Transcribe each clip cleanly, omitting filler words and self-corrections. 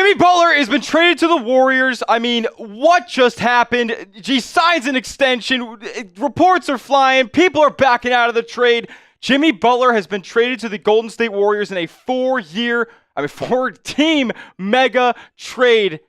Jimmy Butler has been traded to the Warriors. I mean, what just happened? He signs an extension. Reports are flying. People are backing out of the trade. Jimmy Butler has been traded to the Golden State Warriors in a four-team mega trade.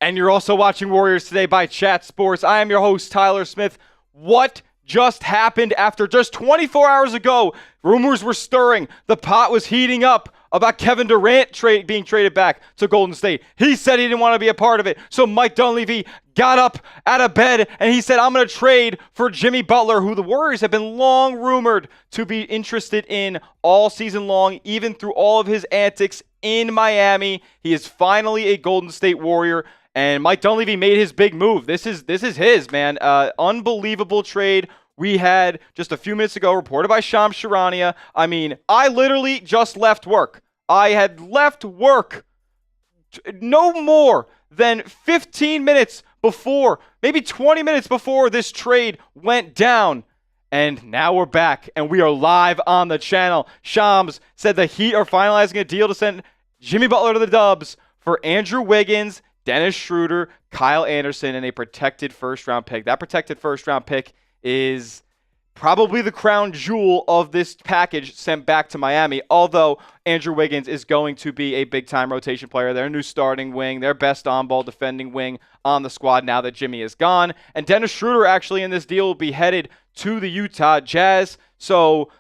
And you're also watching Warriors Today by Chat Sports. I am your host, Tyler Smith. What just happened after just 24 hours ago? Rumors were stirring. The pot was heating up about Kevin Durant being traded back to Golden State. He said he didn't want to be a part of it. So Mike Dunleavy got up out of bed and he said, I'm going to trade for Jimmy Butler, who the Warriors have been long rumored to be interested in all season long, even through all of his antics in Miami. He is finally a Golden State Warrior. And Mike Dunleavy made his big move. This is his, man. Unbelievable trade. We had just a few minutes ago, reported by Shams Charania. I mean, I literally just left work. I had left work no more than 15 minutes before, maybe 20 minutes before this trade went down. And now we're back, and we are live on the channel. Shams said the Heat are finalizing a deal to send Jimmy Butler to the Dubs for Andrew Wiggins, Dennis Schroder, Kyle Anderson, and a protected first-round pick. That protected first-round pick is probably the crown jewel of this package sent back to Miami, although Andrew Wiggins is going to be a big-time rotation player, their new starting wing, their best on-ball defending wing on the squad now that Jimmy is gone. And Dennis Schroder actually in this deal will be headed to the Utah Jazz. So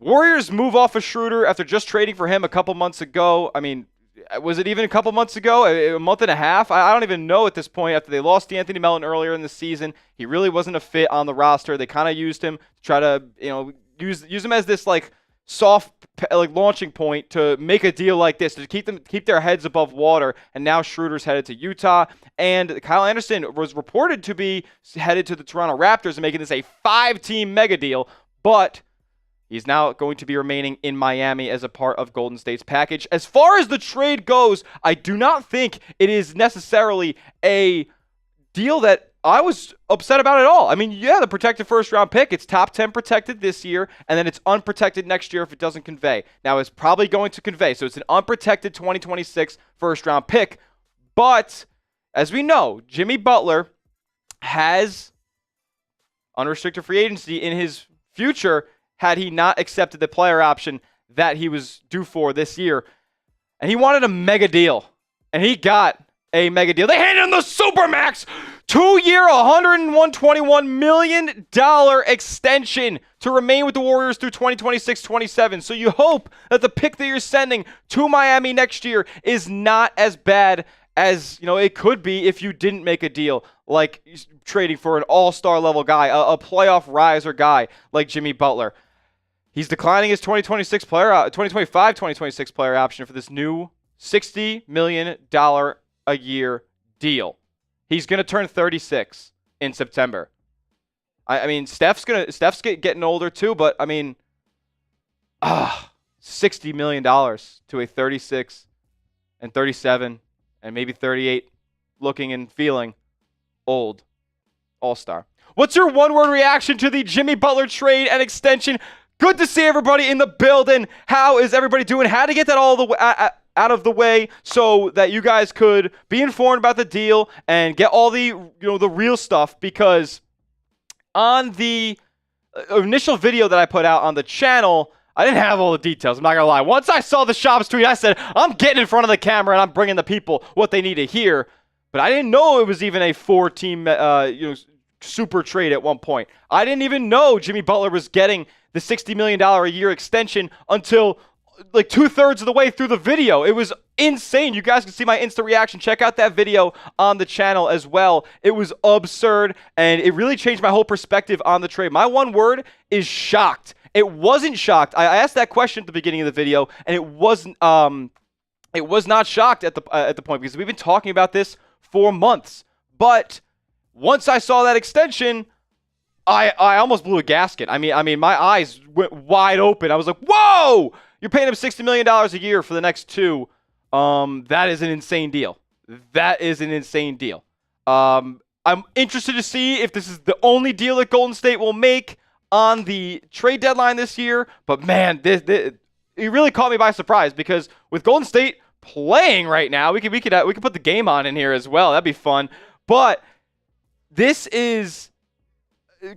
Warriors move off of Schroder after just trading for him a couple months ago. I mean, was it even a couple months ago? A month and a half? I don't even know at this point. After they lost Anthony Melton earlier in the season, he really wasn't a fit on the roster. They kind of used him to try to, use him as this soft launching point to make a deal like this to keep their heads above water. And now Schroeder's headed to Utah, and Kyle Anderson was reported to be headed to the Toronto Raptors and making this a 5-team mega deal, but he's now going to be remaining in Miami as a part of Golden State's package. As far as the trade goes, I do not think it is necessarily a deal that I was upset about at all. I mean, yeah, the protected first-round pick, it's top 10 protected this year, and then it's unprotected next year if it doesn't convey. Now, it's probably going to convey, so it's an unprotected 2026 first-round pick. But, as we know, Jimmy Butler has unrestricted free agency in his future had he not accepted the player option that he was due for this year. And he wanted a mega deal. And he got a mega deal. They handed him the Supermax 2-year, $121 million extension to remain with the Warriors through 2026-27. So you hope that the pick that you're sending to Miami next year is not as bad as it could be if you didn't make a deal like trading for an all-star level guy, a playoff riser guy like Jimmy Butler. He's declining his 2025-2026 player option for this new $60 million a year deal. He's going to turn 36 in September. I mean, Steph's getting older too, but I mean, $60 million to a 36 and 37 and maybe 38 looking and feeling old all-star. What's your one-word reaction to the Jimmy Butler trade and extension? Good to see everybody in the building. How is everybody doing? How to get that all the way out of the way so that you guys could be informed about the deal and get all the the real stuff, because on the initial video that I put out on the channel, I didn't have all the details. I'm not gonna lie. Once I saw the Shams tweet, I said, I'm getting in front of the camera and I'm bringing the people what they need to hear. But I didn't know it was even a 4-team super trade at one point. I didn't even know Jimmy Butler was getting the $60 million a year extension until like 2/3 of the way through the video. It was insane. You guys can see my instant reaction. Check out that video on the channel as well. It was absurd, and it really changed my whole perspective on the trade. My one word is shocked. It wasn't shocked. I asked that question at the beginning of the video, and it was not shocked at the point, because we've been talking about this for months. But once I saw that extension, I almost blew a gasket. I mean, my eyes went wide open. I was like, whoa! You're paying him $60 million a year for the next 2. That is an insane deal. That is an insane deal. I'm interested to see if this is the only deal that Golden State will make on the trade deadline this year. But man, it really caught me by surprise, because with Golden State playing right now. We could put the game on in here as well. That'd be fun. But this is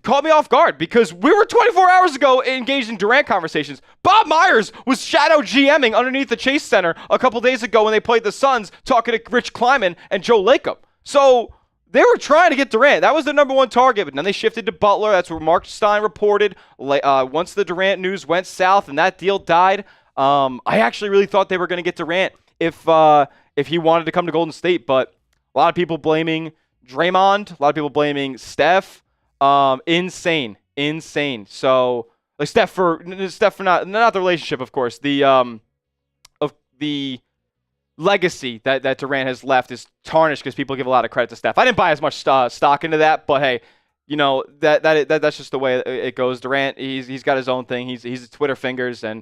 caught me off guard because we were 24 hours ago engaged in Durant conversations. Bob Myers was shadow GMing underneath the Chase Center a couple days ago when they played the Suns, talking to Rich Kleiman and Joe Lacob. So they were trying to get Durant. That was the number one target, but then they shifted to Butler. That's what Mark Stein reported. Once the Durant news went south and that deal died, I actually really thought they were going to get Durant if he wanted to come to Golden State, but a lot of people blaming Draymond, a lot of people blaming Steph. Insane. So like Steph for not the relationship, of course. The legacy that Durant has left is tarnished because people give a lot of credit to Steph. I didn't buy as much stock into that, but hey, that's just the way it goes. Durant, he's got his own thing. He's Twitter fingers, and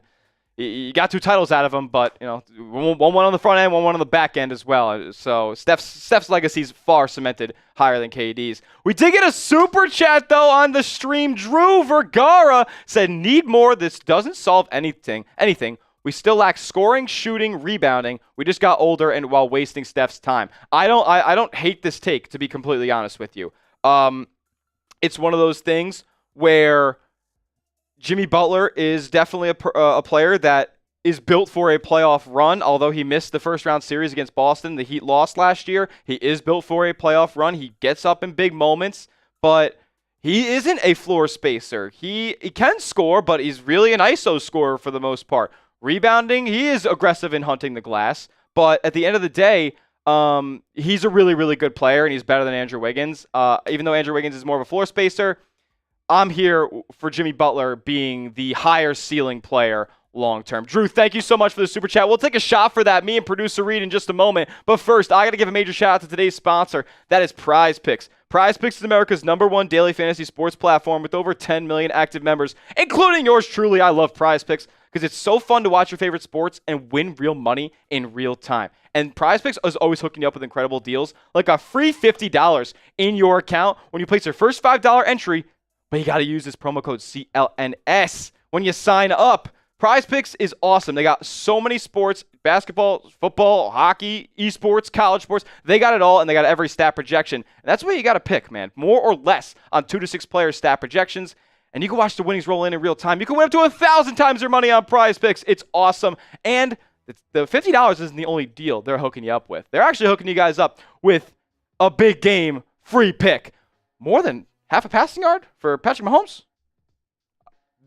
you got 2 titles out of him, but one on the front end, one on the back end as well. So Steph's legacy is far cemented higher than KD's. We did get a super chat though on the stream. Drew Vergara said, "Need more. This doesn't solve anything. We still lack scoring, shooting, rebounding. We just got older and while wasting Steph's time." I don't hate this take, to be completely honest with you. It's one of those things where Jimmy Butler is definitely a player that is built for a playoff run. Although he missed the first round series against Boston, the Heat lost last year. He is built for a playoff run. He gets up in big moments, but he isn't a floor spacer. He can score, but he's really an ISO scorer for the most part. Rebounding, he is aggressive in hunting the glass, but at the end of the day, he's a really, really good player, and he's better than Andrew Wiggins. Even though Andrew Wiggins is more of a floor spacer, I'm here for Jimmy Butler being the higher ceiling player long term. Drew, thank you so much for the super chat. We'll take a shot for that, me and producer Reed, in just a moment. But first, I got to give a major shout out to today's sponsor. That is Prize Picks. Prize Picks is America's #1 daily fantasy sports platform with over 10 million active members, including yours truly. I love Prize Picks because it's so fun to watch your favorite sports and win real money in real time. And Prize Picks is always hooking you up with incredible deals, like a free $50 in your account when you place your first $5 entry. But you got to use this promo code CLNS when you sign up. Prize Picks is awesome. They got so many sports: basketball, football, hockey, esports, college sports. They got it all, and they got every stat projection. And that's what you got to pick, man. More or less on 2 to 6 player stat projections. And you can watch the winnings roll in real time. You can win up to 1,000 times your money on Prize Picks. It's awesome. And the $50 isn't the only deal they're hooking you up with. They're actually hooking you guys up with a big game free pick. More than half a passing yard for Patrick Mahomes?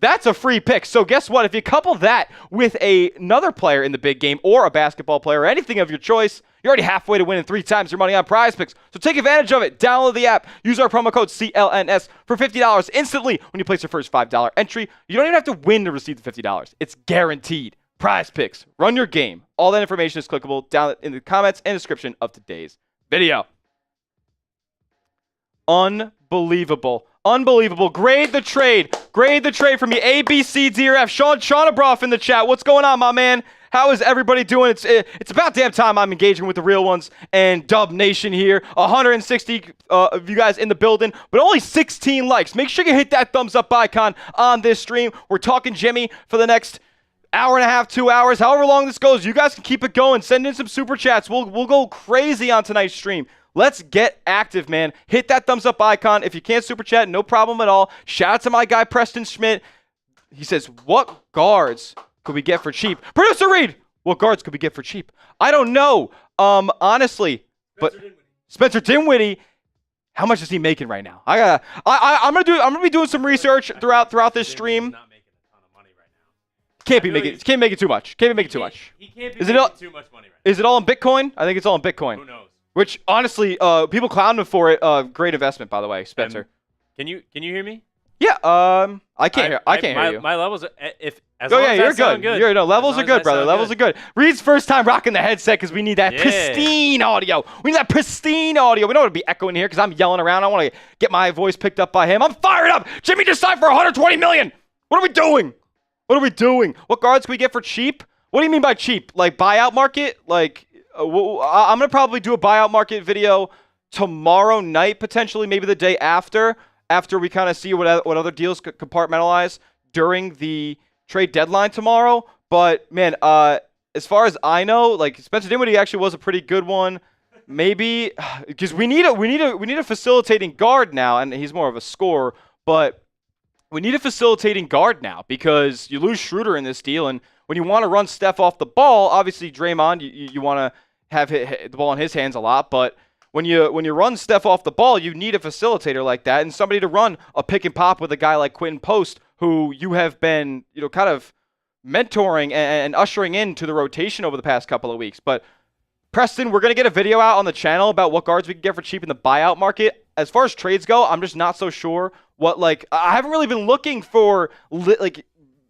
That's a free pick. So guess what? If you couple that with another player in the big game or a basketball player or anything of your choice, you're already halfway to winning 3 times your money on Prize Picks. So take advantage of it. Download the app. Use our promo code CLNS for $50 instantly when you place your first $5 entry. You don't even have to win to receive the $50. It's guaranteed. Prize Picks. Run your game. All that information is clickable down in the comments and description of today's video. Unbelievable. Grade the trade from me. A, B, C, D, or F. Sean Abroff in the chat. What's going on, my man? How is everybody doing? It's about damn time I'm engaging with the real ones. And Dub Nation here. 160 of you guys in the building, but only 16 likes. Make sure you hit that thumbs up icon on this stream. We're talking Jimmy for the next hour and a half, 2 hours, however long this goes. You guys can keep it going. Send in some super chats. We'll go crazy on tonight's stream. Let's get active, man. Hit that thumbs up icon. If you can't super chat, no problem at all. Shout out to my guy, Preston Schmidt. He says, what guards could we get for cheap? Producer Reed, what guards could we get for cheap? I don't know, honestly. But Spencer Dinwiddie, how much is he making right now? I'm gonna be doing some research throughout this stream. Not making a ton of money right now. Can't make it too much. Can't make it too much. He can't be making too much money right now. Is it all in Bitcoin? I think it's all in Bitcoin. Who knows? Which, honestly, people clown him for it. Great investment, by the way, Spencer. Can you hear me? Yeah. I can't hear you. My levels, as long as you're I sound good. good. Levels are good, brother. Levels are good. Reed's first time rocking the headset because we need that pristine audio. We need that pristine audio. We don't want to be echoing here because I'm yelling around. I want to get my voice picked up by him. I'm fired up. Jimmy just signed for $120 million. What are we doing? What guards can we get for cheap? What do you mean by cheap? Like buyout market? Like I'm going to probably do a buyout market video tomorrow night, potentially, maybe the day after we kind of see what other deals could compartmentalize during the trade deadline tomorrow. But, man, as far as I know, like Spencer Dinwiddie actually was a pretty good one. Maybe because we need a facilitating guard now, and he's more of a scorer, but we need a facilitating guard now because you lose Schroder in this deal, and when you want to run Steph off the ball, obviously Draymond, you want to have the ball in his hands a lot, but when you run Steph off the ball, you need a facilitator like that and somebody to run a pick and pop with a guy like Quentin Post, who you have been, kind of mentoring and ushering into the rotation over the past couple of weeks. But Preston, we're going to get a video out on the channel about what guards we can get for cheap in the buyout market. As far as trades go, I'm just not so sure what, I haven't really been looking for,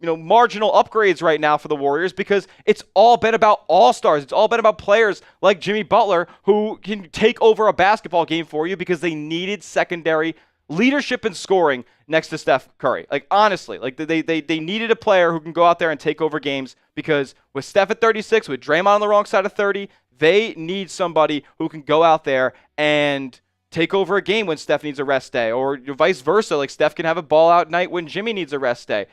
marginal upgrades right now for the Warriors because it's all been about all-stars. It's all been about players like Jimmy Butler who can take over a basketball game for you because they needed secondary leadership and scoring next to Steph Curry. Honestly, they needed a player who can go out there and take over games because with Steph at 36, with Draymond on the wrong side of 30, they need somebody who can go out there and take over a game when Steph needs a rest day, or vice versa. Like Steph can have a ball out night when Jimmy needs a rest day.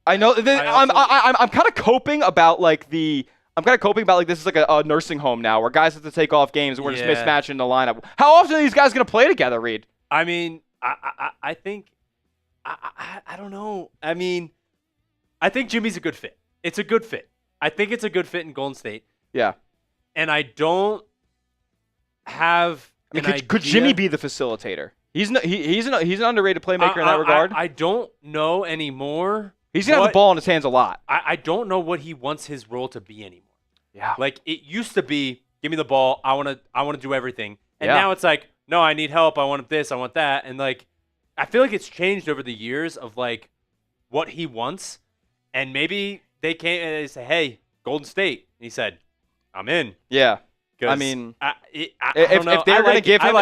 I know I'm kind of coping about this is like a nursing home now where guys have to take off games and we're just mismatching the lineup. How often are these guys going to play together, Reed? I mean, I think I don't know. I mean, I think Jimmy's a good fit. It's a good fit. I think it's a good fit in Golden State. Yeah. And I don't have. Could Jimmy be the facilitator? He's an underrated playmaker in that regard. I don't know anymore. He's gonna have the ball in his hands a lot. I don't know what he wants his role to be anymore. Yeah. It used to be, give me the ball. I wanna do everything. And now it's like, no, I need help. I want this. I want that. And I feel like it's changed over the years of what he wants. And maybe they came and they say, hey, Golden State. And he said, I'm in. Yeah. I mean, if they're going to give him,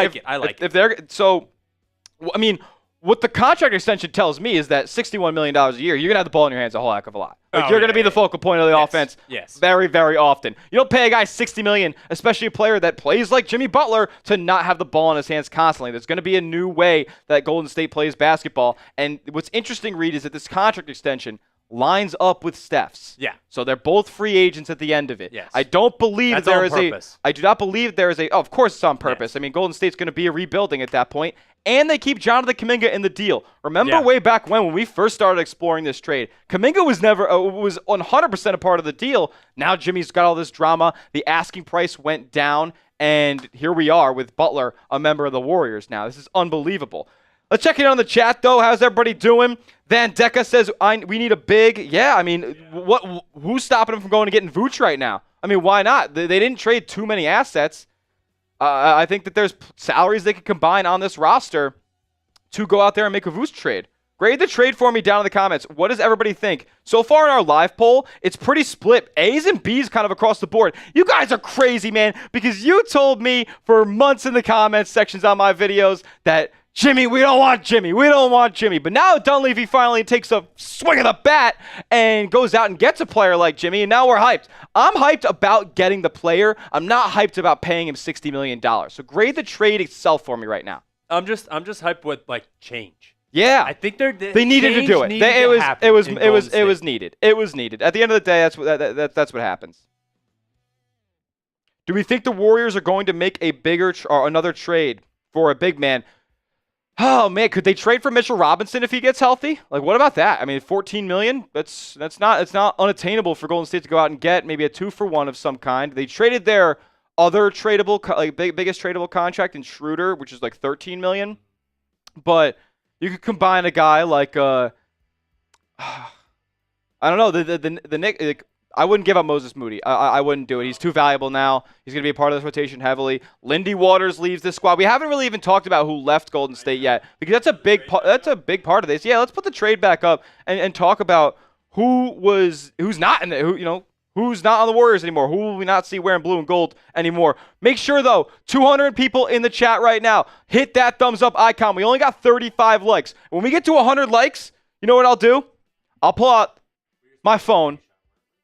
what the contract extension tells me is that $61 million a year, you're going to have the ball in your hands a whole heck of a lot. You're going to be the focal point of the offense very, very often. You don't pay a guy $60 million, especially a player that plays like Jimmy Butler, to not have the ball in his hands constantly. There's going to be a new way that Golden State plays basketball. And what's interesting, Reed, is that this contract extension lines up with Steph's. Yeah. So they're both free agents at the end of it. Yes. I don't believe That's there on is purpose. I do not believe there is of course it's on purpose. Yes. I mean, Golden State's going to be a rebuilding at that point. And they keep Jonathan Kuminga in the deal. Remember way back when we first started exploring this trade, Kuminga was never was 100% a part of the deal. Now Jimmy's got all this drama. The asking price went down, and here we are with Butler, a member of the Warriors now. This is unbelievable. Let's check in on the chat, though. How's everybody doing? Van Decca says, we need a big. Yeah, I mean, who's stopping him from going and getting Vooch right now? I mean, why not? They didn't trade too many assets. I think that there's salaries they could combine on this roster to go out there and make a Vooch trade. Grade the trade for me down in the comments. What does everybody think? So far in our live poll, it's pretty split. A's and B's kind of across the board. You guys are crazy, man, because you told me for months in the comments sections on my videos that Jimmy, we don't want Jimmy. We don't want Jimmy. But now Dunleavy finally takes a swing of the bat and goes out and gets a player like Jimmy, and now we're hyped. I'm hyped about getting the player. I'm not hyped about paying him $60 million. So grade the trade itself for me right now. I'm just hyped with change. Yeah, I think they needed to do it. It was needed. It was needed. At the end of the day, that's what happens. Do we think the Warriors are going to make a bigger or another trade for a big man? Oh man, could they trade for Mitchell Robinson if he gets healthy? What about that? I mean, $14 million. It's not unattainable for Golden State to go out and get maybe a 2-for-1 of some kind. They traded their other tradable, biggest tradable contract in Schroder, which is $13 million. But you could combine a guy like I don't know, the Nick. I wouldn't give up Moses Moody. I wouldn't do it. He's too valuable now. He's going to be a part of this rotation heavily. Lindy Waters leaves this squad. We haven't really even talked about who left Golden State yet, because that's a big part of this. Yeah, let's put the trade back up and talk about who's not in the who's not on the Warriors anymore. Who will we not see wearing blue and gold anymore? Make sure though, 200 people in the chat right now. Hit that thumbs up icon. We only got 35 likes. When we get to 100 likes, you know what I'll do? I'll pull out my phone.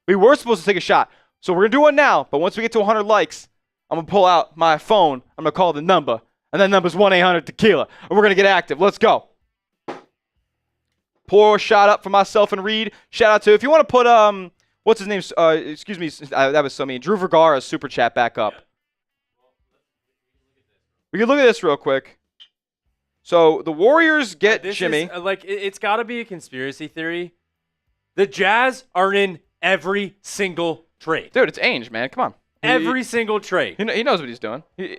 We were supposed to take a shot, so we're going to do one now, but once we get to 100 likes, I'm going to pull out my phone, I'm going to call the number, and that number's 1-800-TEQUILA, and we're going to get active. Let's go. Pour a shot up for myself and Reed. Shout out to, if you want to put what's his name? Excuse me, that was so mean. Drew Vergara's super chat back up. We can look at this real quick. So the Warriors get Jimmy. It's got to be a conspiracy theory. The Jazz are in every single trade. Dude, it's Ainge, man. Come on. Every single trade. He knows what he's doing. He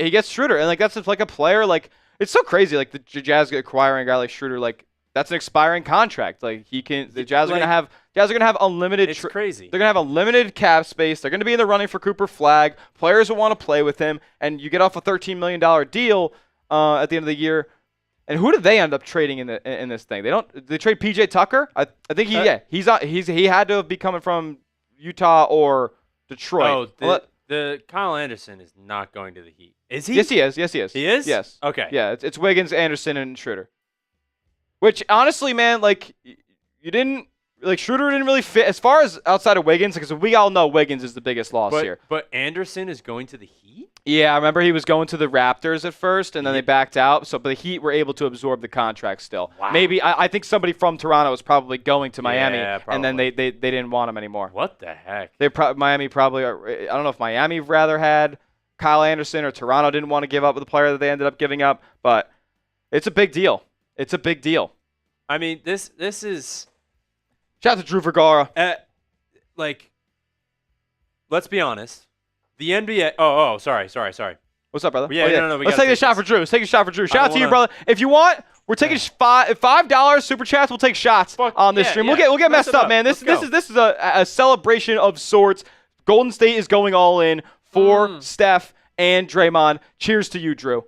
gets Schroder, and that's just like a player. Like, it's so crazy. Like the Jazz acquiring a guy like Schroder. Like, that's an expiring contract. Like, the Jazz are gonna have unlimited. It's crazy. They're gonna have unlimited cap space. They're gonna be in the running for Cooper Flag. Players will want to play with him, and you get off a $13 million deal at the end of the year. And who did they end up trading in this thing? They trade PJ Tucker. I think he had to be coming from Utah or Detroit. Oh, the Kyle Anderson is not going to the Heat. Is he? Yes, he is. Yes, he is. He is? Yes. Okay. Yeah, it's Wiggins, Anderson, and Schroder. Which honestly, man, like Schroder didn't really fit as far as outside of Wiggins, because we all know Wiggins is the biggest loss here. But Anderson is going to the Heat? Yeah, I remember he was going to the Raptors at first, and then they backed out. But the Heat were able to absorb the contract still. Wow. Maybe I think somebody from Toronto was probably going to Miami, probably. and then they didn't want him anymore. What the heck? Miami probably. I don't know if Miami rather had Kyle Anderson or Toronto didn't want to give up with the player that they ended up giving up. But it's a big deal. It's a big deal. I mean, this is. Shout out to Drew Vergara. Let's be honest. The NBA. Oh, sorry. What's up, brother? Yeah, no. Let's take a shot for Drew. Let's take a shot for Drew. Shout out to you, brother. If you want, we're taking $5 super chats. We'll take shots on this stream. Yeah. We'll get messed up, man. This is a celebration of sorts. Golden State is going all in for Steph and Draymond. Cheers to you, Drew.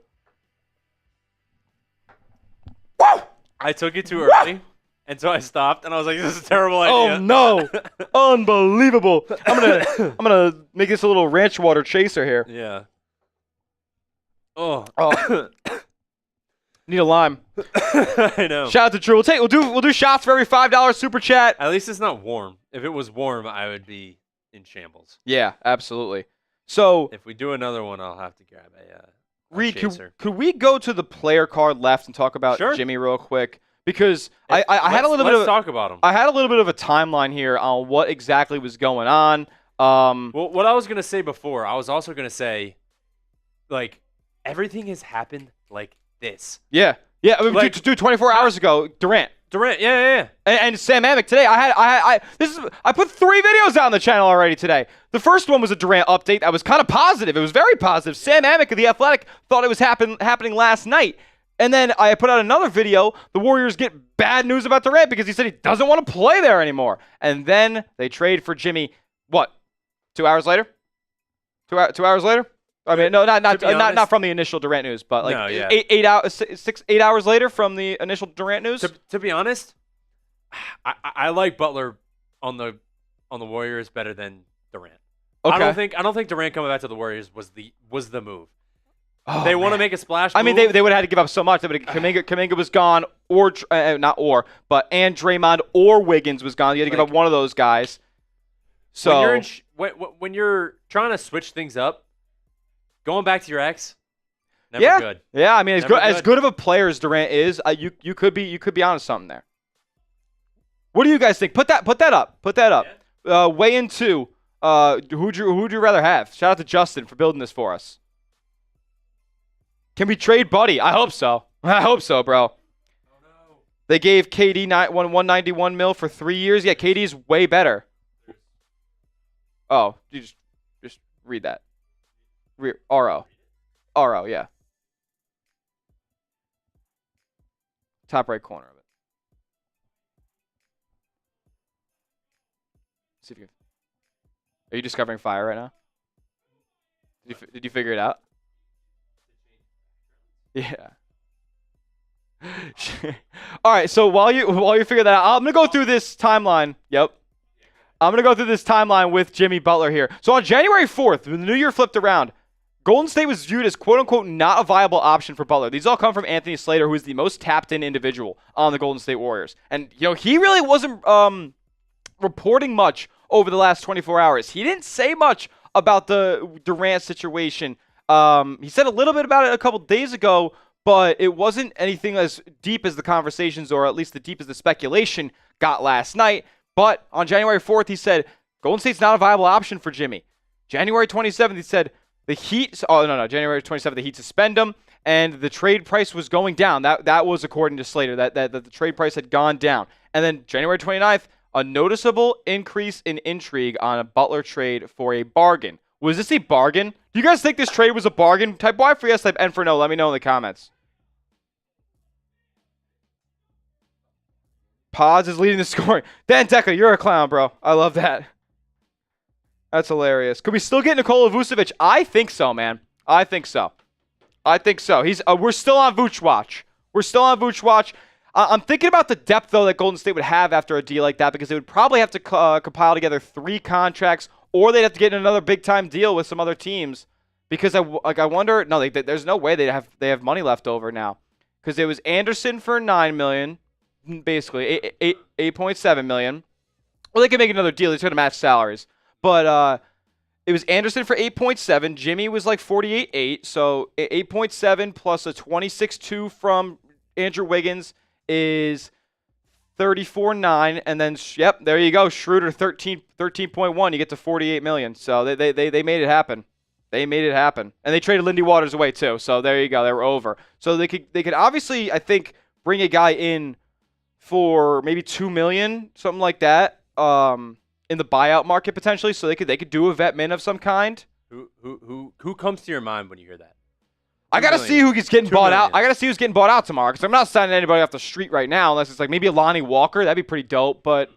Woo! I took it too early. And so I stopped, and I was like, "This is a terrible idea." Oh no! Unbelievable! I'm gonna make this a little ranch water chaser here. Yeah. Oh. Need a lime. I know. Shout out to Drew. We'll do shots for every $5 super chat. At least it's not warm. If it was warm, I would be in shambles. Yeah, absolutely. So if we do another one, I'll have to grab a Reed, chaser. could we go to the player card left and talk about Jimmy real quick? Because I had a little bit of talk about him. I had a little bit of a timeline here on what exactly was going on. Well, what I was gonna say before, I was also gonna say, like, everything has happened like this. Yeah. I mean, like, dude, 24 hours ago, Durant, yeah. And Sam Amick today. I put 3 videos out on the channel already today. The first one was a Durant update that was kind of positive. It was very positive. Sam Amick of The Athletic thought it was happening last night. And then I put out another video. The Warriors get bad news about Durant because he said he doesn't want to play there anymore. And then they trade for Jimmy. What? 2 hours later? 2 hours later? I mean, no, not from the initial Durant news, but like no, yeah. 8 hours later from the initial Durant news. To be honest, I like Butler on the Warriors better than Durant. Okay. I don't think Durant coming back to the Warriors was the move. Oh, they want to make a splash move. I mean, they would have had to give up so much. Kuminga was gone, and Draymond or Wiggins was gone. You had to give up one of those guys. So when you're trying to switch things up, going back to your ex, never good. Yeah, I mean, as good of a player as Durant is, you could be onto something there. What do you guys think? Put that up. Yeah. Weigh in 2. Who'd you rather have? Shout out to Justin for building this for us. Can we trade Buddy? I hope so. Bro. Oh, no. They gave KD 191 mil for 3 years. Yeah, KD's way better. Oh, you just read that. RO, yeah. Top right corner of it. See if you can. Are you discovering fire right now? Did you figure it out? Yeah. All right. So while you figure that out, I'm gonna go through this timeline. Yep. I'm gonna go through this timeline with Jimmy Butler here. So on January 4th, when the new year flipped around, Golden State was viewed as quote unquote not a viable option for Butler. These all come from Anthony Slater, who is the most tapped in individual on the Golden State Warriors, and he really wasn't reporting much over the last 24 hours. He didn't say much about the Durant situation. He said a little bit about it a couple days ago, but it wasn't anything as deep as the conversations, or at least the deep as the speculation got last night. But on January 4th, he said, Golden State's not a viable option for Jimmy. January 27th, he said, the Heat, January 27th, the Heat suspend him, and the trade price was going down. That was according to Slater, that the trade price had gone down. And then January 29th, a noticeable increase in intrigue on a Butler trade for a bargain. Was this a bargain? Do you guys think this trade was a bargain? Type Y for yes, type N for no. Let me know in the comments. Pods is leading the scoring. Dan Deca, you're a clown, bro. I love that. That's hilarious. Could we still get Nikola Vucevic? I think so, man. I think so. We're still on Vooch watch. I'm thinking about the depth, though, that Golden State would have after a deal like that, because they would probably have to compile together 3 contracts, or they'd have to get in another big-time deal with some other teams. Because I wonder. No, there's no way they have money left over now, because it was Anderson for $9 million, basically 8.7 million. Well, they could make another deal. They just got to match salaries. But it was Anderson for 8.7. Jimmy was like 48.8. So 8.7 plus a 26.2 from Andrew Wiggins is 34.9. And then, yep, there you go. Schroder 13.1. You get to 48 million. So they made it happen. And they traded Lindy Waters away too. So there you go. They were over. So they could obviously, I think, bring a guy in for maybe $2 million, something like that. In the buyout market potentially, so they could do a vet min of some kind. Who comes to your mind when you hear that? I gotta see who gets getting bought out. I gotta see who's getting bought out tomorrow, because I'm not signing anybody off the street right now, unless it's like maybe a Lonnie Walker. That'd be pretty dope. But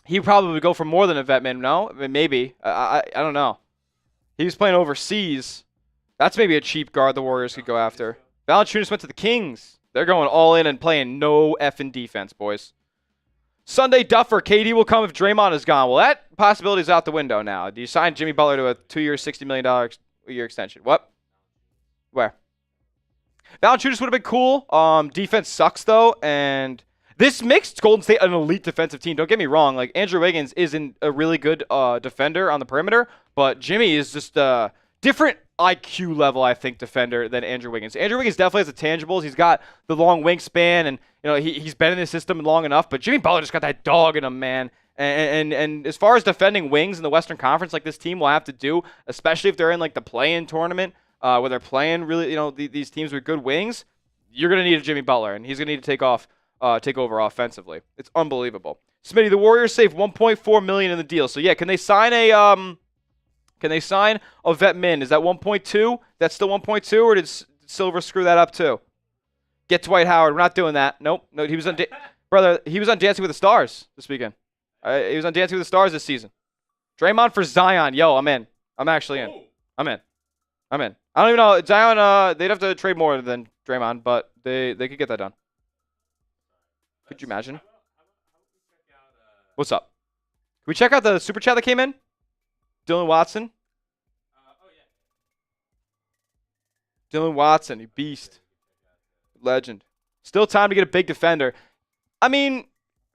he probably would go for more than a vet min. No, I mean, maybe. I don't know. He was playing overseas. That's maybe a cheap guard the Warriors could go after. Valanciunas went to the Kings. They're going all in and playing no effing defense, boys. Sunday Duffer, KD will come if Draymond is gone. Well, that possibility is out the window now. Do you sign Jimmy Butler to a 2-year, $60 million a year extension? What? Where? Valanciunas would have been cool. Defense sucks, though, and this makes Golden State an elite defensive team. Don't get me wrong. Like, Andrew Wiggins isn't a really good defender on the perimeter, but Jimmy is just a different IQ level, I think, defender than Andrew Wiggins. Andrew Wiggins definitely has the tangibles. He's got the long wingspan, and he's been in the system long enough. But Jimmy Butler just got that dog in him, man. And as far as defending wings in the Western Conference, like this team will have to do, especially if they're in like the play-in tournament, where they're playing really, these teams with good wings, you're gonna need a Jimmy Butler, and he's gonna need to take over offensively. It's unbelievable. Smitty, the Warriors saved $1.4 million in the deal. So yeah, can they sign a vet min? Is that 1.2? That's still 1.2, or did Silver screw that up too? Get Dwight Howard. We're not doing that. Nope. No, he was on he was on Dancing with the Stars this weekend. He was on Dancing with the Stars this season. Draymond for Zion. Yo, I'm in. I'm actually in. I'm in. I don't even know. Zion, they'd have to trade more than Draymond, but they could get that done. Could you imagine? What's up? Can we check out the super chat that came in? Dylan Watson. Dylan Watson, you beast. Legend. Still time to get a big defender. I mean,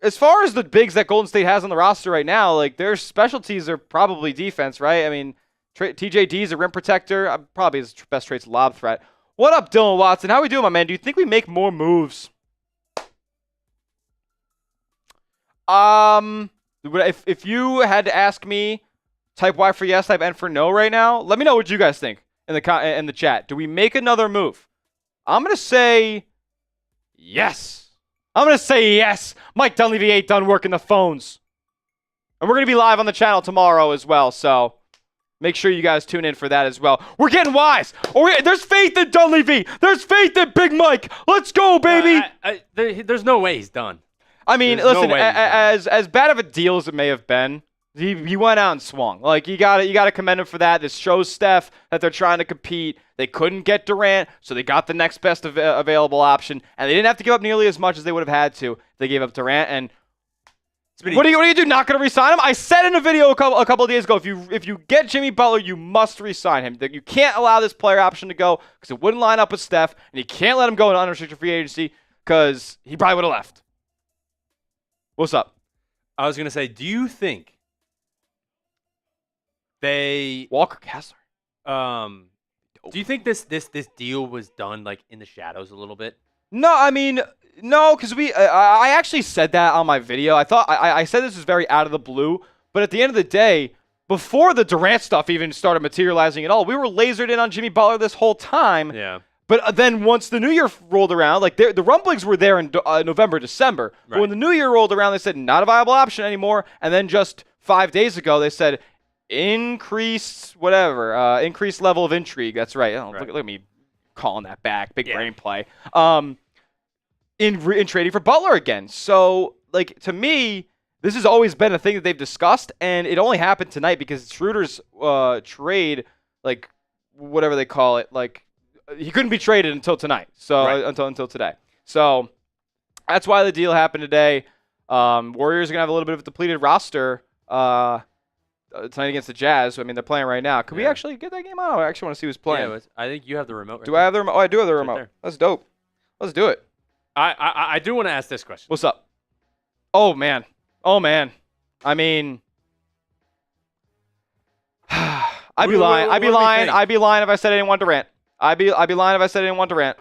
as far as the bigs that Golden State has on the roster right now, like their specialties are probably defense, right? I mean, TJD is a rim protector. Probably his best trait's lob threat. What up, Dylan Watson? How we doing, my man? Do you think we make more moves? If you had to ask me, type Y for yes, type N for no right now, let me know what you guys think in the chat. Do we make another move? I'm going to say yes. Mike Dunleavy ain't done working the phones. And we're going to be live on the channel tomorrow as well, so make sure you guys tune in for that as well. We're getting wise. There's faith in Dunleavy. There's faith in Big Mike. Let's go, baby. There's no way he's done. I mean, listen, as bad of a deal as it may have been, he went out and swung. Like, you gotta commend him for that. This shows Steph that they're trying to compete. They couldn't get Durant, so they got the next best available option, and they didn't have to give up nearly as much as they would have had to. They gave up Durant, and what do you do? Not gonna re-sign him? I said in a video a couple of days ago, if you get Jimmy Butler, you must re-sign him. You can't allow this player option to go because it wouldn't line up with Steph, and you can't let him go in unrestricted free agency because he probably would have left. What's up? I was gonna say, do you think Walker Kessler? Do you think this deal was done like in the shadows a little bit? No, I mean, No, because I actually said that on my video. I thought I said this was very out of the blue, but at the end of the day, before the Durant stuff even started materializing at all, we were lasered in on Jimmy Butler this whole time. Yeah. But then once the new year rolled around, like the rumblings were there in November, December. Right. But when the new year rolled around, they said not a viable option anymore. And then just 5 days ago, they said increased level of intrigue. That's right. Oh, right. Look at me calling that back. Big brain play. In trading for Butler again. So, like, to me, this has always been a thing that they've discussed, and it only happened tonight because Schroder's trade, like, whatever they call it, like, he couldn't be traded until tonight. So until today. So that's why the deal happened today. Warriors are gonna have a little bit of a depleted roster tonight against the Jazz. I mean, they're playing right now. Could we actually get that game on? I actually want to see who's playing. Yeah, I think you have the remote. Do I have the remote? Oh, I do have the remote. Right. That's dope. Let's do it. I do want to ask this question. What's up? Oh man. I mean, I'd be lying. I'd be lying if I said I didn't want Durant. I'd be lying if I said I didn't want Durant.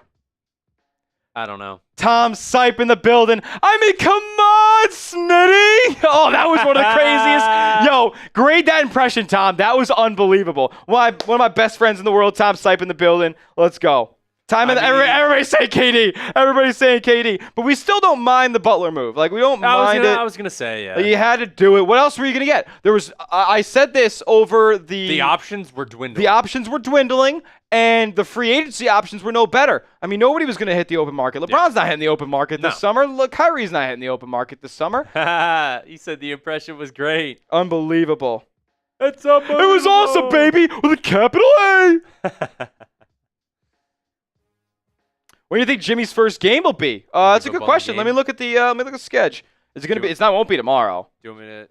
I don't know. Tom Sipe in the building. I mean, come on, Smitty. Oh, that was one of the craziest. Yo, grade that impression, Tom. That was unbelievable. One of my best friends in the world, Tom Sipe in the building. Let's go. Everybody's saying KD. Everybody's saying KD. But we still don't mind the Butler move. Like, we don't mind it. I was going to say, yeah. Like, you had to do it. What else were you going to get? I said this over the options were dwindling. The options were dwindling, and the free agency options were no better. I mean, nobody was going to hit the open market. LeBron's not hitting the open market this summer. Look, Kyrie's not hitting the open market this summer. He said the impression was great. Unbelievable. It's unbelievable. It was awesome, baby, with a capital A. When do you think Jimmy's first game will be? That's a good question. Let me look at the sketch. Is it gonna be? It won't be tomorrow. Do you want me to?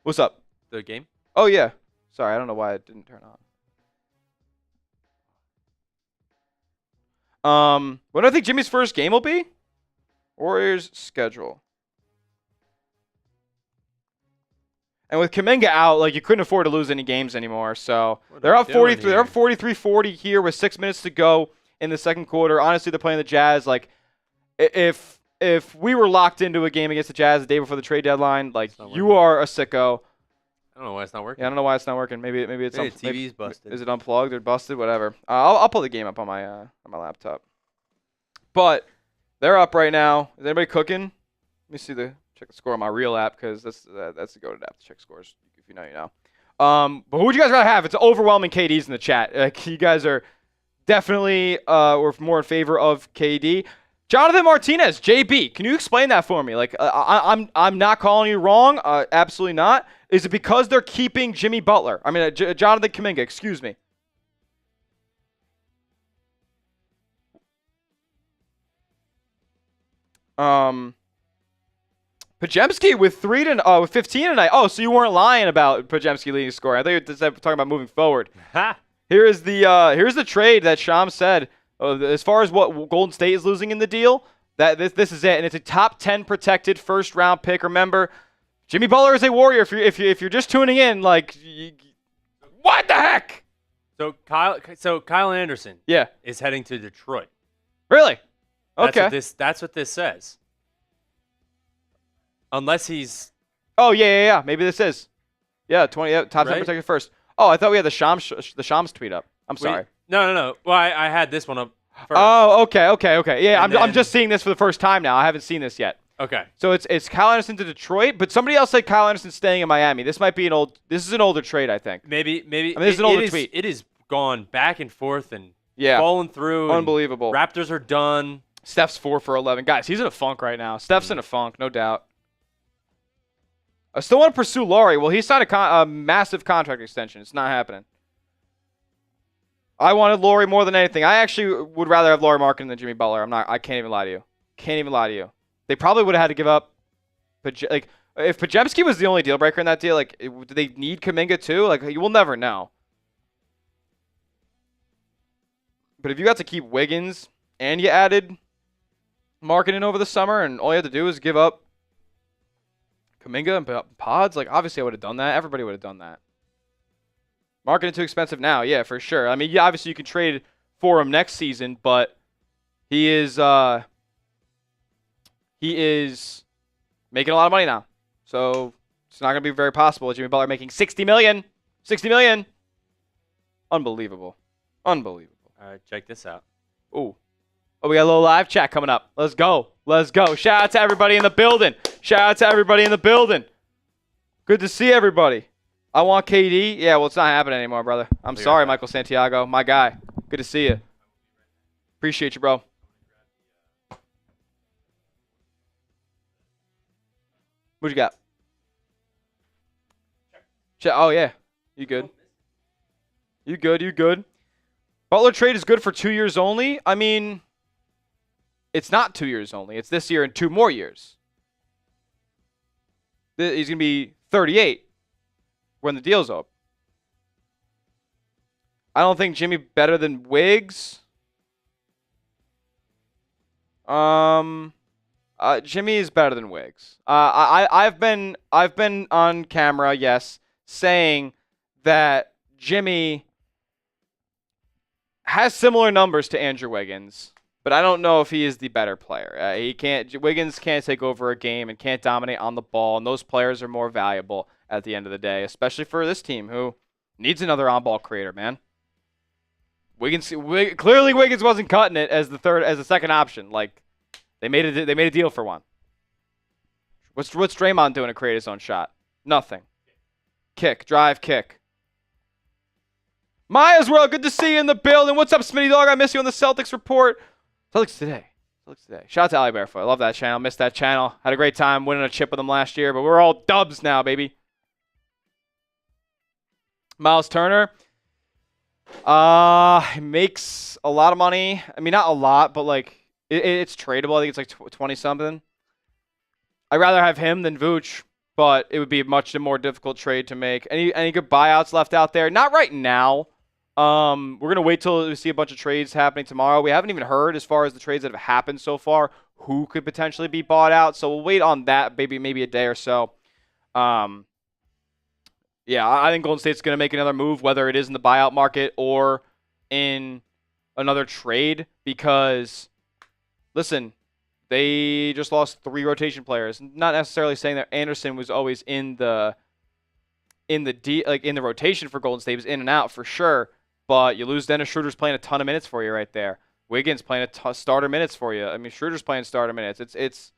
What's up? The game? Oh yeah. Sorry, I don't know why it didn't turn on. When do I think Jimmy's first game will be? Warriors schedule. And with Kuminga out, like, you couldn't afford to lose any games anymore. So they're up 43. They're up 43-40 here with 6 minutes to go in the second quarter. Honestly, they're playing the Jazz. Like, if we were locked into a game against the Jazz the day before the trade deadline, like, you are a sicko. I don't know why it's not working. Yeah, I don't know why it's not working. Maybe it's the TV's busted. Is it unplugged or busted? Whatever. I'll pull the game up on my laptop. But they're up right now. Is anybody cooking? Let me see check the score on my real app, because that's the go-to app to check scores. If you know, you know. But who would you guys rather have? It's overwhelming KDs in the chat. You guys are definitely or more in favor of KD. Jonathan Martinez, JB, can you explain that for me? Like, I'm not calling you wrong. Absolutely not. Is it because they're keeping Jimmy Butler? I mean, Jonathan Kuminga, excuse me. Podziemski with 15 tonight. Oh, so you weren't lying about Podziemski leading score. I thought you were talking about moving forward. Here's the trade that Sham said. As far as what Golden State is losing in the deal, that this is it, and it's a top 10 protected first round pick. Remember, Jimmy Butler is a Warrior. If you're just tuning in, like, what the heck? So Kyle Anderson, is heading to Detroit. Really? Okay. That's what this says. Unless he's. Oh yeah. Maybe this is. Yeah, 20. Yeah, top 10 protected first. Oh, I thought we had the Shams tweet up. I'm sorry. No. Well, I had this one up first. Oh, okay. Yeah, I'm just seeing this for the first time now. I haven't seen this yet. Okay. So it's Kyle Anderson to Detroit, but somebody else said Kyle Anderson staying in Miami. This might be this is an older trade, I think. Maybe. I mean, this is an older tweet. It has gone back and forth and fallen through. Unbelievable. Raptors are done. Steph's 4 for 11. Guys, he's in a funk right now. Steph's in a funk, no doubt. I still want to pursue Laurie. Well, he signed a massive contract extension. It's not happening. I wanted Laurie more than anything. I actually would rather have Laurie Markkinen than Jimmy Butler. I can't even lie to you. They probably would have had to give up. Like, if Podziemski was the only deal breaker in that deal, like, do they need Kuminga too? Like, you will never know. But if you got to keep Wiggins and you added Markkinen over the summer, and all you had to do was give up Kuminga and Pods, like, obviously I would have done that. Everybody would have done that. Markkinen too expensive now, yeah, for sure. I mean, obviously you can trade for him next season, but he is he is making a lot of money now. So it's not going to be very possible. Jimmy Butler making $60 million. $60 million. Unbelievable. Unbelievable. All right, check this out. Ooh. Oh, we got a little live chat coming up. Let's go. Let's go. Shout out to everybody in the building. Shout out to everybody in the building. Good to see everybody. I want KD. Yeah, well, it's not happening anymore, brother. I'm sorry, Michael Santiago. My guy. Good to see you. Appreciate you, bro. What you got? Oh, yeah. You good. You good. You good. Butler trade is good for 2 years only. I mean, it's not 2 years only. It's this year and 2 more years. He's going to be 38 when the deal's up. I don't think Jimmy better than Wiggs. Jimmy is better than Wiggs. I've been on camera, yes, saying that Jimmy has similar numbers to Andrew Wiggins, but I don't know if he is the better player. Wiggins can't take over a game and can't dominate on the ball, and those players are more valuable at the end of the day, especially for this team who needs another on-ball creator, man. Clearly Wiggins wasn't cutting it as the second option. Like they made a deal for one. What's Draymond doing to create his own shot? Nothing. Drive, kick. Maya's World, good to see you in the building. What's up, Smitty Dog? I miss you on the Celtics report. Celtics today. Shout out to Ali Barefoot. I love that channel. Missed that channel. Had a great time winning a chip with them last year, but we're all dubs now, baby. Miles Turner. He makes a lot of money. I mean, not a lot, but like it's tradable. I think it's like 20-something. I'd rather have him than Vooch, but it would be a much more difficult trade to make. Any good buyouts left out there? Not right now. We're going to wait till we see a bunch of trades happening tomorrow. We haven't even heard, as far as the trades that have happened so far, who could potentially be bought out. So we'll wait on that, maybe a day or so. Yeah, I think Golden State's going to make another move, whether it is in the buyout market or in another trade, because, listen, they just lost 3 rotation players. Not necessarily saying that Anderson was always in the rotation for Golden State. He was in and out for sure. But you lose Dennis Schroeder's playing a ton of minutes for you right there. Wiggins playing starter minutes for you. I mean, Schroeder's playing starter minutes. It's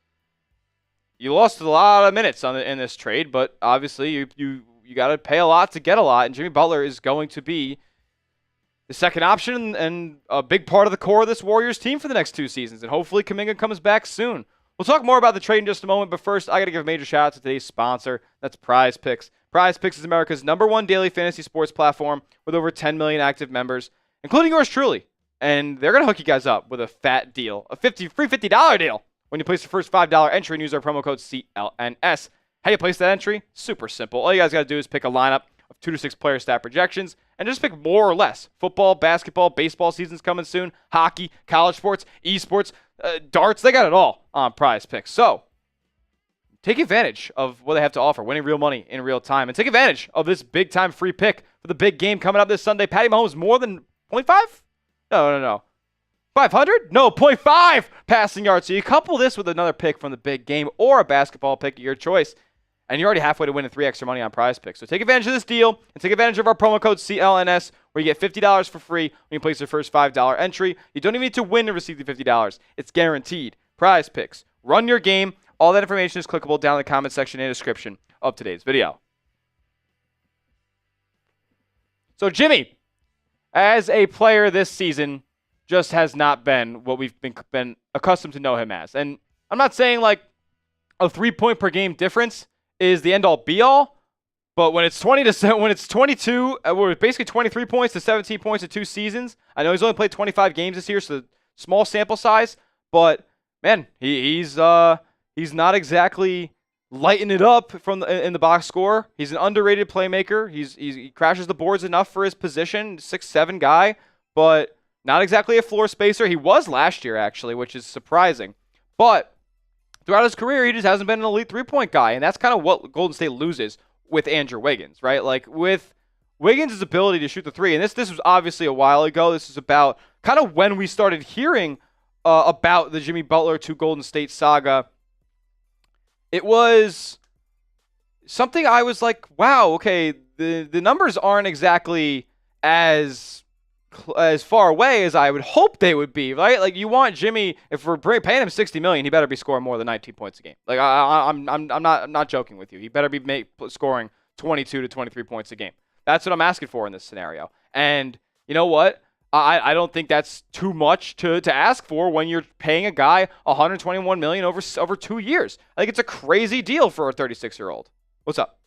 you lost a lot of minutes in this trade, but obviously you got to pay a lot to get a lot. And Jimmy Butler is going to be the second option and a big part of the core of this Warriors team for the next 2 seasons. And hopefully Kuminga comes back soon. We'll talk more about the trade in just a moment, but first I got to give a major shout out to today's sponsor. That's Prize Picks. Prize Picks is America's #1 daily fantasy sports platform with over 10 million active members, including yours truly. And they're going to hook you guys up with a fat deal, a free $50 deal when you place the first $5 entry and use our promo code CLNS. How you place that entry? Super simple. All you guys got to do is pick a lineup of 2 to 6 player stat projections and just pick more or less. Football, basketball, baseball season's coming soon, hockey, college sports, esports, darts, they got it all on Prize Picks. So take advantage of what they have to offer, winning real money in real time. And take advantage of this big-time free pick for the big game coming up this Sunday. Patty Mahomes more than 0.5? No. 500? No, 0.5 passing yards. So you couple this with another pick from the big game or a basketball pick of your choice, and you're already halfway to winning 3 extra money on Prize Picks. So take advantage of this deal and take advantage of our promo code CLNS, where you get $50 for free when you place your first $5 entry. You don't even need to win to receive the $50. It's guaranteed. Prize Picks. Run your game. All that information is clickable down in the comment section and description of today's video. So Jimmy, as a player this season, just has not been what we've been accustomed to know him as. And I'm not saying like a 3-point per game difference is the end-all be-all, but when it's 22, we're basically 23 points to 17 points in 2 seasons. I know he's only played 25 games this year, so small sample size, but man, he's not exactly lighting it up in the box score. He's an underrated playmaker. He crashes the boards enough for his position, 6'7" guy, but not exactly a floor spacer. He was last year, actually, which is surprising. But throughout his career, he just hasn't been an elite 3-point guy, and that's kind of what Golden State loses with Andrew Wiggins, right? Like with Wiggins' ability to shoot the 3, and this was obviously a while ago. This is about kind of when we started hearing about the Jimmy Butler to Golden State saga it was something I was like, wow, okay, the numbers aren't exactly as far away as I would hope they would be, right? Like you want Jimmy, if we're paying him $60 million, he better be scoring more than 19 points a game. Like I'm not joking with you. He better be scoring 22 to 23 points a game. That's what I'm asking for in this scenario. And you know what? I don't think that's too much to ask for when you're paying a guy $121 million over 2 years. I think it's a crazy deal for a 36-year-old. What's up?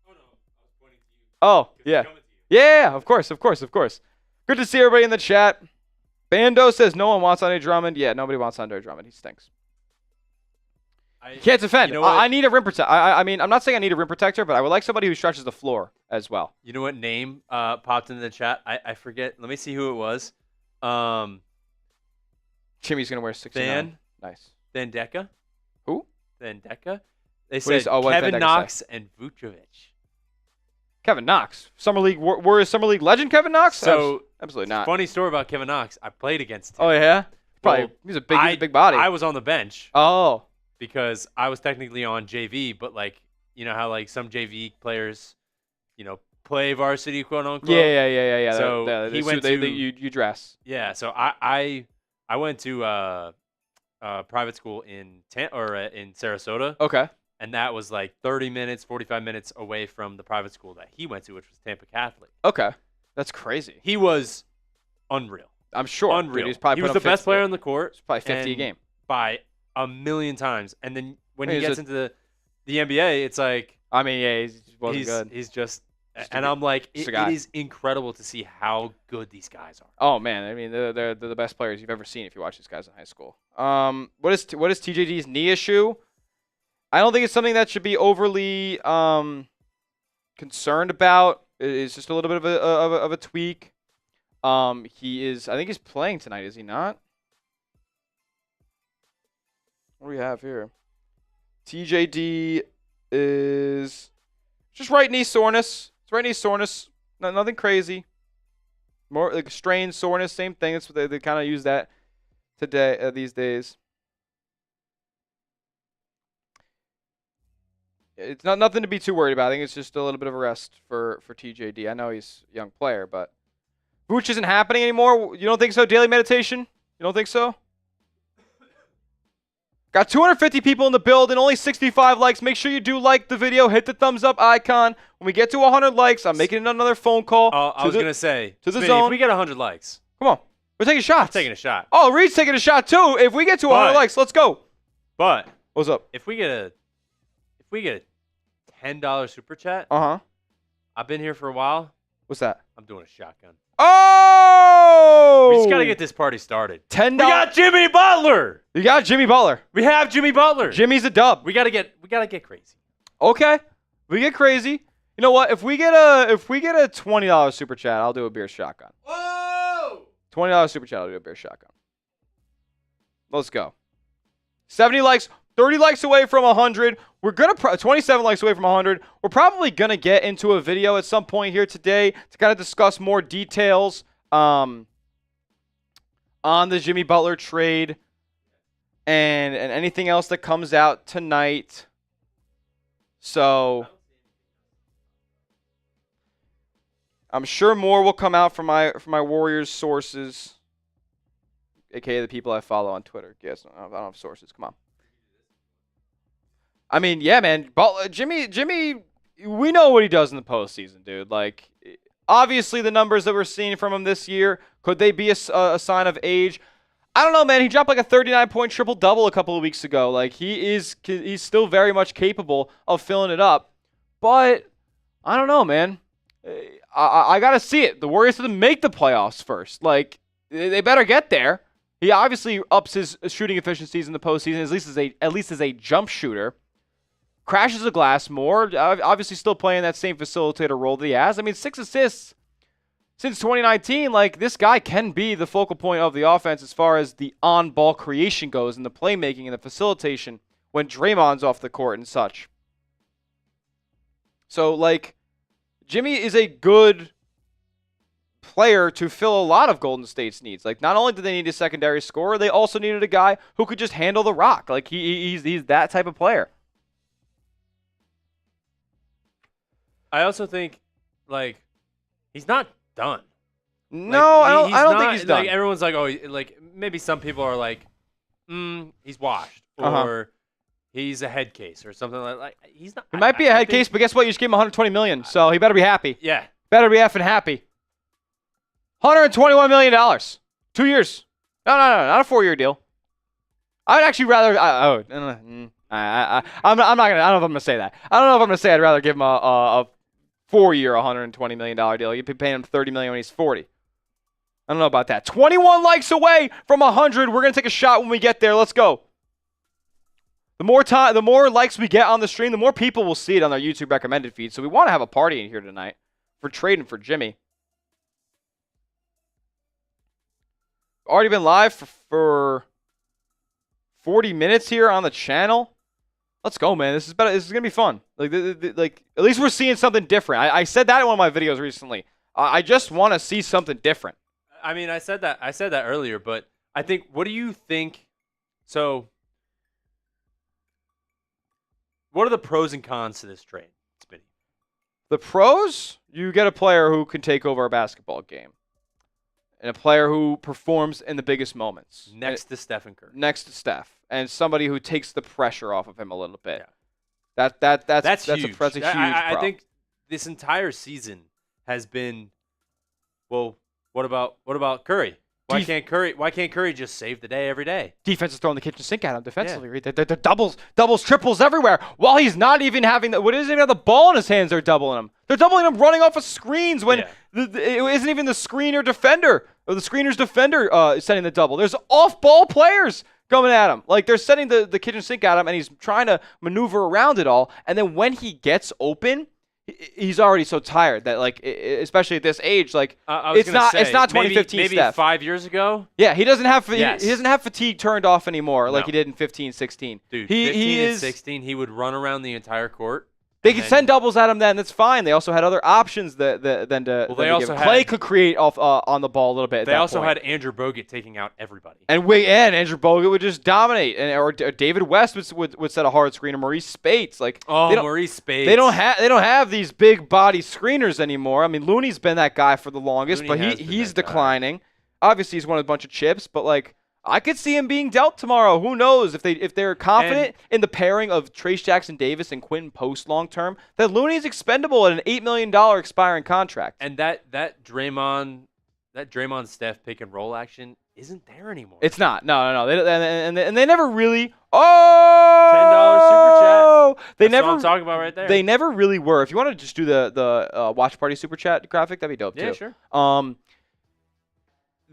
Oh, no. I was pointing to you. Oh, yeah. Yeah, of course. Good to see everybody in the chat. Bando says no one wants Andre Drummond. Yeah, nobody wants Andre Drummond. He stinks. You can't defend. You know I need a rim protector. I mean, I'm not saying I need a rim protector, but I would like somebody who stretches the floor as well. You know what name popped into the chat? I forget. Let me see who it was. Jimmy's going to wear 69. Nice. Vandeka. Who? Vandeka. They said Kevin Knox and Vucevic. Kevin Knox. Summer League Warriors Summer League legend Kevin Knox? So, absolutely not. Funny story about Kevin Knox. I played against him. Oh, yeah? Probably. He's a big body. I was on the bench. Oh. Because I was technically on JV, but like, you know how like some JV players, you know, play varsity, quote unquote. Yeah. So he went to you dress. Yeah. So I went to private school in Sarasota. Okay. And that was like 30 minutes, 45 minutes away from the private school that he went to, which was Tampa Catholic. Okay. That's crazy. He was unreal. I'm sure. Unreal. Dude, he was the best player on the court. It's probably 50 a game. By a million times. And then when he gets into the NBA, it's like, I mean, yeah, he wasn't good. He's just and I'm like, it is incredible to see how good these guys are. Oh man, I mean, they're the best players you've ever seen if you watch these guys in high school. What is TJD's knee issue? I don't think it's something that should be overly concerned about. It's just a little bit of a tweak. I think he's playing tonight, is he not? What do we have here? TJD is just right knee soreness. It's right knee soreness. Nothing crazy. More like strained soreness, same thing. That's what they kind of use that today these days. It's nothing to be too worried about. I think it's just a little bit of a rest for TJD. I know he's a young player, but Vooch isn't happening anymore. You don't think so? Daily meditation? You don't think so? Got 250 people in the build and only 65 likes. Make sure you do like the video. Hit the thumbs up icon. When we get to 100 likes, I'm making another phone call. I was going to say, to the zone. If we get 100 likes. Come on. We're taking shots. I'm taking a shot. Oh, Reed's taking a shot too. If we get to 100 likes, let's go. But what's up? If we get a $10 super chat. I've been here for a while. What's that? I'm doing a shotgun. Oh! We just got to get this party started. $10. We got Jimmy Butler. You got Jimmy Butler. We have Jimmy Butler. Jimmy's a dub. We gotta get crazy. Okay. We get crazy. You know what? If we get a $20 super chat, I'll do a beer shotgun. Whoa! $20 super chat, I'll do a beer shotgun. Let's go. 70 likes, 30 likes away from 100. We're going to 27 likes away from 100. We're probably going to get into a video at some point here today to kind of discuss more details on the Jimmy Butler trade and anything else that comes out tonight. So I'm sure more will come out from my Warriors sources, aka the people I follow on Twitter. Yes, I don't have sources. Come on. I mean, yeah, man. Jimmy, we know what he does in the postseason, dude. Like, obviously, the numbers that we're seeing from him this year, could they be a sign of age? I don't know, man. He dropped like a 39-point triple-double a couple of weeks ago. Like, he's still very much capable of filling it up. But I don't know, man. I got to see it. The Warriors have to make the playoffs first. Like, they better get there. He obviously ups his shooting efficiencies in the postseason, at least as a jump shooter. Crashes the glass more. Obviously still playing that same facilitator role that he has. I mean, 6 assists since 2019. Like, this guy can be the focal point of the offense as far as the on-ball creation goes and the playmaking and the facilitation when Draymond's off the court and such. So, like, Jimmy is a good player to fill a lot of Golden State's needs. Like, not only did they need a secondary scorer, they also needed a guy who could just handle the rock. Like, he's that type of player. I also think, like, he's not done. No, I don't think he's done. Like, everyone's like, oh, like, maybe some people are like, he's washed. Or he's a head case or something like he's not. He might be a head case, but guess what? You just gave him $120 million, so he better be happy. Yeah. Better be effing happy. $121 million. 2 years. No, not a 4-year deal. I'd actually rather. I'm not gonna. I don't know if I'm gonna say that. I don't know if I'm gonna say I'd rather give him a 4-year, $120 million deal. You'd be paying him $30 million when he's 40. I don't know about that. 21 likes away from 100. We're gonna take a shot when we get there. Let's go. The more likes we get on the stream, the more people will see it on our YouTube recommended feed. So we want to have a party in here tonight for trading for Jimmy. Already been live for 40 minutes here on the channel. Let's go, man. This is better. This is gonna be fun. Like at least we're seeing something different. I said that in one of my videos recently. I just want to see something different. I mean, I said that earlier, but I think. What do you think? So, what are the pros and cons to this trade, Smitty? The pros: you get a player who can take over a basketball game, and a player who performs in the biggest moments. Next to Steph and Curry. Next to Steph, and somebody who takes the pressure off of him a little bit. Yeah. That's huge. That's a huge I pro. think this entire season has been. Well, what about Curry? Why can't Curry just save the day every day? Defense is throwing the kitchen sink at him defensively. Yeah. Right? They're doubles, triples everywhere. While he's not even having what isn't even have the ball in his hands, they're doubling him. They're doubling him running off of screens when it isn't even the screener defender or the screener's defender setting the double. There's off-ball players coming at him. Like, they're setting the kitchen sink at him, and he's trying to maneuver around it all. And then when he gets open, he's already so tired that, like, especially at this age, like, it's not 2015 maybe Steph. 5 years ago. Yeah, he doesn't have he doesn't have fatigue turned off anymore like he did in 15, 16. Dude, 15 and 16, he would run around the entire court. They could send doubles at him then. That's fine. They also had other options than to. Well, they also had Clay could create off on the ball a little bit. They also had Andrew Bogut taking out everybody. And Andrew Bogut would just dominate, or David West would set a hard screen, or Maurice Spates. Like, Maurice Spates. They don't have these big body screeners anymore. I mean, Looney's been that guy for the longest, but he's declining. Obviously, he's won a bunch of chips, but like, I could see him being dealt tomorrow. Who knows if they're confident in the pairing of Trace Jackson Davis and Quentin Post long term, that Looney's expendable at an $8 million expiring contract. And that Draymond Steph pick and roll action isn't there anymore. It's not. No. They never really. Oh, $10 super chat. That's what I'm talking about right there. They never really were. If you want to just do the watch party super chat graphic, that'd be dope too. Yeah, sure.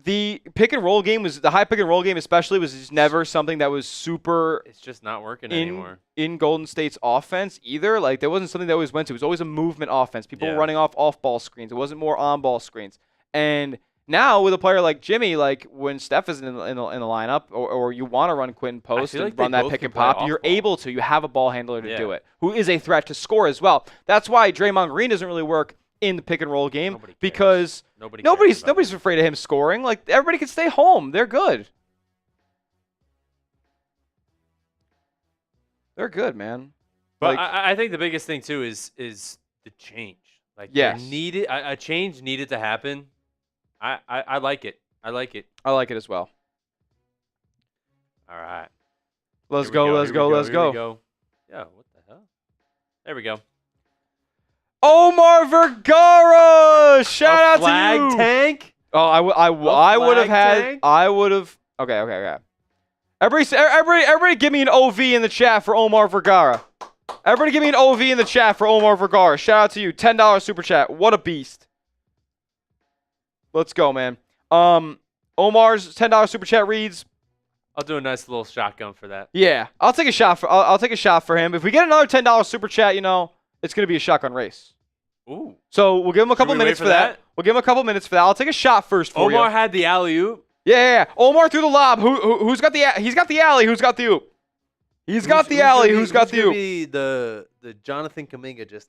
The pick and roll game the high pick and roll game especially was just never something that was super. It's just not working anymore in Golden State's offense either. Like, there wasn't something that always went to. It was always a movement offense. People were running off ball screens. It wasn't more on ball screens. And now with a player like Jimmy, like when Steph isn't in the lineup, or you want to run Quentin Post and run that pick and pop, you're able to. You have a ball handler to do it, who is a threat to score as well. That's why Draymond Green doesn't really work in the pick and roll game, because nobody's afraid of him scoring. Like, everybody can stay home. They're good. They're good, man. But like, I think the biggest thing too is the change. Like, a change needed to happen. I like it. I like it. I like it as well. All right. Let's go. Yeah, what the hell? There we go. Omar Vergara! Shout out to you. Flag tank? Oh, I would have had. I would have. Okay. Everybody, give me an OV in the chat for Omar Vergara. Everybody, give me an OV in the chat for Omar Vergara. Shout out to you. $10 super chat. What a beast. Let's go, man. Omar's $10 super chat reads. I'll do a nice little shotgun for that. Yeah, I'll take a shot for. I'll take a shot for him. If we get another $10 super chat, it's gonna be a shotgun race. Ooh. So we'll give him a couple minutes for that. We'll give him a couple minutes for that. I'll take a shot first for you. Omar had the alley-oop. Yeah. Omar threw the lob. Who's got the? He's got the alley. Who's got the oop? He's got the alley. Who's got the oop? Be the Jonathan Kuminga just.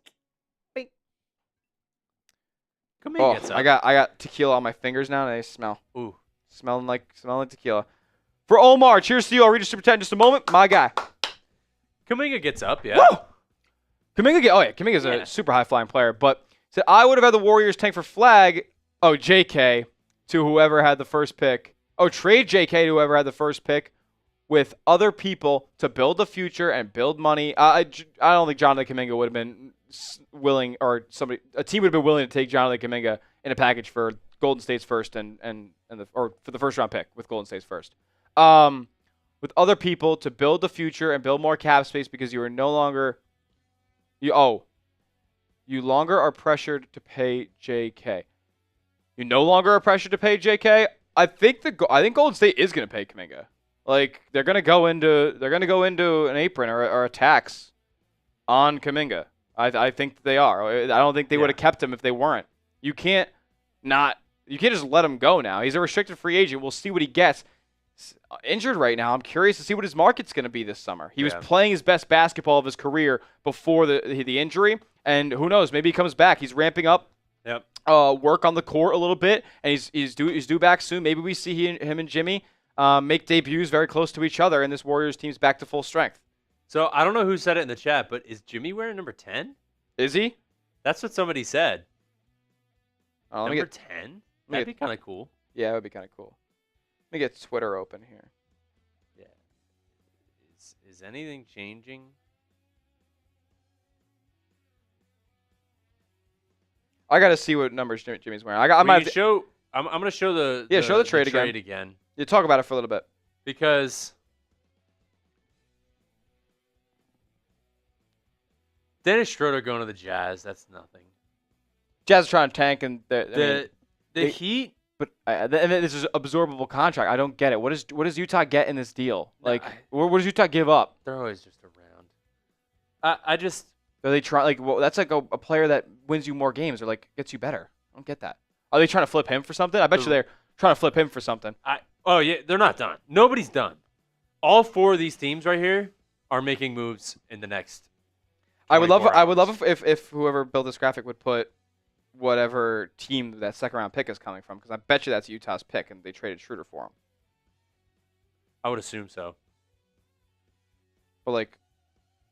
Bing. Kuminga gets up. I got tequila on my fingers now, and they smell. Ooh. Smelling like tequila. For Omar, cheers to you. I'll read your super chat in just a moment. My guy. Kuminga gets up, yeah. Woo! Kuminga's a super high-flying player, but said I would have had the Warriors tank for Flag. Oh, JK to whoever had the first pick. Oh, trade JK to whoever had the first pick with other people to build the future and build money. I don't think Jonathan Kuminga would have been willing, or a team would have been willing to take Jonathan Kuminga in a package for Golden State's first or for the first round pick with Golden State's first. With other people to build the future and build more cap space because you are no longer you longer are pressured to pay JK. You no longer are pressured to pay JK. I think Golden State is going to pay Kuminga. Like they're going to go into an apron or a tax on Kuminga. I think they are. I don't think they would have kept him if they weren't. You can't just let him go now. He's a restricted free agent. We'll see what he gets. Injured right now. I'm curious to see what his market's going to be this summer. He was playing his best basketball of his career before the injury, and who knows? Maybe he comes back. He's ramping up. Yep. Work on the court a little bit, and he's due back soon. Maybe we see him and Jimmy make debuts very close to each other, and this Warriors team's back to full strength. So I don't know who said it in the chat, but is Jimmy wearing number 10? Is he? That's what somebody said. Number 10? That'd be kind of cool. Yeah, it would be kind of cool. Let me get Twitter open here. Yeah. Is anything changing? I got to see what numbers Jimmy's wearing. I'm going to show the trade again. You talk about it for a little bit. Because Dennis Schroder going to the Jazz, that's nothing. Jazz are trying to tank, and the Heat. But and this is an absorbable contract. I don't get it. What does Utah get in this deal? Like, what does Utah give up? They're always just around. Are they try that's like a player that wins you more games or like gets you better. I don't get that. Are they trying to flip him for something? I bet you they're trying to flip him for something. They're not done. Nobody's done. All four of these teams right here are making moves in the next. I would love if whoever built this graphic would put whatever team that second round pick is coming from, because I bet you that's Utah's pick and they traded Schroder for him. I would assume so. But like,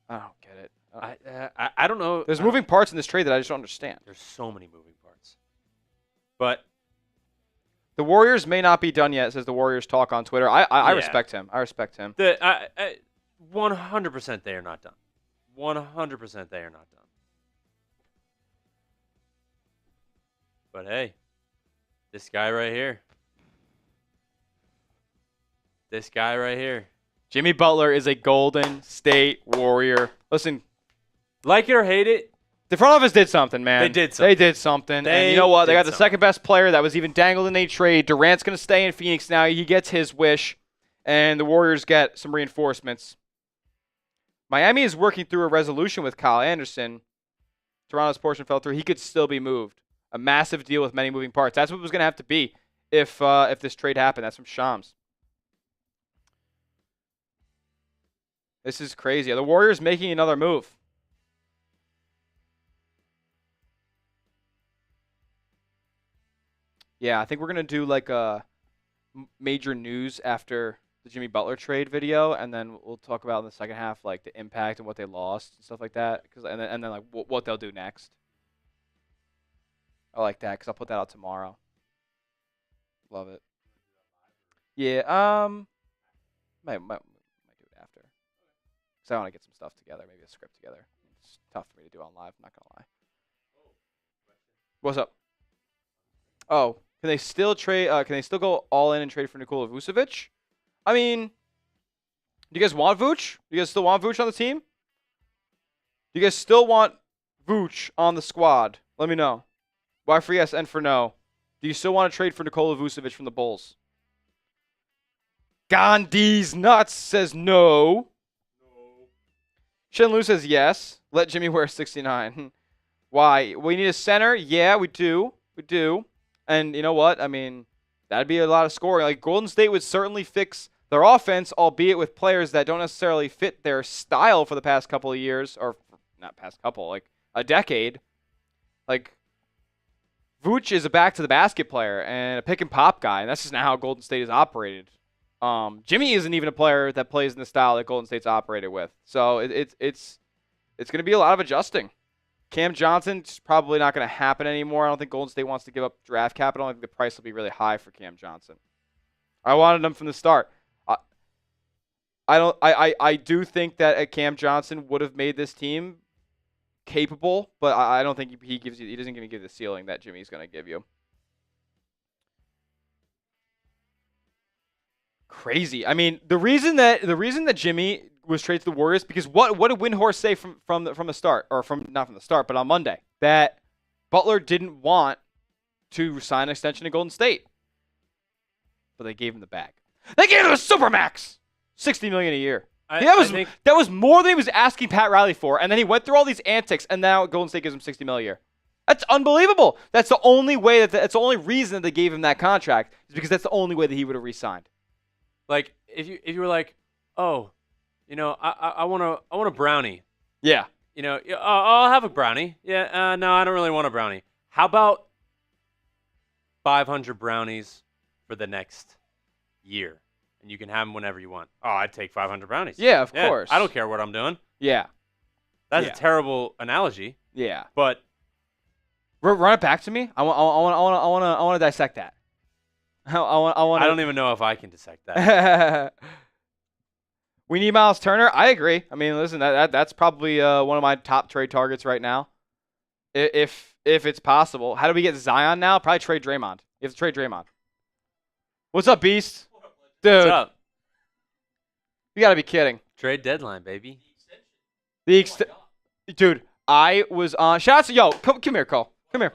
I don't get it. I don't know. There's moving parts in this trade that I just don't understand. There's so many moving parts. But the Warriors may not be done yet, says the Warriors talk on Twitter. I respect him. I respect him. 100% they are not done. 100% they are not done. But hey, this guy right here. Jimmy Butler is a Golden State Warrior. Listen. Like it or hate it, the front office did something, man. They did something. And you know what? They got the second best player that was even dangled in a trade. Durant's going to stay in Phoenix now. He gets his wish. And the Warriors get some reinforcements. Miami is working through a resolution with Kyle Anderson. Toronto's portion fell through. He could still be moved. A massive deal with many moving parts. That's what it was going to have to be if this trade happened. That's from Shams. This is crazy. Are the Warriors making another move? Yeah, I think we're going to do like a major news after the Jimmy Butler trade video, and then we'll talk about in the second half like the impact and what they lost and stuff like that, and then like what they'll do next. I like that because I'll put that out tomorrow. Love it. Yeah, might do it after. Because I want to get some stuff together, maybe a script together. It's tough for me to do on live, I'm not going to lie. What's up? Oh, can they still trade? Can they still go all in and trade for Nikola Vucevic? I mean, do you guys want Vooch? Do you guys still want Vooch on the team? Do you guys still want Vooch on the squad? Let me know. Y for yes, N for no. Do you still want to trade for Nikola Vucevic from the Bulls? Gandhi's nuts says no. Shenlu says yes. Let Jimmy wear 69. Why? We need a center? Yeah, we do. We do. And you know what? I mean, that'd be a lot of scoring. Like Golden State would certainly fix their offense, albeit with players that don't necessarily fit their style for the past couple of years, or not past couple, like a decade. Like Vooch is a back to the basket player and a pick and pop guy, and that's just not how Golden State is operated. Jimmy isn't even a player that plays in the style that Golden State's operated with. So it's it's going to be a lot of adjusting. Cam Johnson's probably not going to happen anymore. I don't think Golden State wants to give up draft capital. I think the price will be really high for Cam Johnson. I wanted him from the start. I do think that a Cam Johnson would have made this team capable, but I don't think he doesn't give you the ceiling that Jimmy's going to give you. Crazy. I mean, the reason that Jimmy was traded to the Warriors, because what did Windhorst say from the start, or not from the start, but on Monday, that Butler didn't want to sign an extension to Golden State, but they gave him the bag. They gave him a supermax, $60 million a year. That was more than he was asking Pat Riley for, and then he went through all these antics, and now Golden State gives him $60 million a year. That's unbelievable. That's the only way that's the only reason that they gave him that contract, is because that's the only way that he would have re-signed. Like if you were like, oh, I want a brownie. Yeah. I'll have a brownie. Yeah. No, I don't really want a brownie. How about 500 brownies for the next year, and you can have them whenever you want? Oh, I'd take 500 brownies. Yeah, of course. I don't care what I'm doing. Yeah. That's a terrible analogy. Yeah. But run it back to me. I want to dissect that. I don't even know if I can dissect that. We need Miles Turner. I agree. I mean, listen, that's probably one of my top trade targets right now, if it's possible. How do we get Zion now? Probably trade Draymond. You have to trade Draymond. What's up, Beast? Dude. What's up? You got to be kidding. Trade deadline, baby. Dude, I was on. Shout out to come here, Cole. Come here.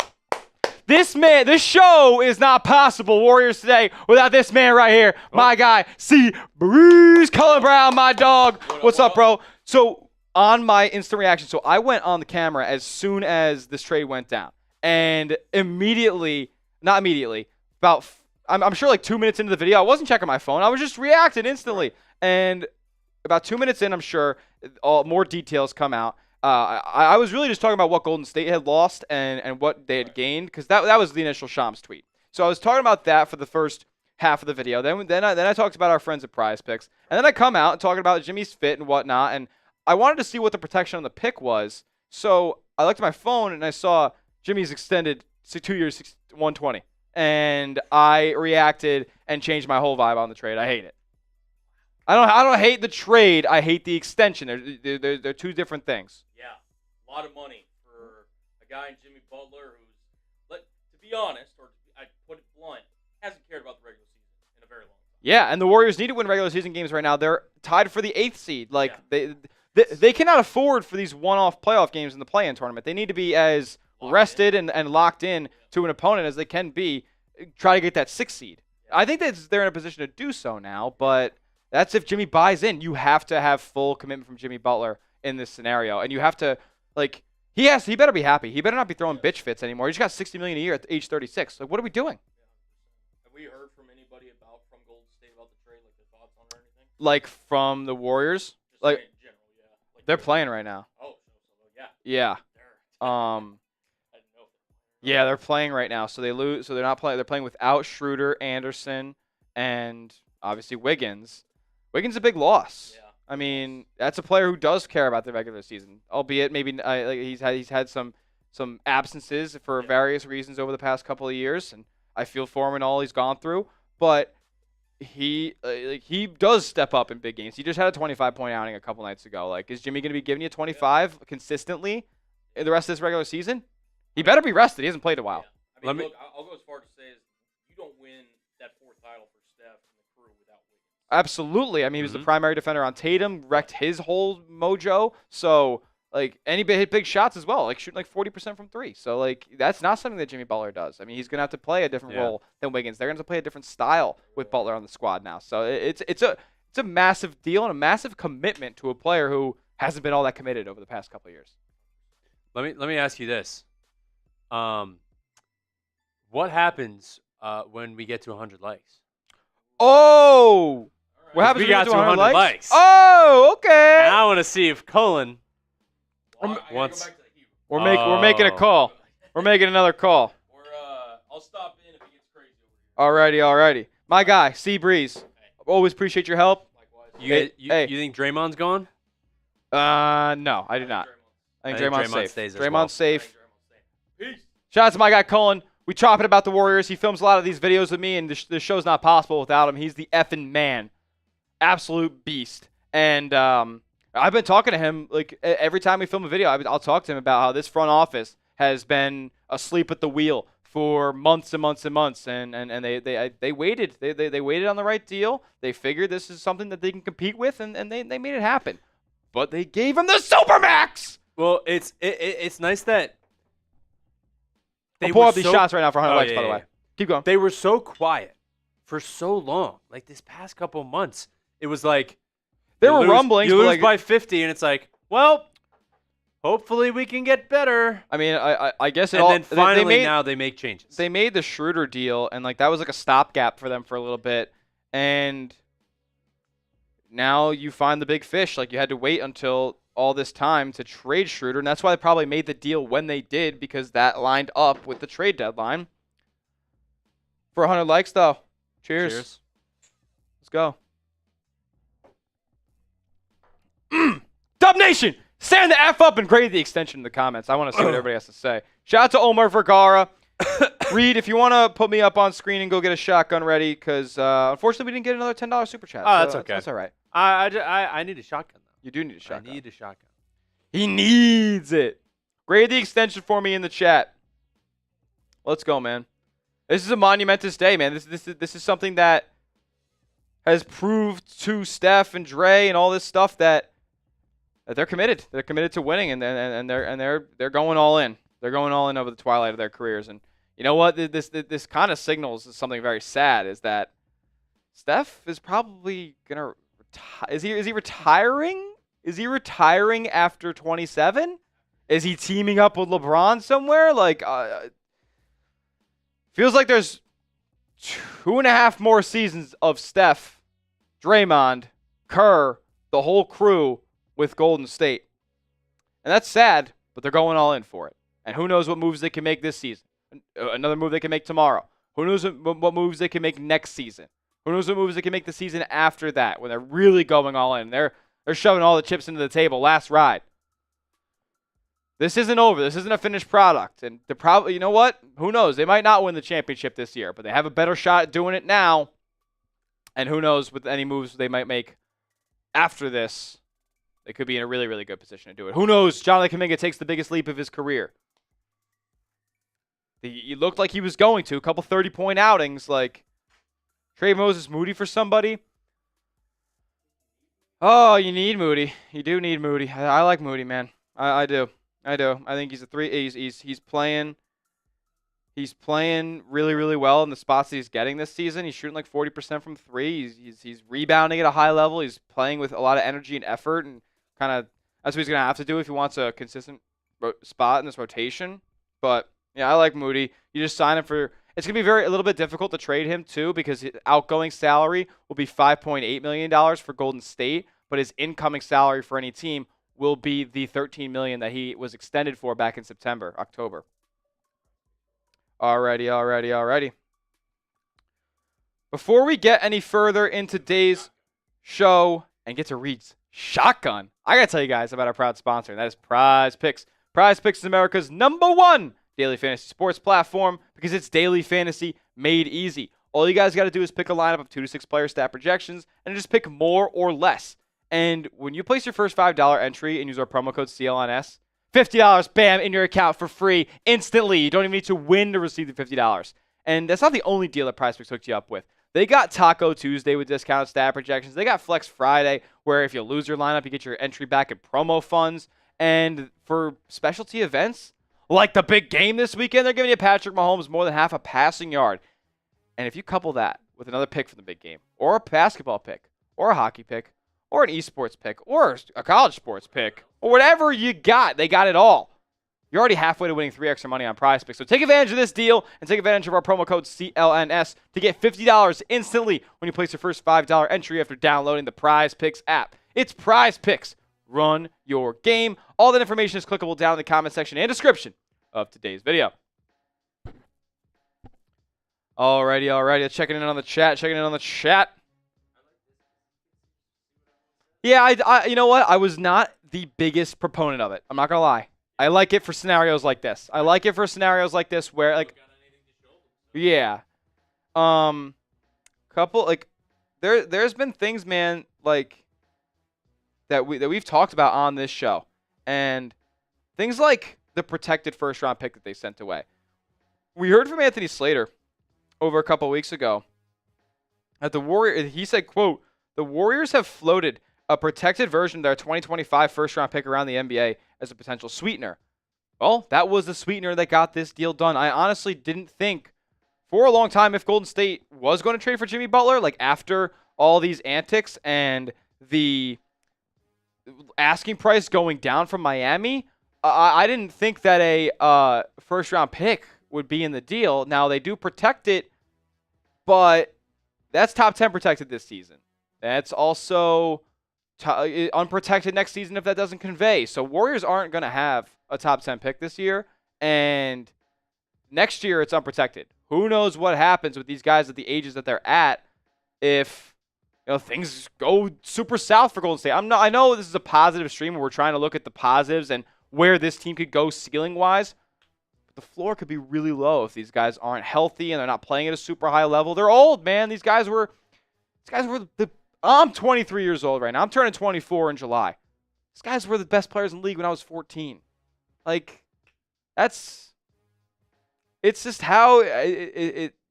This show is not possible, Warriors Today, without this man right here. My guy, Breeze Cullen Brown, my dog. What's up, bro? So, on my instant reaction, so I went on the camera as soon as this trade went down. And I'm sure like 2 minutes into the video, I wasn't checking my phone. I was just reacting instantly. And about 2 minutes in, I'm sure, more details come out. I was really just talking about what Golden State had lost and what they had gained, because that was the initial Shams tweet. So I was talking about that for the first half of the video. Then I talked about our friends at Prize Picks, and then I come out and talking about Jimmy's fit and whatnot. And I wanted to see what the protection on the pick was. So I looked at my phone and I saw Jimmy's extended 2 years, 120, and I reacted and changed my whole vibe on the trade. I hate it. I don't hate the trade. I hate the extension. They're two different things. Yeah, a lot of money for a guy in Jimmy Butler who's, to be honest, or I put it blunt, hasn't cared about the regular season in a very long time. Yeah, and the Warriors need to win regular season games right now. They're tied for the 8th seed. They cannot afford for these one-off playoff games in the play-in tournament. They need to be as rested and locked in to an opponent as they can be. Try to get that 6th seed. Yeah. I think that they're in a position to do so now, but that's if Jimmy buys in. You have to have full commitment from Jimmy Butler in this scenario, and you have to he better be happy. He better not be throwing bitch fits anymore. He just got $60 million a year at age 36. Like, what are we doing? Have we heard from anybody from Golden State about the trade, like their thoughts on it or anything? Like from the Warriors? Just in general, yeah. They're playing right now. Oh, yeah. Yeah. I didn't know. Yeah, they're playing right now. So they lose. So they're not playing. They're playing without Schroder, Anderson, and obviously Wiggins. Wiggins is a big loss. Yeah. I mean, that's a player who does care about the regular season, albeit maybe he's had some absences for various reasons over the past couple of years, and I feel for him and all he's gone through. But he does step up in big games. He just had a 25-point outing a couple nights ago. Like, is Jimmy going to be giving you 25 consistently in the rest of this regular season? He better be rested. He hasn't played in a while. Yeah. I mean, look, I'll go as far to say is you don't win that 4th title for Steph and the crew without Wiggins. Absolutely. I mean, he was the primary defender on Tatum, wrecked his whole mojo. So, and he hit big shots as well, shooting 40% from 3. So, that's not something that Jimmy Butler does. I mean, he's going to have to play a different role than Wiggins. They're going to have to play a different style with Butler on the squad now. So, it's a massive deal and a massive commitment to a player who hasn't been all that committed over the past couple of years. Let me ask you this. What happens when we get to 100 likes? Oh! What happens when we got to 100 likes? Oh, okay. And I want to see if Cullen wants. We're making a call. We're making another call. I'll stop in if it gets crazy over here. Alrighty. My guy, Breeze. Always appreciate your help. You think Draymond's gone? No, I do not. I think I think Draymond's Draymond safe. stays as Draymond's well. safe. Peace. Shout out to my guy Cullen. We chop it about the Warriors. He films a lot of these videos with me, and this show's not possible without him. He's the effing man. Absolute beast. And I've been talking to him, like, every time we film a video, I'll talk to him about how this front office has been asleep at the wheel for months and months and months, and they waited. They waited on the right deal. They figured this is something that they can compete with, and they made it happen. But they gave him the Supermax! Well, it's nice that I'll pull up these shots right now for 100 likes, by the way. Yeah. Keep going. They were so quiet for so long. Like this past couple months, it was like There were rumblings. You but lose like, by 50, and it's like, well, hopefully we can get better. I mean, I guess And then finally now they make changes. They made the Schroder deal, and like that was like a stopgap for them for a little bit, and now you find the big fish. Like you had to wait until all this time to trade Schroder, and that's why they probably made the deal when they did, because that lined up with the trade deadline. For 100 likes, though. Cheers. Let's go. Dub Nation! Stand the F up and grade the extension in the comments. I want to see what everybody has to say. Shout out to Omar Vergara. Reed, if you want to put me up on screen and go get a shotgun ready, because unfortunately we didn't get another $10 super chat. Oh, that's okay. That's all right. I need a shotgun, though. You do need a shotgun. I need a shotgun. He needs it. Grade the extension for me in the chat. Let's go, man. This is a monumentous day, man. This is something that has proved to Steph and Dre and all this stuff that they're committed. They're committed to winning, and they're going all in. They're going all in over the twilight of their careers. And you know what? This kind of signals something very sad. Is that Steph is probably gonna retire? Is he retiring? Is he retiring after 27? Is he teaming up with LeBron somewhere? Like, feels like there's 2.5 more seasons of Steph, Draymond, Kerr, the whole crew with Golden State. And that's sad, but they're going all in for it. And who knows what moves they can make this season. Another move they can make tomorrow. Who knows what moves they can make next season. Who knows what moves they can make the season after that when they're really going all in. They're shoving all the chips into the table. Last ride. This isn't over. This isn't a finished product. And they're probably, you know what? Who knows? They might not win the championship this year, but they have a better shot at doing it now. And who knows with any moves they might make after this, they could be in a really, really good position to do it. Who knows? Jonathan Kuminga takes the biggest leap of his career. He looked like he was going to. A couple 30-point outings. Like, trade Moses Moody for somebody. Oh, you need Moody. You do need Moody. I like Moody, man. I do. I think he's a three. He's playing. He's playing really, really well in the spots that he's getting this season. He's shooting like 40% from three. He's rebounding at a high level. He's playing with a lot of energy and effort, and kind of that's what he's gonna have to do if he wants a consistent spot in this rotation. But yeah, I like Moody. You just sign him for. It's gonna be a little bit difficult to trade him too, because his outgoing salary will be $5.8 million for Golden State, but his incoming salary for any team will be the $13 million that he was extended for back in October. Alrighty. Before we get any further in today's show and get to Reed's shotgun, I gotta tell you guys about our proud sponsor, and that is Prize Picks. Prize Picks is America's #1 daily fantasy sports platform because it's daily fantasy made easy. All you guys got to do is pick a lineup of 2 to 6 player stat projections and just pick more or less. And when you place your first $5 entry and use our promo code CLNS, $50, bam, in your account for free instantly. You don't even need to win to receive the $50. And that's not the only deal that PrizePicks hooked you up with. They got Taco Tuesday with discounted stat projections. They got Flex Friday, where if you lose your lineup, you get your entry back in promo funds. And for specialty events, like the big game this weekend, they're giving you Patrick Mahomes more than half a passing yard. And if you couple that with another pick for the big game, or a basketball pick, or a hockey pick, or an esports pick, or a college sports pick, or whatever you got, they got it all. You're already halfway to winning 3 extra money on PrizePicks. So take advantage of this deal and take advantage of our promo code CLNS to get $50 instantly when you place your first $5 entry after downloading the PrizePicks app. It's PrizePicks. Run your game. All that information is clickable down in the comment section and description of today's video. Alrighty. Checking in on the chat. Yeah, I you know what? I was not the biggest proponent of it. I'm not going to lie. I like it for scenarios like this. I like it for scenarios like this where like, yeah, couple like there's been things, man, like that we've talked about on this show, and things like the protected first round pick that they sent away. We heard from Anthony Slater over a couple weeks ago that he said, quote, the Warriors have floated a protected version of their 2025 first round pick around the NBA as a potential sweetener. Well, that was the sweetener that got this deal done. I honestly didn't think for a long time if Golden State was going to trade for Jimmy Butler, like after all these antics and the asking price going down from Miami, I didn't think that a first round pick would be in the deal. Now they do protect it, but that's top 10 protected this season. That's also unprotected next season if that doesn't convey. So Warriors aren't going to have a top 10 pick this year, and next year it's unprotected. Who knows what happens with these guys at the ages that they're at if things go super south for Golden State. I know this is a positive stream where we're trying to look at the positives and where this team could go ceiling-wise, but the floor could be really low if these guys aren't healthy and they're not playing at a super high level. They're old, man. These guys were I'm 23 years old right now. I'm turning 24 in July. These guys were the best players in the league when I was 14. Like, it's just how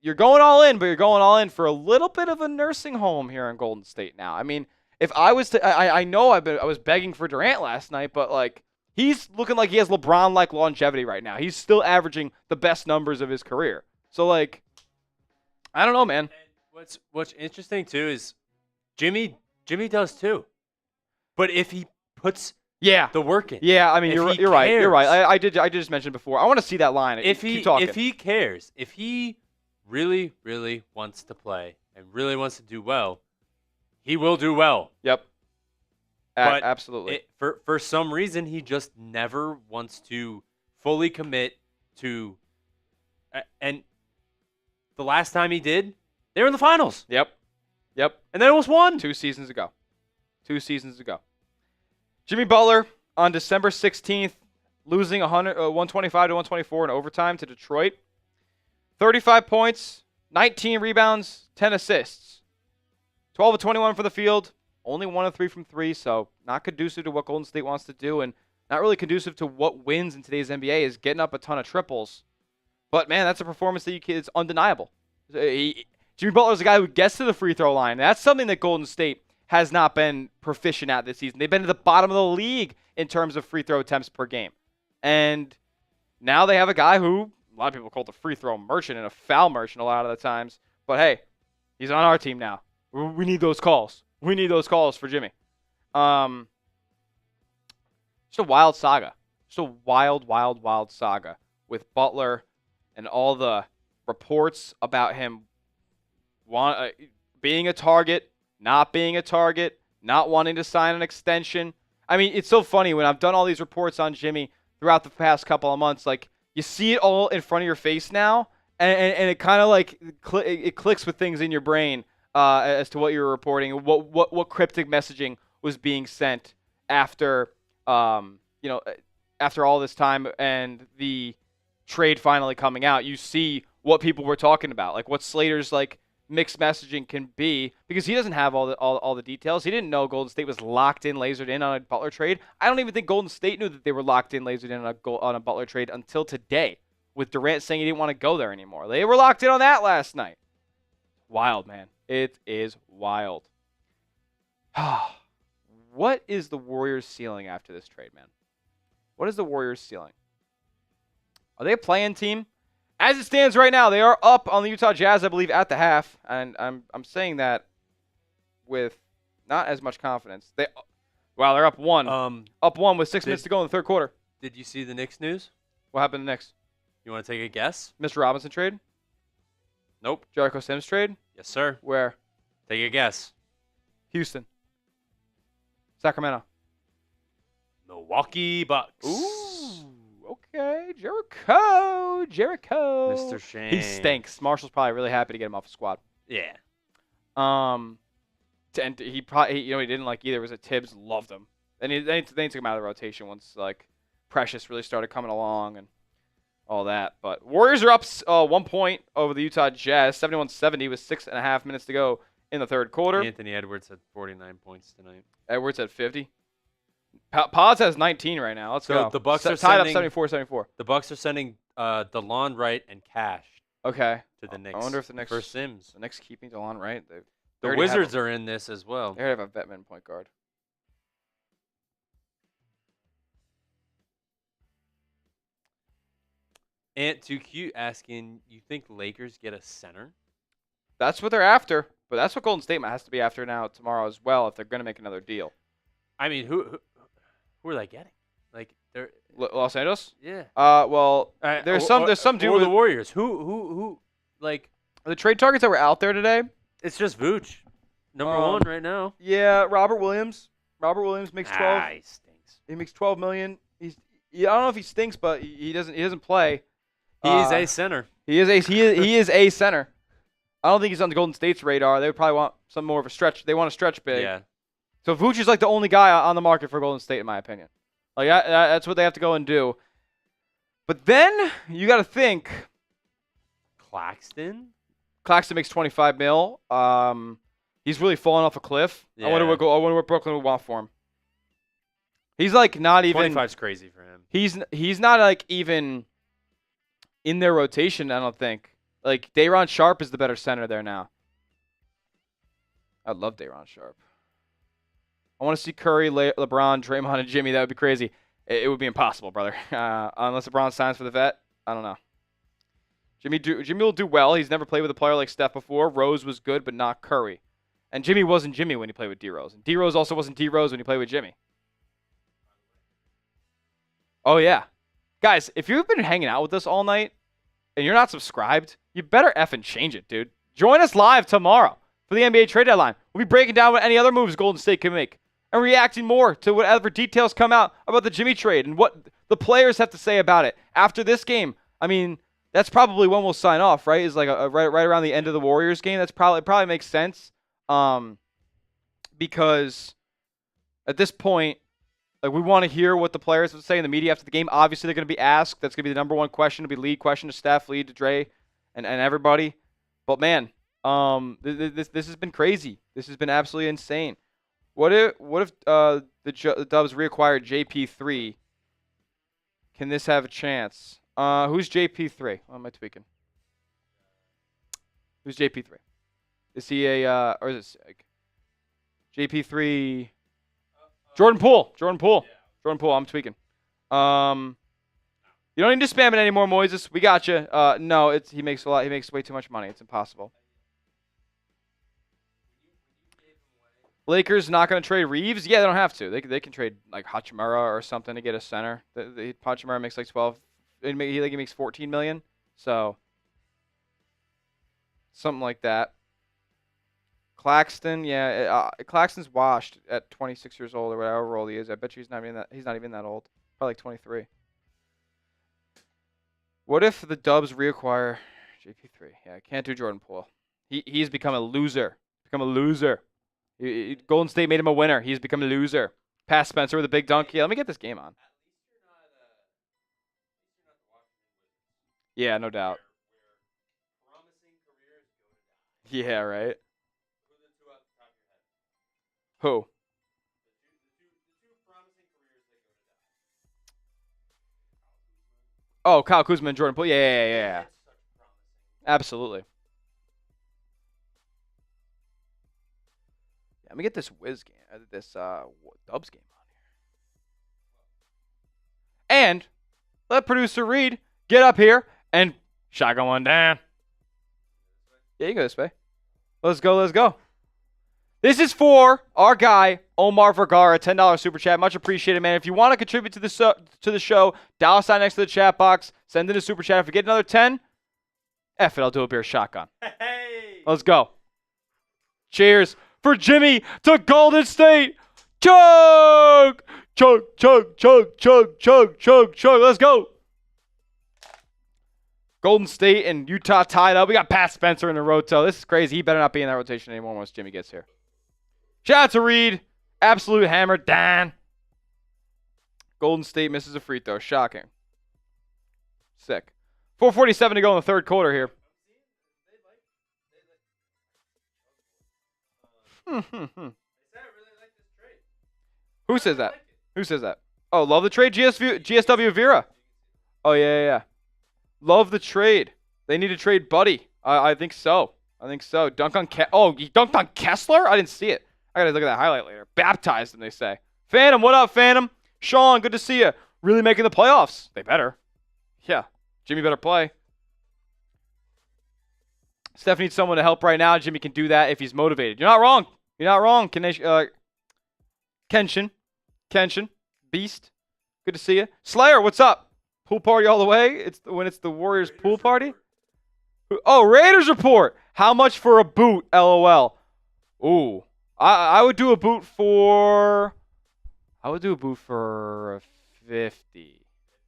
you're going all in, but you're going all in for a little bit of a nursing home here in Golden State now. I mean, if I was to, I know I was begging for Durant last night, but like he's looking like he has LeBron-like longevity right now. He's still averaging the best numbers of his career. So like, I don't know, man. And what's interesting too is Jimmy does too, but if he puts the work in. Yeah, I mean, you're right. You're right. I just mentioned before. I want to see that line. If he cares, if he really, really wants to play and really wants to do well, he will do well. Yep. But absolutely. For some reason, he just never wants to fully commit to. And the last time he did, they were in the finals. Yep. And they almost won 2 seasons ago. Jimmy Butler on December 16th, losing 125 to 124 in overtime to Detroit. 35 points, 19 rebounds, 10 assists. 12 of 21 from the field, only 1 of 3 from 3, so not conducive to what Golden State wants to do and not really conducive to what wins in today's NBA is getting up a ton of triples. But, man, that's a performance that it's undeniable. Jimmy Butler is a guy who gets to the free throw line. That's something that Golden State has not been proficient at this season. They've been at the bottom of the league in terms of free throw attempts per game. And now they have a guy who a lot of people call the free throw merchant and a foul merchant a lot of the times. But, hey, he's on our team now. We need those calls. We need those calls for Jimmy. Just a wild saga. Just a wild saga with Butler and all the reports about him being a target, not being a target, not wanting to sign an extension. I mean, it's so funny when I've done all these reports on Jimmy throughout the past couple of months, like you see it all in front of your face now, and it kind of like it clicks with things in your brain as to what you were reporting, what cryptic messaging was being sent after after all this time and the trade finally coming out. You see what people were talking about, like what Slater's like mixed messaging can be, because he doesn't have all the details. He didn't know Golden State was locked in, lasered in on a Butler trade. I don't even think Golden State knew that they were locked in, lasered in on a Butler trade until today, with Durant saying he didn't want to go there anymore. They were locked in on that last night. Wild, man. It is wild. What is the Warriors' ceiling after this trade, man? What is the Warriors' ceiling? Are they a play-in team? As it stands right now, they are up on the Utah Jazz, I believe, at the half, and I'm saying that with not as much confidence. They're up one. Up one with 6 minutes to go in the third quarter. Did you see the Knicks news? What happened next? You want to take a guess? Mr. Robinson trade? Nope. Jericho Sims trade? Yes, sir. Where? Take a guess. Houston. Sacramento. Milwaukee Bucks. Ooh. Okay, Jericho. Mr. Shane. He stinks. Marshall's probably really happy to get him off the squad. Yeah. And he probably, he didn't like either. Was it Tibbs loved him, and then he took him out of the rotation once like Precious really started coming along and all that. But Warriors are up 1 point over the Utah Jazz, 71-70 with 6.5 minutes to go in the third quarter. Anthony Edwards had 49 points tonight. Edwards at 50. Pods has 19 right now. Let's go. The Bucks are tied sending, up 74-74. The Bucks are sending DeLon Wright and Cash Okay. to the Knicks. I wonder if the Knicks for Sims. The Knicks keeping DeLon Wright. The Wizards are in this as well. They already have a Vetman point guard. Ant2Q asking, you think Lakers get a center? That's what they're after, but that's what Golden State has to be after now tomorrow as well if they're going to make another deal. I mean, who are they getting? Like they're Los Angeles? Yeah. Well, there's some dude or with the Warriors. Who like the trade targets that were out there today. It's just Vooch, number one right now. Yeah, Robert Williams. Robert Williams makes 12. He stinks. He makes 12 million. I don't know if he stinks, but he doesn't play. He is a center. He is a center. I don't think he's on the Golden State's radar. They would probably want some more of a stretch. They want a stretch big. Yeah. So Vooch is like the only guy on the market for Golden State, in my opinion. Like that's what they have to go and do. But then you got to think. Claxton makes 25 mil. He's really fallen off a cliff. Yeah. I wonder what Brooklyn would want for him. He's like not even. 25's crazy for him. He's not like even in their rotation. I don't think. Like Day'Ron Sharpe is the better center there now. I love Day'Ron Sharpe. I want to see Curry, LeBron, Draymond, and Jimmy. That would be crazy. It would be impossible, brother. Unless LeBron signs for the vet. I don't know. Jimmy will do well. He's never played with a player like Steph before. Rose was good, but not Curry. And Jimmy wasn't Jimmy when he played with D-Rose. And D-Rose also wasn't D-Rose when he played with Jimmy. Oh, yeah. Guys, if you've been hanging out with us all night and you're not subscribed, you better effing change it, dude. Join us live tomorrow for the NBA trade deadline. We'll be breaking down what any other moves Golden State can make and reacting more to whatever details come out about the Jimmy trade and what the players have to say about it after this game. I mean, that's probably when we'll sign off, right? Is like right around the end of the Warriors game. It probably makes sense, because at this point, like we want to hear what the players would say in the media after the game. Obviously, they're going to be asked. That's going to be the number one question. It'll be lead question to Steph, lead to Dre, and everybody. But man, this has been crazy. This has been absolutely insane. What if the Dubs reacquired JP3? Can this have a chance? Who's JP3? What am I tweaking? Who's JP3? Is he or is it JP3? Jordan Poole. I'm tweaking. You don't need to spam it anymore, Moises. We got you. No, he makes a lot. He makes way too much money. It's impossible. Lakers not going to trade Reeves? Yeah, they don't have to. They can trade like Hachimura or something to get a center. Hachimura makes like 12. He makes 14 million. So something like that. Claxton, yeah, Claxton's washed at 26 years old or whatever old he is. I bet you he's not even that old. Probably like 23. What if the Dubs reacquire JP3? Yeah, I can't do Jordan Poole. He's become a loser. Golden State made him a winner. He's become a loser. Pass Spencer with a big dunk. Yeah, let me get this game on. Yeah, no doubt. Yeah, right. Who? Oh, Kyle Kuzma and Jordan Poole. Yeah. Absolutely. Let me get this Dubs game on here. And let producer Reed get up here and shotgun one down. Yeah, you can go this way. Let's go. This is for our guy, Omar Vergara, $10 super chat. Much appreciated, man. If you want to contribute to the show, dollar sign next to the chat box. Send in a super chat. If we get another 10, F it, I'll do a beer shotgun. Hey! Let's go. Cheers for Jimmy to Golden State. Chug! Let's go. Golden State and Utah tied up. We got Pat Spencer in the roto. This is crazy. He better not be in that rotation anymore once Jimmy gets here. Shout out to Reed. Absolute hammer. Dan. Golden State misses a free throw. Shocking. Sick. 4:47 to go in the third quarter here. Who says that? Who says that? Oh, love the trade? GSW Vera. Oh, yeah. Love the trade. They need to trade Buddy. I think so. Dunk on he dunked on Kessler? I didn't see it. I got to look at that highlight later. Baptized him, they say. Phantom, what up, Phantom? Sean, good to see you. Really making the playoffs. They better. Yeah. Jimmy better play. Steph needs someone to help right now. Jimmy can do that if he's motivated. You're not wrong. Kenshin. Beast. Good to see you. Slayer, what's up? Pool party all the way? When it's the Warriors pool party? Oh, Raiders report. How much for a boot? LOL. Ooh. I would do a boot for a 50.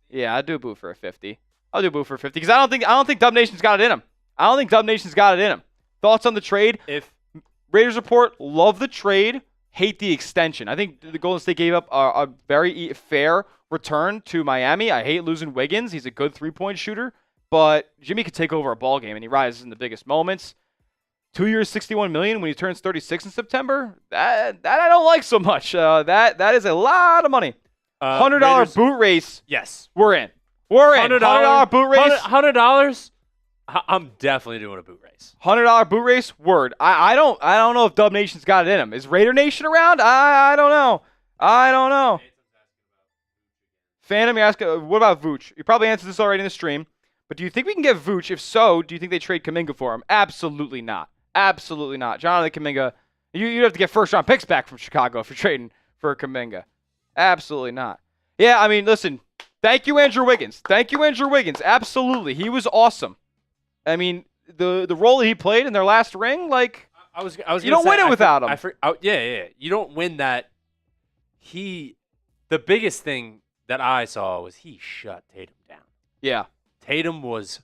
Yeah, I'd do a boot for a 50. I'll do a boot for a 50 because I don't think Dub Nation's got it in him. Thoughts on the trade? If Raiders report, love the trade, hate the extension. I think the Golden State gave up a very fair return to Miami. I hate losing Wiggins. He's a good three-point shooter, but Jimmy could take over a ball game and he rises in the biggest moments. 2 years, $61 million when he turns 36 in September. That I don't like so much. That is a lot of money. $100 Raiders, boot race. Yes, we're in. $100 boot race. $100. I'm definitely doing a boot race. $100 boot race. Word. I don't know if Dub Nation's got it in him. Is Raider Nation around? I don't know. Phantom, you're asking, what about Vooch? You probably answered this already in the stream, but do you think we can get Vooch? If so, do you think they trade Kuminga for him? Absolutely not. Jonathan Kuminga, you'd have to get first-round picks back from Chicago if you're trading for Kuminga. Absolutely not. Yeah, I mean, listen, thank you, Andrew Wiggins. Absolutely. He was awesome. I mean, the role that he played in their last ring, like, I was you don't win it without him. Yeah. You don't win that. The biggest thing that I saw was he shut Tatum down. Yeah. Tatum was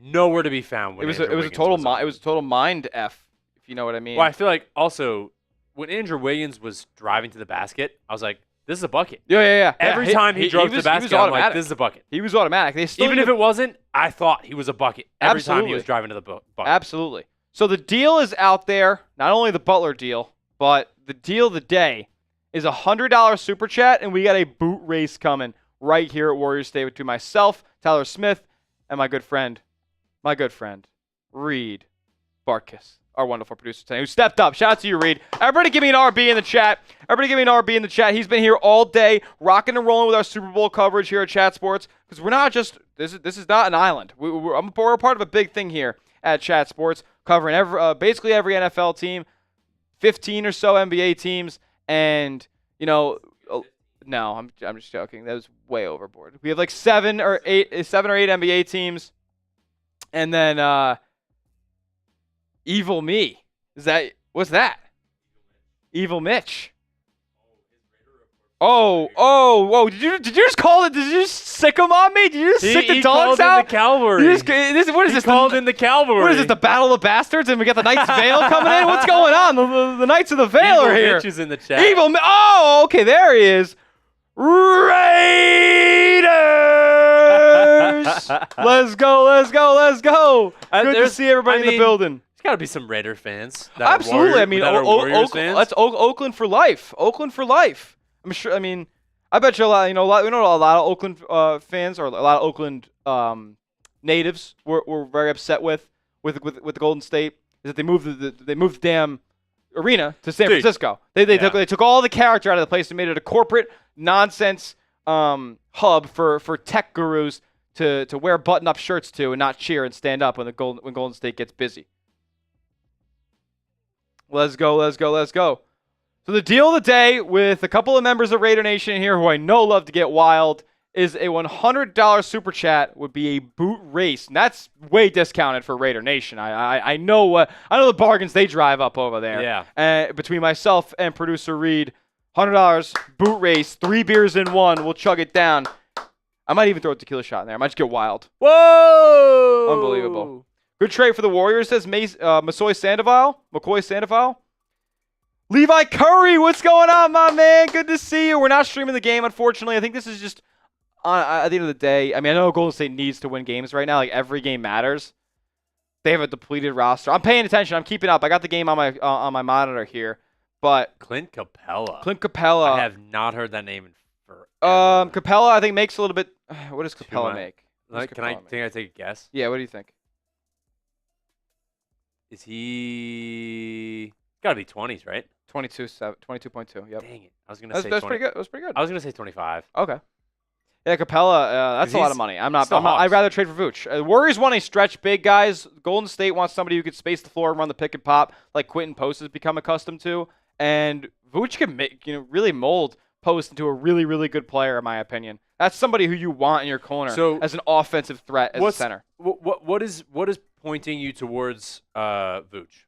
nowhere to be found. When it was a total mind F, if you know what I mean. Well, I feel like also when Andrew Wiggins was driving to the basket, I was like, this is a bucket. Yeah. Every time he drove to the basket, I'm like, this is a bucket. He was automatic. Even if it wasn't, I thought he was a bucket every time Absolutely. he was driving to the bucket. Absolutely. So the deal is out there, not only the Butler deal, but the deal of the day is a $100 super chat, and we got a boot race coming right here at Warriors Day between myself, Tyler Smith, and my good friend, Reed Barkis, our wonderful producer today, who stepped up. Shout out to you, Reed. Everybody give me an RB in the chat. He's been here all day, rocking and rolling with our Super Bowl coverage here at Chat Sports, because we're not just, this is not an island. We're a part of a big thing here at Chat Sports, covering basically every NFL team, 15 or so NBA teams, and, no, I'm just joking. That was way overboard. We have like 7 or 8 NBA teams, and then Evil Me. What's that? Evil Mitch. Oh! Did you just call it? Did you just sick him on me? Did you just sick the dogs out? In the cavalry. What is this? Called in the cavalry. What is this? The Battle of Bastards, and we got the Knights Vale coming in. What's going on? The Knights of the Vale are here. Evil Mitch is in the chat. Oh, okay, there he is. Raiders! Let's go. Good to see everybody in the building. There's got to be some Raider fans. Absolutely. Warriors fans. That's Oakland for life. I'm sure. I bet you a lot. We know a lot of Oakland fans or a lot of Oakland natives were very upset with the Golden State is that they moved the damn arena to San Francisco. They took all the character out of the place and made it a corporate nonsense hub for tech gurus to wear button-up shirts to and not cheer and stand up when Golden State gets busy. Let's go. So the deal of the day with a couple of members of Raider Nation here who I know love to get wild is a $100 super chat would be a boot race. And that's way discounted for Raider Nation. I know the bargains they drive up over there. Yeah. Between myself and producer Reed, $100 boot race, 3 beers in one. We'll chug it down. I might even throw a tequila shot in there. I might just get wild. Whoa! Unbelievable. Good trade for the Warriors, says McCoy Sandoval. Levi Curry, what's going on, my man? Good to see you. We're not streaming the game, unfortunately. I think this is just, at the end of the day, I mean, I know Golden State needs to win games right now. Like, every game matters. They have a depleted roster. I'm paying attention. I'm keeping up. I got the game on my monitor here. But Clint Capella. I have not heard that name in forever. Capella, I think, makes a little bit. What does Capella make? Can I take a guess? Yeah, what do you think? Is he gotta be 20s, right? 22.2. Yep. Dang it. I was gonna say that's pretty good. That was pretty good. I was gonna say 25. Okay. Yeah, Capella, that's a lot of money. I'd rather trade for Vooch. Warriors want a stretch big guys. Golden State wants somebody who could space the floor and run the pick and pop like Quentin Post has become accustomed to. And Vooch can make, really mold Post into a really, really good player, in my opinion. That's somebody who you want in your corner as an offensive threat as a center. What is pointing you towards Vooch?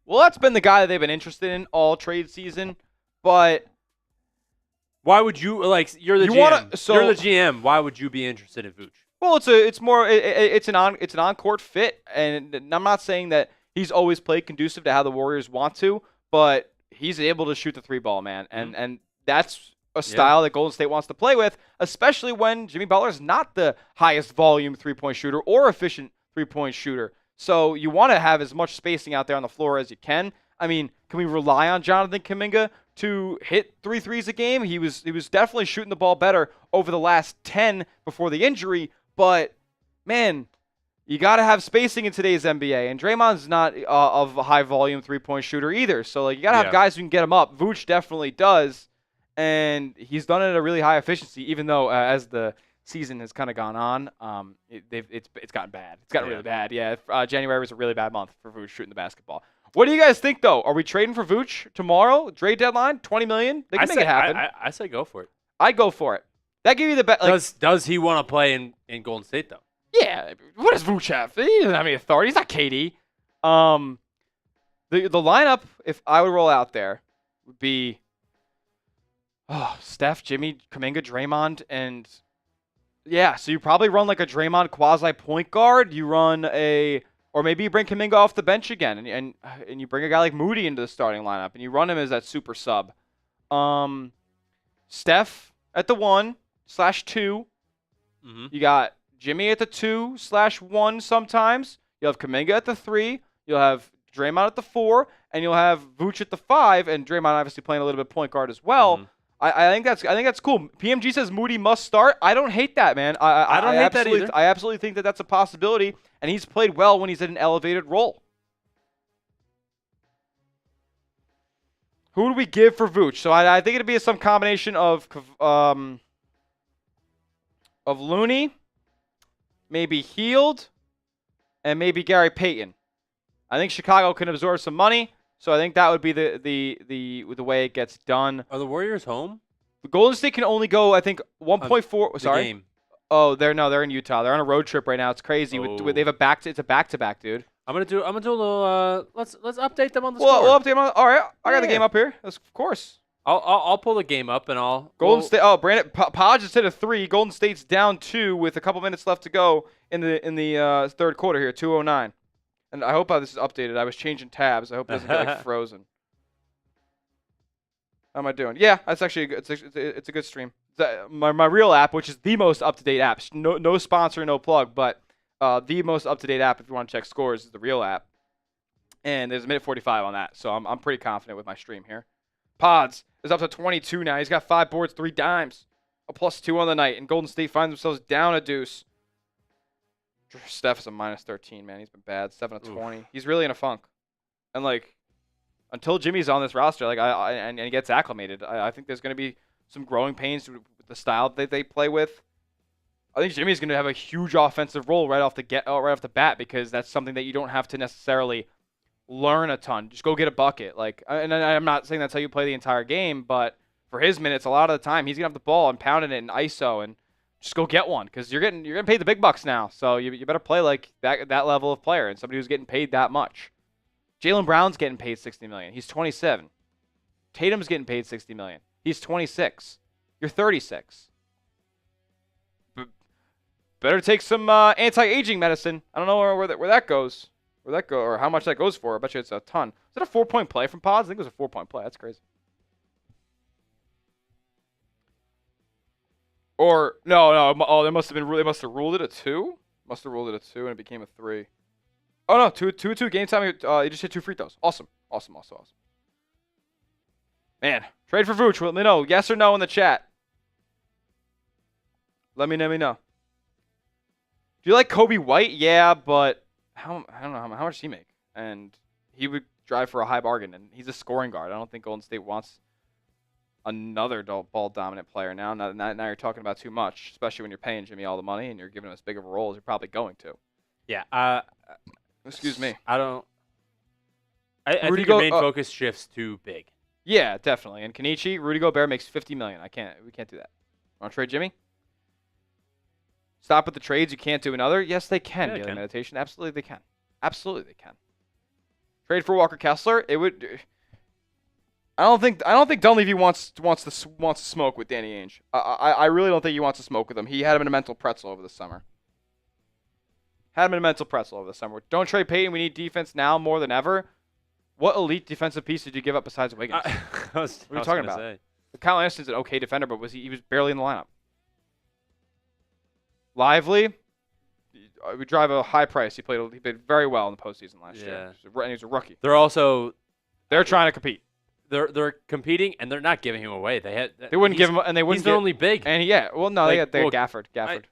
Well, that's been the guy that they've been interested in all trade season, but why would you you're the GM? You're the GM. Why would you be interested in Vooch? Well, it's an on-court fit, and I'm not saying that he's always played conducive to how the Warriors want to, but he's able to shoot the three ball, man, and that's a style that Golden State wants to play with, especially when Jimmy Butler's not the highest volume three-point shooter or efficient three-point shooter. So you want to have as much spacing out there on the floor as you can. I mean, can we rely on Jonathan Kuminga to hit 3 threes a game? He was definitely shooting the ball better over the last 10 before the injury, but man, you got to have spacing in today's NBA, and Draymond's not of a high-volume three-point shooter either. So you got to have guys who can get him up. Vooch definitely does, and he's done it at a really high efficiency, even though as the season has kind of gone on, it's gotten bad. It's gotten really bad. Yeah, January was a really bad month for Vooch shooting the basketball. What do you guys think, though? Are we trading for Vooch tomorrow? Trade deadline, $20 million. They can make it happen. I say go for it. I'd go for it. That give you the best. Does he want to play in Golden State though? Yeah. What does Vooch have? He doesn't have any authority. He's not KD. The lineup, if I would roll out there, would be Steph, Jimmy, Kuminga, Draymond, and so you probably run like a Draymond quasi point guard. You run or maybe you bring Kuminga off the bench again, and you bring a guy like Moody into the starting lineup, and you run him as that super sub. Steph at the 1/2. Mm-hmm. You got Jimmy at the 2/1 sometimes. You'll have Kuminga at the 3. You'll have Draymond at the 4, and you'll have Vooch at the 5, and Draymond obviously playing a little bit point guard as well. Mm-hmm. I think that's cool. PMG says Moody must start. I don't hate that, man. I don't hate that either. I absolutely think that that's a possibility, and he's played well when he's in an elevated role. Who do we give for Vooch? So I think it'd be some combination of Looney, maybe Heald, and maybe Gary Payton. I think Chicago can absorb some money. So I think that would be the way it gets done. Are the Warriors home? The Golden State can only go, I think, 1.4. Sorry. Game. Oh, they're in Utah. They're on a road trip right now. It's crazy. They have it's a back-to-back, dude. I'm gonna do a little. Let's update them on the score. We'll update them. All right, I got the game up here. Of course. I'll pull the game up and I'll. Golden State. Oh, Brandon Podge just hit a 3. Golden State's down 2 with a couple minutes left to go in the third quarter here. 2:09. And I hope this is updated. I was changing tabs. I hope it doesn't get frozen. How am I doing? Yeah, that's actually it's a good stream. My real app, which is the most up-to-date app. No sponsor, no plug, but the most up-to-date app if you want to check scores is the real app. And there's a minute 45 on that, so I'm pretty confident with my stream here. Pods is up to 22 now. He's got 5 boards, 3 dimes, a +2 on the night, and Golden State finds themselves down a deuce. Steph is a -13, man. He's been bad. 7 of 20. He's really in a funk. And until Jimmy's on this roster, and he gets acclimated, I think there's going to be some growing pains with the style that they play with. I think Jimmy's going to have a huge offensive role right off the bat, because that's something that you don't have to necessarily learn a ton. Just go get a bucket. And I'm not saying that's how you play the entire game, but for his minutes, a lot of the time, he's going to have the ball and pounding it in ISO and just go get one, because you're getting paid the big bucks now. So you better play like that level of player and somebody who's getting paid that much. Jaylen Brown's getting paid $60 million. He's 27. Tatum's getting paid $60 million. He's 26. You're 36. Better take some anti-aging medicine. I don't know where that goes. where that go or how much that goes for. I bet you it's a ton. Is that a 4-point play from Pods? I think it was a 4-point play. That's crazy. Or no. Oh, they must have ruled it a 2. Must have ruled it a 2, and it became a 3. Oh no, 2-2 game time. You just hit 2 free throws. Awesome. Man, trade for Vooch. Let me know. Yes or no in the chat. Let me know. Do you like Kobe White? Yeah, but I don't know how much does he make, and he would drive for a high bargain, and he's a scoring guard. I don't think Golden State wants another ball dominant player now. Now you're talking about too much, especially when you're paying Jimmy all the money and you're giving him as big of a role as you're probably going to. Yeah. Excuse me. I think your main focus shifts too big. Yeah, definitely. And Rudy Gobert makes $50 million. We can't do that. Want to trade Jimmy? Stop with the trades. You can't do another. Yes, they can. Daily meditation. Absolutely, they can. Trade for Walker Kessler. It would. I don't think Dunleavy wants to smoke with Danny Ainge. I really don't think he wants to smoke with him. He had him in a mental pretzel over the summer. Don't trade Payton. We need defense now more than ever. What elite defensive piece did you give up besides Wiggins? What are you talking about? Kyle Anderson's an okay defender, but he was barely in the lineup. Lively, we drive a high price. He played very well in the postseason last year. And he was a rookie. They're trying to compete. They're competing and they're not giving him away. They wouldn't give him, and they wouldn't. He's their only big. And they got Gafford.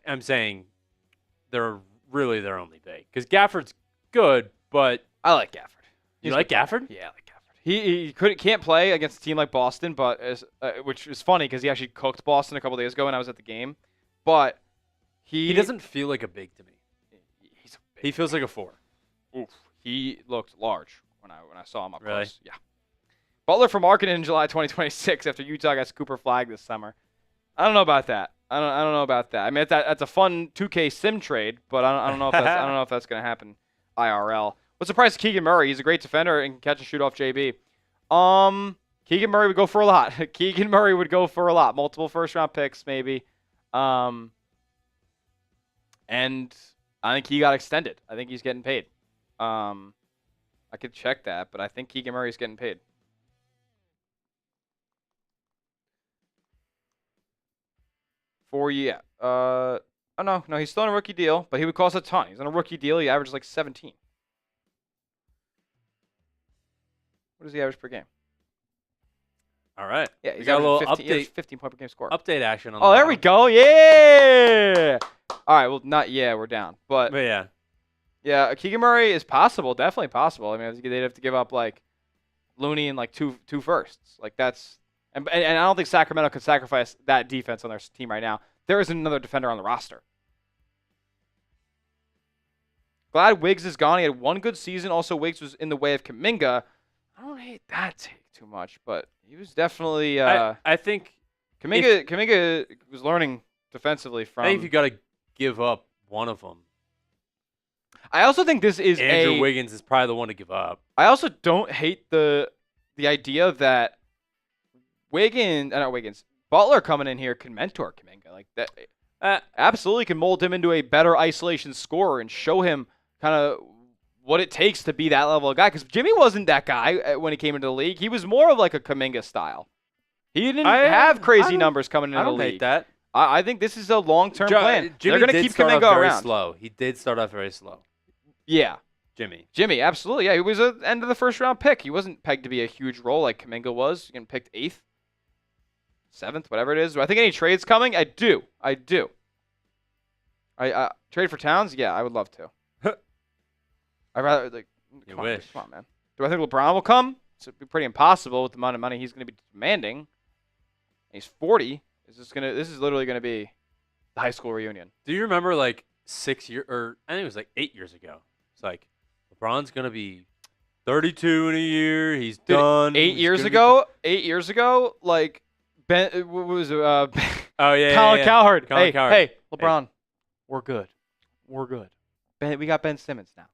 I'm saying they're really their only big because Gafford's good, but I like Gafford. You like Gafford? Yeah, I like Gafford. He can't play against a team like Boston, but which is funny because he actually cooked Boston a couple days ago when I was at the game. But he doesn't feel like a big to me. He feels like a 4. Oof. He looked large when I saw him up really? Close. Yeah. Butler for marketing in July 2026 after Utah got Cooper Flag this summer. I don't know about that. I don't know about that. I mean, that's a fun 2K sim trade, but I don't know if that's going to happen IRL. What's the price of Keegan Murray? He's a great defender and can catch and shoot off JB. Keegan Murray would go for a lot. Multiple first-round picks, maybe. And I think he got extended. I think he's getting paid. I could check that, but I think Keegan Murray's getting paid. No, he's still on a rookie deal, but he would cost a ton. He's on a rookie deal. He averages like 17. What does he average per game? All right. Yeah, he's got a little 15 point per game score. Update action on the there we go. Yeah. All right. Well, not we're down. But yeah. Yeah, Keegan Murray is possible. Definitely possible. I mean, they'd have to give up like Looney and like two firsts. Like that's and I don't think Sacramento could sacrifice that defense on their team right now. There isn't another defender on the roster. Glad Wiggs is gone. He had one good season. Also, Wiggs was in the way of Kuminga. I don't hate that take too much, but he was definitely. I think Kuminga was learning defensively from. I think if you got to give up one of them. I also think this is Andrew Wiggins is probably the one to give up. I also don't hate the idea that Butler coming in here can mentor Kuminga like that. Absolutely can mold him into a better isolation scorer and show him kind of what it takes to be that level of guy. Because Jimmy wasn't that guy when he came into the league. He was more of like a Kuminga style. He didn't have crazy numbers coming into the league. I don't hate that. I think this is a long-term plan. Jimmy They're going to keep Kuminga around. Slow. He did start off very slow. Yeah. Jimmy, absolutely. Yeah, he was an end of the first-round pick. He wasn't pegged to be a huge role like Kuminga was. Getting picked 8th, 7th, whatever it is. Do I think any trades coming? I do. I trade for Towns? Yeah, I would love to. I'd rather come on, man. Do I think LeBron will come? It's pretty impossible with the amount of money he's going to be demanding. He's 40. This is literally going to be the high school reunion. Do you remember like 6 years, or I think it was like 8 years ago? It's like LeBron's going to be 32 in a year. He's done. 8 years ago, like Ben, what was it? Oh yeah, Colin Cowherd. Colin Cowherd. Hey, LeBron, we're good. Ben, we got Ben Simmons now.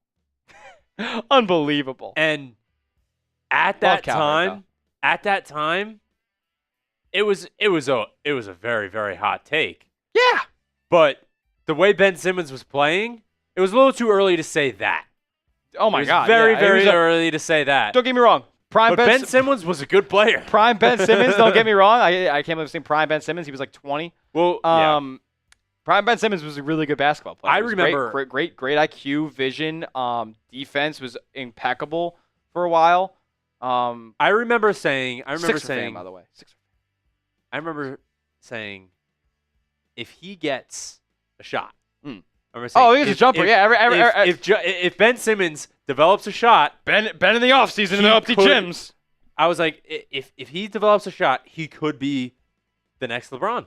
Unbelievable. And at that time, it was a very, very hot take. Yeah. But the way Ben Simmons was playing, it was a little too early to say that. Oh my It was God, very, yeah, he very was a- early to say that. Don't get me wrong. Prime But Ben Simmons was a good player. Prime Ben Simmons. Don't get me wrong. I can't believe I've seen Prime Ben Simmons. He was like 20. Well, yeah. Prime Ben Simmons was a really good basketball player. I He was remember- great IQ, vision. Defense was impeccable for a while. I remember saying, Sixer fan, by the way. Sixer. I remember saying, if he gets a shot. Mm. I remember saying, Oh, he was a jumper. Yeah, if Ben Simmons develops a shot, Ben in the offseason in the empty could- gyms. I was like, if he develops a shot, he could be the next LeBron.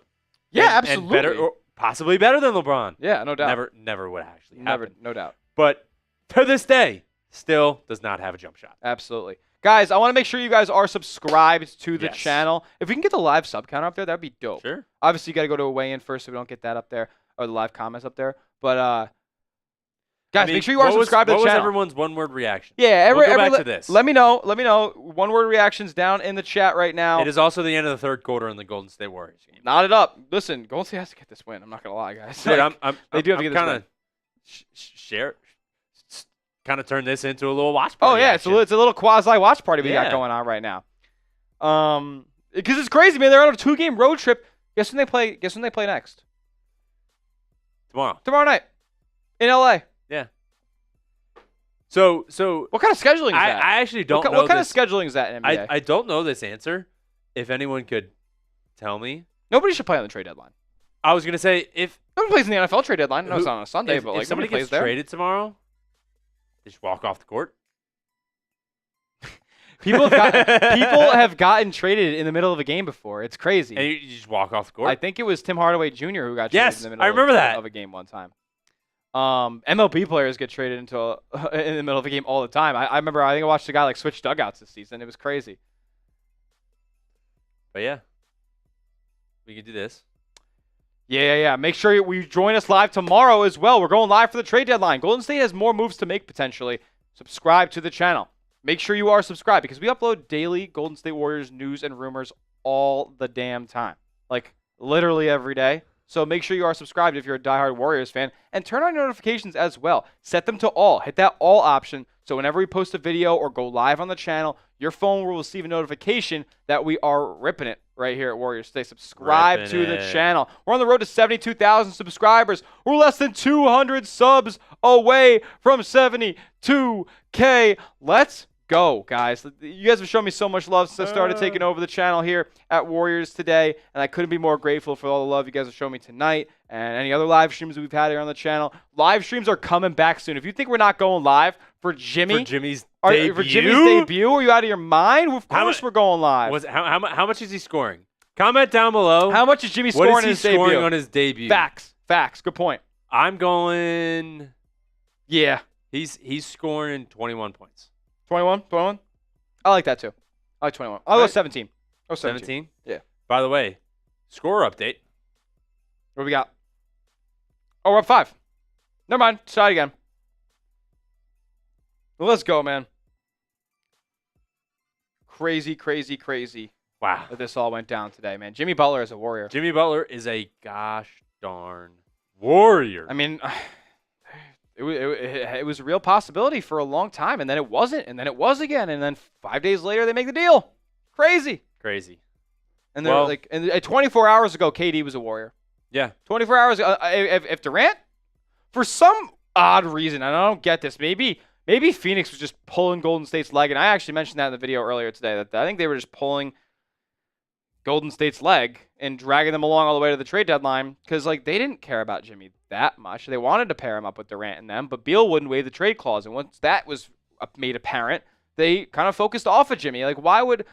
Yeah, And absolutely. better, or possibly better than LeBron. Yeah, no doubt. Never would actually Never, happen. no doubt. But to this day, still does not have a jump shot. Absolutely. Guys, I want to make sure you guys are subscribed to the Yes. channel. If we can get the live sub counter up there, that'd be dope. Sure. Obviously, you got to go to a weigh-in first so we don't get that up there, or the live comments up there. But, guys, make sure you are subscribed to the What was channel. everyone's one-word reaction? Yeah, We'll go back to this. Let me know. One-word reactions down in the chat right now. It is also the end of the third quarter in the Golden State Warriors game. Knot it up. Listen, Golden State has to get this win. I'm not going to lie, guys. Dude, Like, they do have to get this win. Kind of turn this into a little watch Oh party. yeah, action. it's a little quasi watch party we got Yeah. going on right now. Because it's crazy, man. They're on a 2-game road trip. Guess when they play? Guess when they play next? Tomorrow night in LA. Yeah. So What kind of scheduling is that? I actually don't know What kind this. of scheduling is that in NBA? I don't know this answer. If anyone could tell me. Nobody should play on the trade deadline. I was gonna say if Nobody plays in the NFL trade deadline. No, it's not on a Sunday, but if like somebody nobody gets plays there. traded tomorrow, they just walk off the court. People have gotten traded in the middle of a game before. It's crazy. And you just walk off the court. I think it was Tim Hardaway Jr. who got traded Yes, in the middle I remember that. of a game one time. MLB players get traded in the middle of a game all the time. I remember, I think I watched a guy like switch dugouts this season. It was crazy. But yeah, we could do this. Yeah. Make sure you join us live tomorrow as well. We're going live for the trade deadline. Golden State has more moves to make potentially. Subscribe to the channel. Make sure you are subscribed because we upload daily Golden State Warriors news and rumors all the damn time. Like literally every day. So make sure you are subscribed if you're a diehard Warriors fan. And turn on notifications as well. Set them to all. Hit that all option. So whenever we post a video or go live on the channel, your phone will receive a notification that we are ripping it right here at Warriors Stay. Subscribe Ripping to the it. channel. We're on the road to 72,000 subscribers. We're less than 200 subs away from 72K. Let's go, guys. You guys have shown me so much love since I started taking over the channel here at Warriors Today, and I couldn't be more grateful for all the love you guys have shown me tonight and any other live streams we've had here on the channel. Live streams are coming back soon. If you think we're not going live for Jimmy's debut, are you out of your mind? Of course we're going live. How much is he scoring? Comment down below. How much is Jimmy scoring What in is he his scoring debut? on his debut? Facts. Good point. I'm going. Yeah. He's scoring 21 points. 21? I like that too. I like 21. I'll go 17. Oh, 17? Yeah. By the way, score update. What do we got? Oh, we're up 5. Never mind. Try it again. Well, let's go, man. Crazy Wow. that this all went down today, man. Jimmy Butler is a warrior. Jimmy Butler is a gosh darn warrior. I mean, it was a real possibility for a long time, and then it wasn't, and then it was again, and then 5 days later they make the deal. Crazy. And they're like, and 24 hours ago, KD was a warrior. Yeah. 24 hours ago, if Durant, for some odd reason, and I don't get this, maybe Phoenix was just pulling Golden State's leg, and I actually mentioned that in the video earlier today, that I think they were just pulling Golden State's leg and dragging them along all the way to the trade deadline because, like, they didn't care about Jimmy that much. They wanted to pair him up with Durant and them, but Beal wouldn't waive the trade clause, and once that was made apparent, they kind of focused off of Jimmy. Like, why would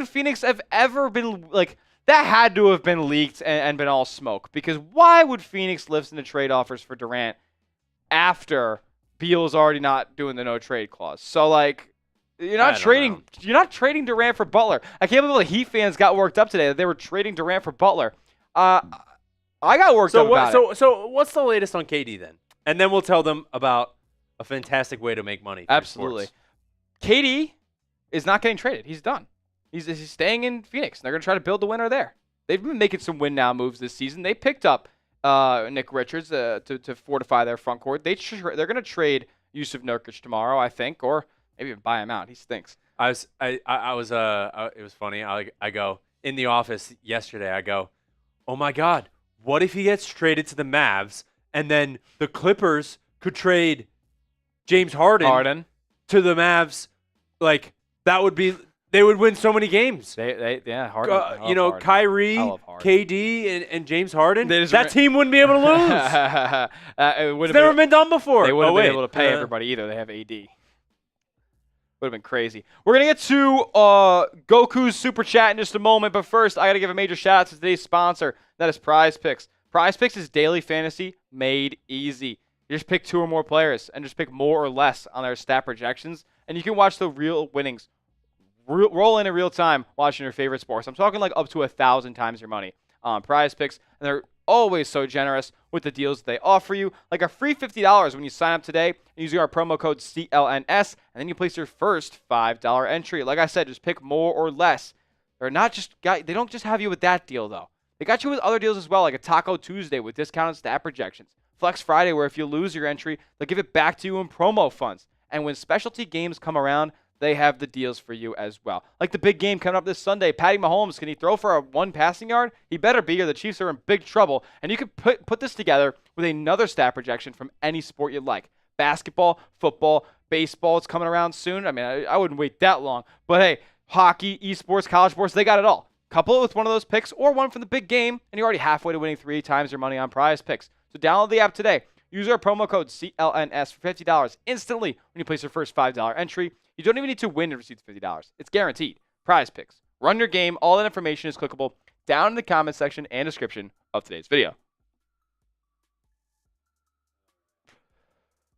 Phoenix have ever been, like, that had to have been leaked and been all smoke, because why would Phoenix listen to trade offers for Durant after Beal's already not doing the no trade clause? So, like, you're not trading Durant for Butler. I can't believe the Heat fans got worked up today that they were trading Durant for Butler. I got worked up about it. So what's the latest on KD then? And then we'll tell them about a fantastic way to make money. Absolutely. KD is not getting traded. He's done. He's staying in Phoenix. They're going to try to build the winner there. They've been making some win now moves this season. They picked up Nick Richards to fortify their front court. They're going to trade Yusuf Nurkic tomorrow, I think, or maybe even buy him out. He stinks. It was funny. I go in the office yesterday. I go, oh my God, what if he gets traded to the Mavs and then the Clippers could trade James Harden to the Mavs? Like that would be, they would win so many games. Harden. You know, Harden. Kyrie, KD, and James Harden. That team wouldn't be able to lose. It's never been done before. They wouldn't have been able to pay everybody either. They have AD. Would have been crazy. We're going to get to Goku's Super Chat in just a moment, but first, I got to give a major shout out to today's sponsor. That is Prize Picks. Prize Picks is daily fantasy made easy. You just pick 2 or more players and just pick more or less on their stat projections, and you can watch the real winnings roll in real time watching your favorite sports. I'm talking like up to 1,000 times your money on Prize Picks, and they're always so generous with the deals they offer you, like a free $50 when you sign up today using our promo code CLNS, and then you place your first $5 entry. Like I said, just pick more or less. They don't just have you with that deal though. They got you with other deals as well, like a Taco Tuesday with discounted stat projections, Flex Friday where if you lose your entry, they'll give it back to you in promo funds. And when specialty games come around, they have the deals for you as well. Like the big game coming up this Sunday, Patty Mahomes, can he throw for a 1 passing yard? He better be, or the Chiefs are in big trouble. And you can put this together with another stat projection from any sport you like. Basketball, football, baseball, it's coming around soon. I mean, I wouldn't wait that long. But hey, hockey, esports, college sports, they got it all. Couple it with one of those picks or one from the big game, and you're already halfway to winning 3 times your money on Prize Picks. So download the app today. Use our promo code CLNS for $50 instantly when you place your first $5 entry. You don't even need to win to receive the $50. It's guaranteed. Prize Picks. Run your game. All that information is clickable down in the comment section and description of today's video.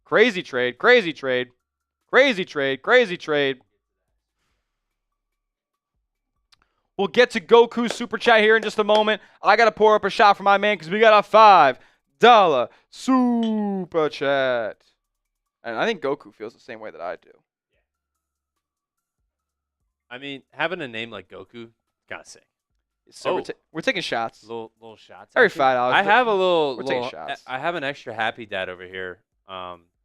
Crazy trade. Crazy trade. Crazy trade. Crazy trade. We'll get to Goku's Super Chat here in just a moment. I got to pour up a shot for my man because we got a $5 Super Chat. And I think Goku feels the same way that I do. I mean, having a name like Goku, kind of sick. So we're taking shots. Little shots. Every $5. I have a little. We're taking shots. I have an extra happy dad over here,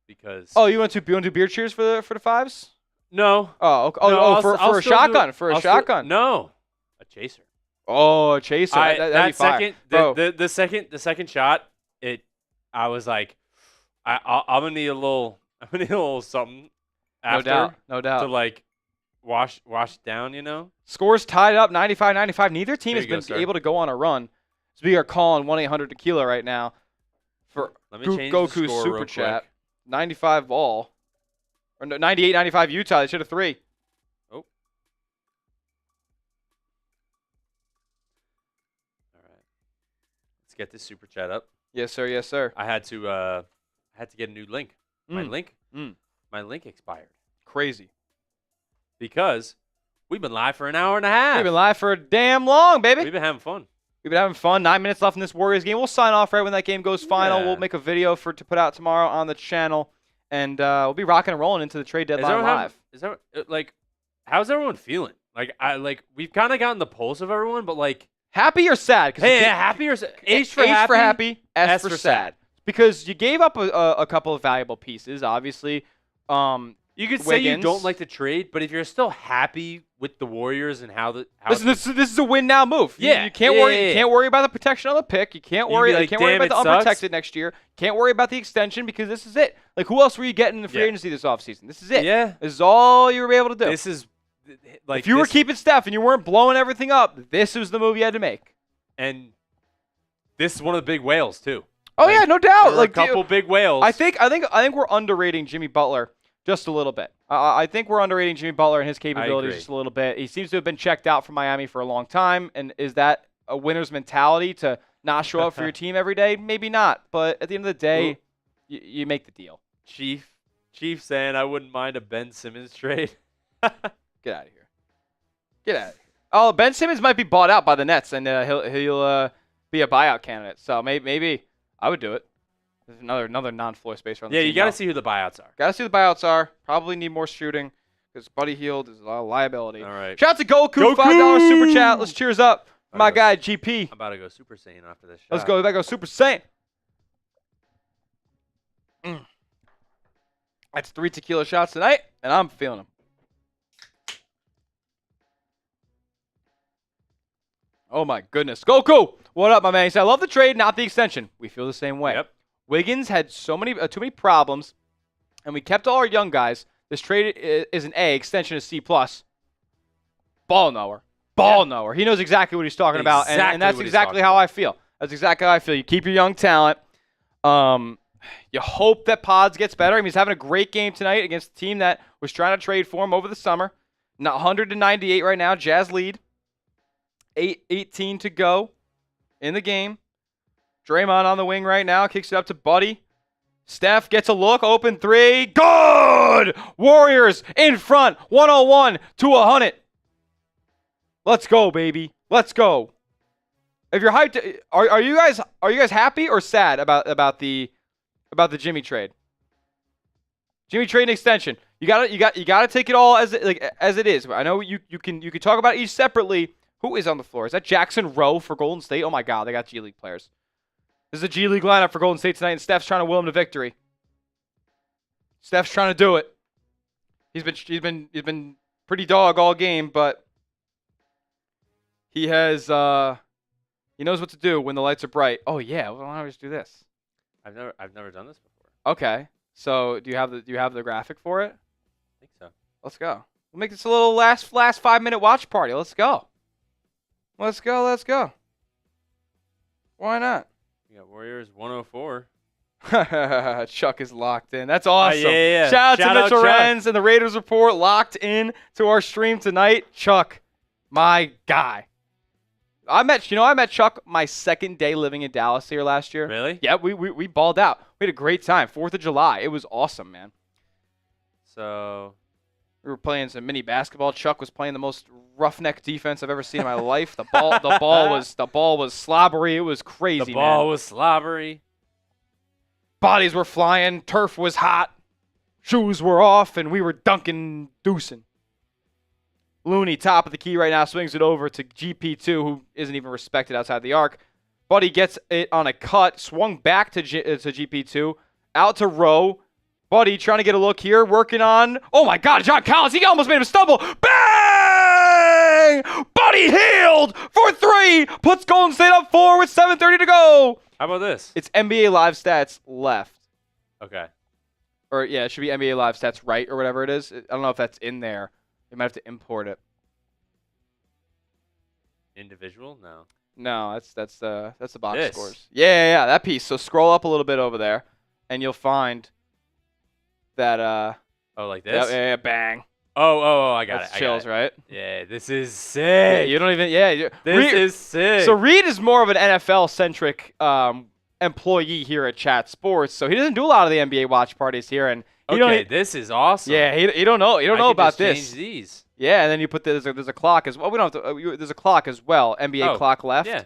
because. Oh, you want to do beer cheers for the fives? No. Oh, okay. No, for a shotgun. For a shotgun. No, a chaser. Oh, a chaser. That'd be fire. The second shot, I was like, I'm gonna need a little something. After, no doubt. To like. Wash it down, you know? Scores tied up 95-95. Neither team has been able to go on a run. So we are calling 1-800-TEQUILA right now for Goku's Super Chat. 95 all. Or no, 98-95 Utah. They should have 3. Oh. All right. Let's get this Super Chat up. Yes, sir. Yes, sir. I had to get a new link. My link expired. Crazy. Because we've been live for an hour and a half. We've been live for damn long, baby. We've been having fun. 9 minutes left in this Warriors game. We'll sign off right when that game goes final. Yeah. We'll make a video to put out tomorrow on the channel, and we'll be rocking and rolling into the trade deadline live. How's everyone feeling? We've kind of gotten the pulse of everyone, but like happy or sad? Happy or sad? H for happy, S for sad. Because you gave up a couple of valuable pieces, obviously. You could say you don't like the trade, but if you're still happy with the Warriors and this is a win now move. You can't worry. Yeah. You can't worry about the protection of the pick. You can't worry. You can't worry about the unprotected next year. Can't worry about the extension because this is it. Like who else were you getting in the free agency this offseason? This is it. Yeah, this is all you were able to do. This is like if you were keeping Steph and you weren't blowing everything up, this was the move you had to make. And this is one of the big whales too. Oh yeah, no doubt. Like a couple big whales. I think we're underrating Jimmy Butler. Just a little bit. I think we're underrating Jimmy Butler and his capabilities just a little bit. He seems to have been checked out from Miami for a long time. And is that a winner's mentality to not show up for your team every day? Maybe not. But at the end of the day, you make the deal. Chief saying I wouldn't mind a Ben Simmons trade. Get out of here. Get out of here. Oh, Ben Simmons might be bought out by the Nets, and he'll be a buyout candidate. So maybe I would do it. There's another non-floor spacer on the team. Yeah, you got to see who the buyouts are. Got to see who the buyouts are. Probably need more shooting because Buddy Hield is a liability. All right. Shout out to Goku. $5 Super Chat. Let's cheers up. My guy, GP. I'm about to go Super Saiyan after this shot. Let's go. We got to go Super Saiyan. That's 3 tequila shots tonight, and I'm feeling them. Oh, my goodness. Goku! What up, my man? He said, I love the trade, not the extension. We feel the same way. Yep. Wiggins had too many problems, and we kept all our young guys. This trade is an A, extension is C+. Ball knower. He knows exactly what he's talking about, and that's exactly how I feel. That's exactly how I feel. You keep your young talent. You hope that Pods gets better. I mean, he's having a great game tonight against a team that was trying to trade for him over the summer. Now 198 right now. Jazz lead. 18 to go in the game. Draymond on the wing right now. Kicks it up to Buddy. Steph gets a look. Open three. Good! Warriors in front. 101 to 100. Let's go, baby. Let's go. If you're hyped, are you guys happy or sad about the Jimmy trade? Jimmy trade and extension. You gotta take it all as it is. I know you can talk about each separately. Who is on the floor? Is that Jackson Rowe for Golden State? Oh my God, they got G League players. This is a G League lineup for Golden State tonight, and Steph's trying to will him to victory. Steph's trying to do it. He's been pretty dog all game, but he has he knows what to do when the lights are bright. Oh yeah, why don't I just do this? I've never done this before. Okay, so do you have the graphic for it? I think so. Let's go. We'll make this a little last 5-minute watch party. Let's go. Let's go. Why not? We got Warriors 104. Chuck is locked in. That's awesome. Yeah. Shout out to Mitchell Chuck. Renz and the Raiders Report locked in to our stream tonight. Chuck, my guy. I met Chuck my second day living in Dallas here last year. Really? Yeah, we balled out. We had a great time. 4th of July. It was awesome, man. So we were playing some mini basketball. Chuck was playing the most roughneck defense I've ever seen in my life. The ball was slobbery. It was crazy. The ball was slobbery. Bodies were flying. Turf was hot. Shoes were off, and we were dunking, deucing. Looney, top of the key right now, swings it over to GP2, who isn't even respected outside the arc. Buddy gets it on a cut, swung back to GP2, out to Rowe. Buddy trying to get a look here, working on, oh my God, John Collins, he almost made him stumble. Bang! Buddy healed for 3, puts Golden State up 4 with 7:30 to go. How about this? It's NBA Live Stats left. Okay. Or yeah, it should be NBA Live Stats right or whatever it is. I don't know if that's in there. You might have to import it. Individual? No. No, that's the box This. scores. Yeah, that piece. So scroll up a little bit over there, and you'll find that. Oh, like this? Yeah, bang. Oh, I got That's it. chills, right? Yeah, this is sick. Yeah, you don't even. Yeah, This is sick. So Reed is more of an NFL centric employee here at Chat Sports, so he doesn't do a lot of the NBA watch parties here, and okay, this is awesome. Yeah, you don't know. You don't know about this. Change these. Yeah, and then you put there's a clock as well. We don't have to. There's a clock as well. NBA clock left. Yeah.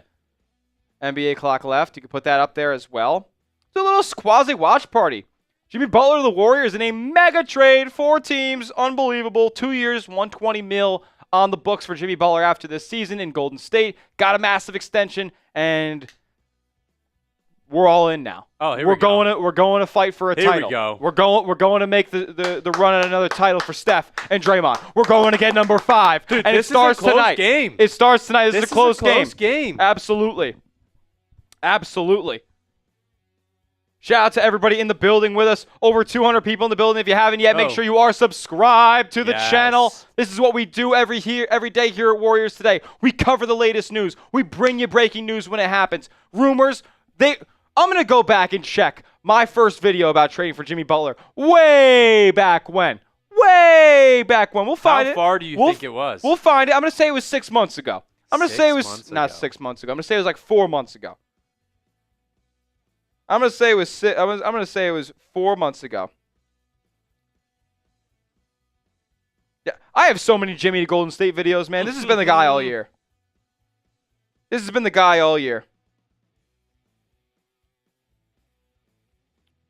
NBA clock left. You can put that up there as well. It's a little quasi watch party. Jimmy Butler to the Warriors in a mega trade. 4 teams, unbelievable. 2 years, $120 million on the books for Jimmy Butler after this season in Golden State. Got a massive extension, and we're all in now. Oh, here we're going to fight for a title. Here we go. We're going to make the run at another title for Steph and Draymond. We're going to get number 5. Dude, and this it starts is a close tonight. game. It starts tonight. This is a close game. Absolutely. Shout out to everybody in the building with us. Over 200 people in the building. If you haven't yet, make sure you are subscribed to the channel. This is what we do every day here at Warriors Today. We cover the latest news. We bring you breaking news when it happens. Rumors. I'm going to go back and check my first video about trading for Jimmy Butler way back when. We'll find it. How far do you think it was? We'll find it. I'm going to say it was 6 months ago. I'm going to say it was 6 months not ago. 6 months ago. I'm going to say it was like 4 months ago. I'm going to say it was 4 months ago. Yeah, I have so many Jimmy to Golden State videos, man. This has been the guy all year.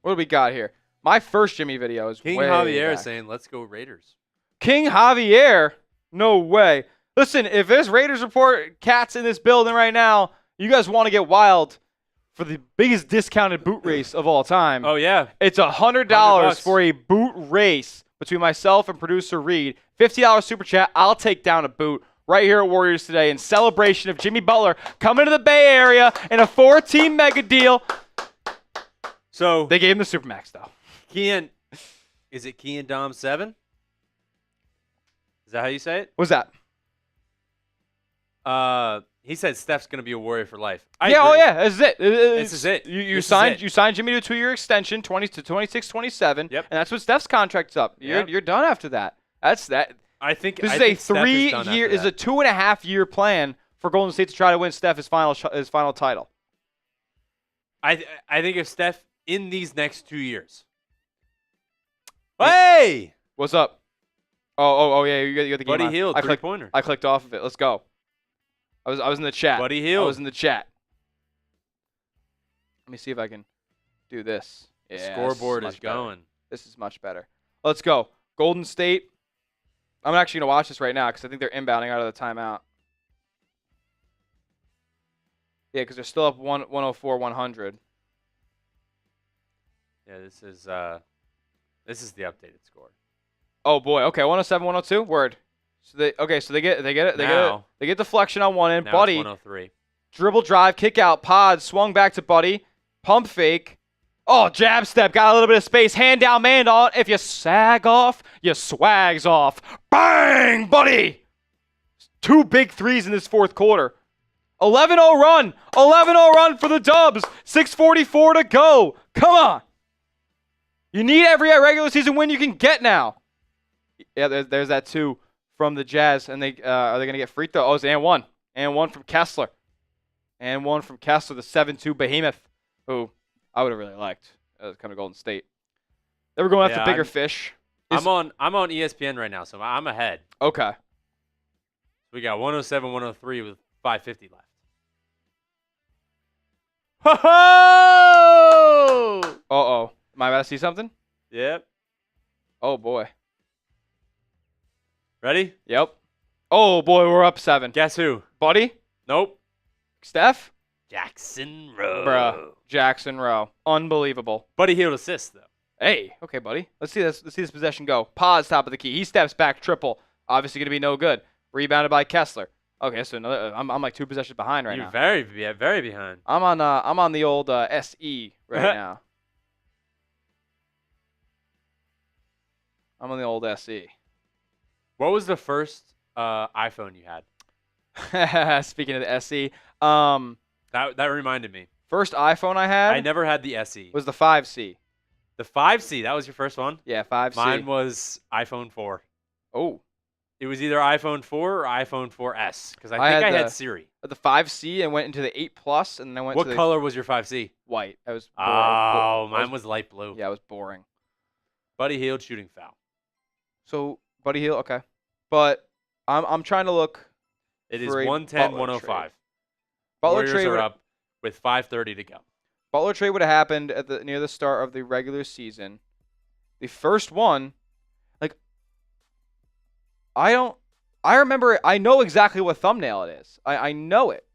What do we got here? My first Jimmy video is King way Javier back. is saying, let's go Raiders. King Javier? No way. Listen, if there's Raiders Report cats in this building right now, you guys want to get wild, for the biggest discounted boot race of all time. Oh, yeah. It's $100 $100 for a boot race between myself and producer Reed. $50 super chat. I'll take down a boot right here at Warriors Today in celebration of Jimmy Butler coming to the Bay Area in a 4-team mega deal. So They gave him the Supermax, though. Is it Kean Dom 7? Is that how you say it? What's that? He said Steph's going to be a Warrior for life. Oh yeah, this is it. This is it. You signed Jimmy to a 2-year extension, 20 to 26, 27. Yep. And that's what Steph's contract's up. You're done after that. That's that. I think This I is think a Steph is done 3-year, after is a that. 2.5-year plan for Golden State to try to win Steph his final title. I think if Steph in these next 2 years. Hey, What's up? Oh yeah, you got the game Buddy on. Hield, I clicked 3-pointer. I clicked off of it. Let's go. I was in the chat. Buddy I Hield. was in the chat. Let me see if I can do this. Yeah, The scoreboard this is much better. going. This is much better. Let's go. Golden State. I'm actually going to watch this right now because I think they're inbounding out of the timeout. Yeah, because they're still up 104-100. Yeah, this is the updated score. Oh boy. Okay, 107-102. Word. So they get it. They get deflection on one end. Now Buddy it's 103. dribble drive, kick out, pod, swung back to Buddy, pump fake. Oh, jab step, got a little bit of space, hand down, man on. If you sag off, you swags off. Bang, Buddy! 2 big threes in this fourth quarter. 11-0 run. 11-0 run for the Dubs. 6:44 to go. Come on. You need every regular season win you can get now. Yeah, there's that 2 from the Jazz. And are they going to get free throw? Oh, it's and 1. And 1 from Kessler. And 1 from Kessler, the 7-2 behemoth, who I would have really liked coming to Golden State. They were going after bigger fish. I'm on ESPN right now, so I'm ahead. Okay. We got 107-103 with 5:50 left. Ho-ho! Uh-oh. Am I about to see something? Yep. Oh, boy. Ready? Yep. Oh, boy, we're up 7. Guess who? Buddy? Nope. Steph? Jackson Rowe. Bruh. Jackson Rowe. Unbelievable. Buddy Hield assist though. Hey. Okay, buddy. Let's see this possession go. Pause, top of the key. He steps back, triple. Obviously going to be no good. Rebounded by Kessler. Okay, so another. I'm like 2 possessions behind right You're now. very behind. I'm on the old SE right now. I'm on the old SE. What was the first iPhone you had? Speaking of the SE, That reminded me. first iPhone I had I never had the SE. was the 5C. The 5C, that was your first one? Yeah, 5C. Mine was iPhone 4. Oh, It was either iPhone 4 or iPhone 4S because I I think had I had the- Siri. the 5C and went into the 8 Plus, and then I went What to the color was your 5C? white. I was boring. Oh, mine was light blue. Yeah, it was boring. Buddy Hield shooting foul. So Buddy Hield, okay, but I'm trying to look. It is For a 110, Butler 105. Butler Warriors trade are would- up with 5:30 to go. Butler trade would have happened near the start of the regular season. The first one, like, I remember it. I know exactly what thumbnail it is. I know it.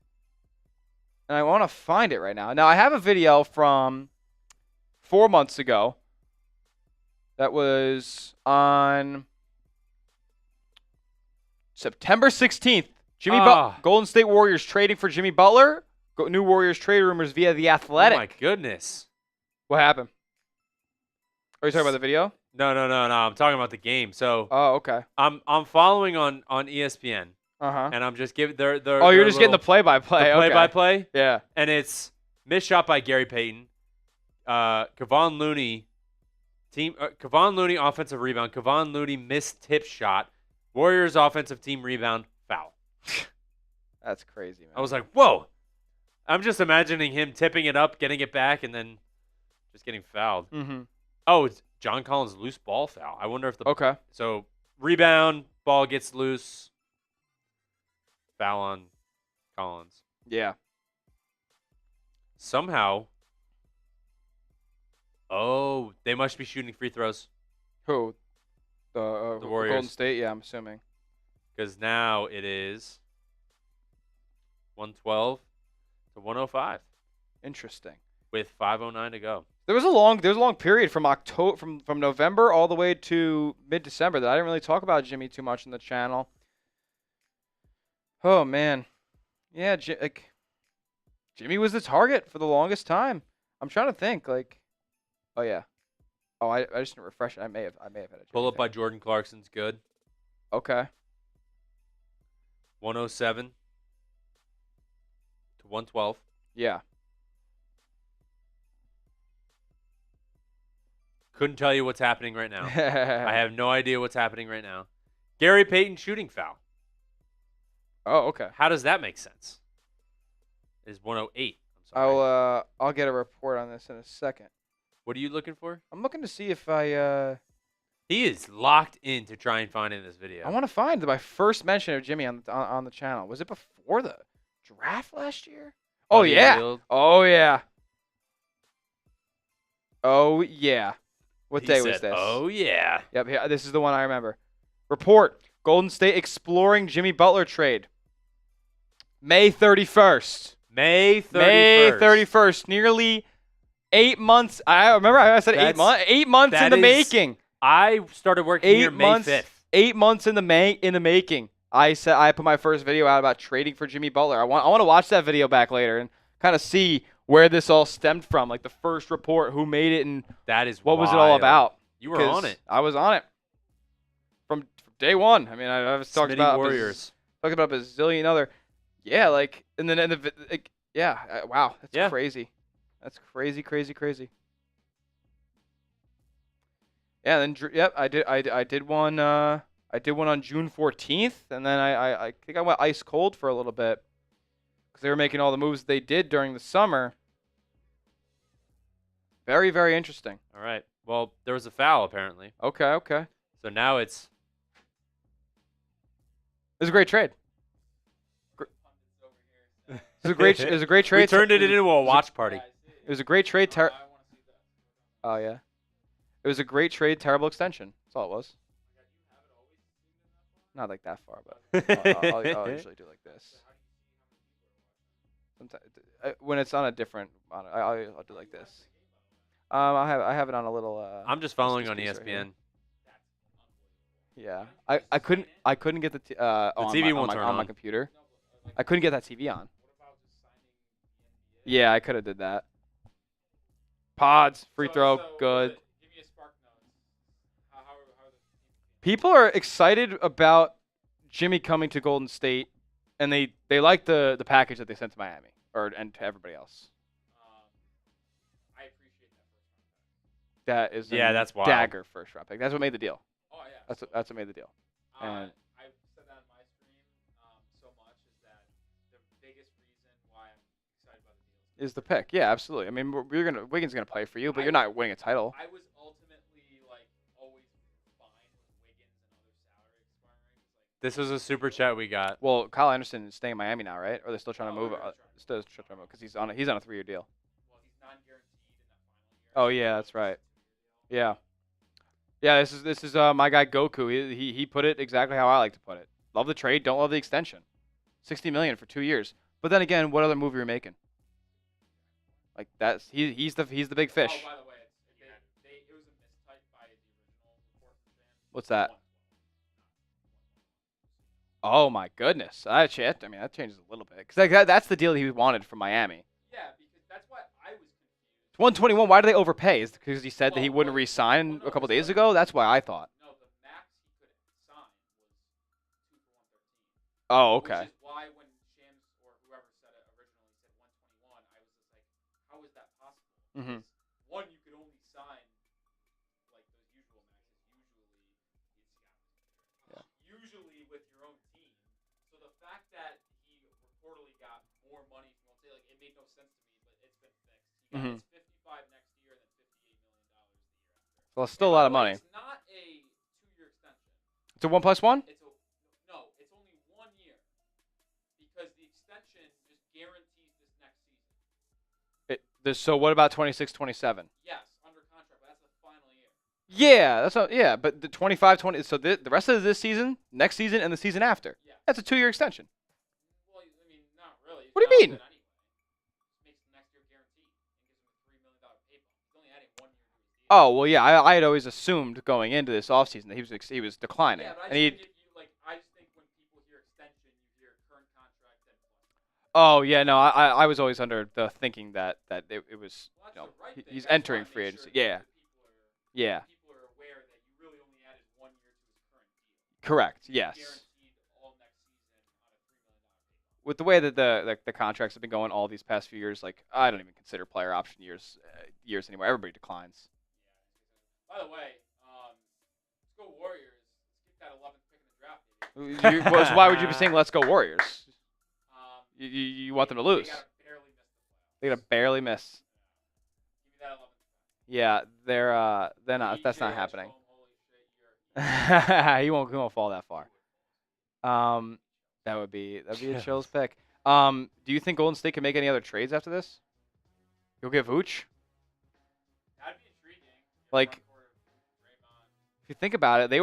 And I want to find it right now. Now, I have a video from 4 months ago that was on September 16th. Golden State Warriors trading for Jimmy Butler. New Warriors trade rumors via The Athletic. Oh my goodness. What happened? Are you talking about the video? No. I'm talking about the game. So Oh, okay. I'm following on ESPN, Uh-huh. and I'm just giving their Oh, you're just getting the play-by-play. the Okay. play-by-play, Yeah. and it's missed shot by Gary Payton, Kevon Looney, Kevon Looney offensive rebound, Kevon Looney missed tip shot, Warriors offensive team rebound, foul. That's crazy, man. I was like, whoa. I'm just imagining him tipping it up, getting it back, and then just getting fouled. Mm-hmm. Oh, it's John Collins loose ball foul. I wonder if the Okay. so rebound ball gets loose, foul on Collins. Yeah. Somehow, oh, they must be shooting free throws Who? The Warriors. Golden State? Yeah, I'm assuming. because now it is 112 to 105. Interesting. with 5:09 to go. There was a long period from October from November all the way to mid-December that I didn't really talk about Jimmy too much on the channel. Oh man, yeah, Jimmy was the target for the longest time. I'm trying to think oh yeah, I just didn't refresh it. I may have had a Jimmy Pull up thing. by Jordan Clarkson's good. Okay. 107 to 112. Yeah. Couldn't tell you what's happening right now. I have no idea what's happening right now. Gary Payton shooting foul. Oh, okay. How does that make sense? It is 108. I'm sorry. I'll get a report on this in a second. What are you looking for? I'm looking to see if I He is locked in to try and find in this video. I want to find my first mention of Jimmy on the channel. Was it before the draft last year? Oh Buddy yeah. Hield. Oh yeah. Oh yeah. What He day said, was this? Oh yeah. Yep, here, this is the one I remember. Report: Golden State exploring Jimmy Butler trade. May 31st. May 31st. May 31st. Nearly 8 months. I remember I said 8 months. 8 months in the making. I started working here May 5th. 8 months in the making. I put my first video out about trading for Jimmy Butler. I want to watch that video back later and kind of see where this all stemmed from, like the first report, who made it, and That is what was it all wild. about. You were on it. I was on it from day one. I mean, I was talking Smitty about Warriors. talking about a bazillion other, and then wow, that's crazy. That's crazy. Yeah, then I did one. I did one on June 14th, and then I think I went ice cold for a little bit because they were making all the moves they did during the summer. Very, very interesting. All right. Well, there was a foul apparently. Okay. So now it's It was a great trade. It was a great trade. we turned it into a watch party. It was a great trade. Oh yeah. It was a great trade. Terrible extension. That's all it was. Not like that far, but I'll usually do like this. Sometimes when it's on a different, I'll do like this. I have it on a little. I'm just following on piece right here. ESPN. Yeah, I couldn't get the TV won't turn on my on. computer. I couldn't get that TV on. Yeah, I could have did that. Pods, free throw, good. Give me a spark notes. How People are excited about Jimmy coming to Golden State, and they like the package that they sent to Miami and to everybody else. I appreciate that. That is that's wild. dagger first round pick. That's what made the deal. Oh yeah. That's what made the deal. And I've said that on my stream so much is that the biggest reason why I'm excited about the deal is the pick. Yeah, absolutely. I mean, Wiggins gonna play for you, but you're not winning a title. I was ultimately always fine with Wiggins and other salary expiring. This was a super chat we got. Well, Kyle Anderson is staying in Miami now, right? Or they're still trying to move? they're trying. Still trying to move because he's on a 3-year deal. Well, he's non-guaranteed in that final year. Oh yeah, that's right. Yeah. Yeah, this is my guy Goku. He put it exactly how I like to put it. Love the trade, don't love the extension. $60 million for 2 years. But then again, what other move are you making? Like that's he's the big fish. Oh, by the way, it was a mistype by the original report from Jam. What's that? Oh my goodness. That changes a little bit because that's the deal he wanted from Miami. Yeah, because that's why I was confused. 121. Why do they overpay? Is it because he said that he wouldn't re-sign a couple days ago? That's why I thought. No, the max he could sign was 2 for 113. Oh, okay. Which is why when Shams or whoever said it originally said 121, I was just like, how is that possible? Mhm. Because one, you could only sign those usual maxes. Usually with your own team. So the fact that he reportedly got more money from it made no sense to me, but it's been fixed. He got his 55 next year and then $58 million the year after. Well, it's still a lot of money. It's not a 2-year extension. It's a 1+1? It's only 1 year because the extension just guarantees this next season. So what about 26-27? Yes, under contract, but that's the final year. Yeah, but the 25-20. So the rest of this season, next season, and the season after. Yeah. That's a 2-year extension. Well, I mean, not really. What do you mean? It anyway. It makes the next year guaranteed. Oh well, yeah. I had always assumed going into this offseason that he was declining, Yeah, but and he. I just think when people hear extension, you hear current contract and plus. Oh yeah, no. I was always under the thinking that it was Well, you know that's the right thing. he's I just wanna entering make free sure agency. that Yeah, yeah. people are aware that you really only added 1 year to his current deal. Correct. Yes. Guaranteed all next season on a $3 million payment. With the way that the contracts have been going all these past few years, like I don't even consider player option years anymore. Everybody declines. By the way, let's go Warriors. Let's get that 11th pick in the draft, So why would you be saying "Let's go Warriors"? You want them to lose? They gotta barely miss the playoffs. They're gonna barely miss. Give me that 11th pick. Yeah, they're not. That's not DJ happening. Holy shit, He won't fall that far. That'd be a chills pick. Do you think Golden State can make any other trades after this? You'll get Vooch? That'd be intriguing. Like, if you think about it, they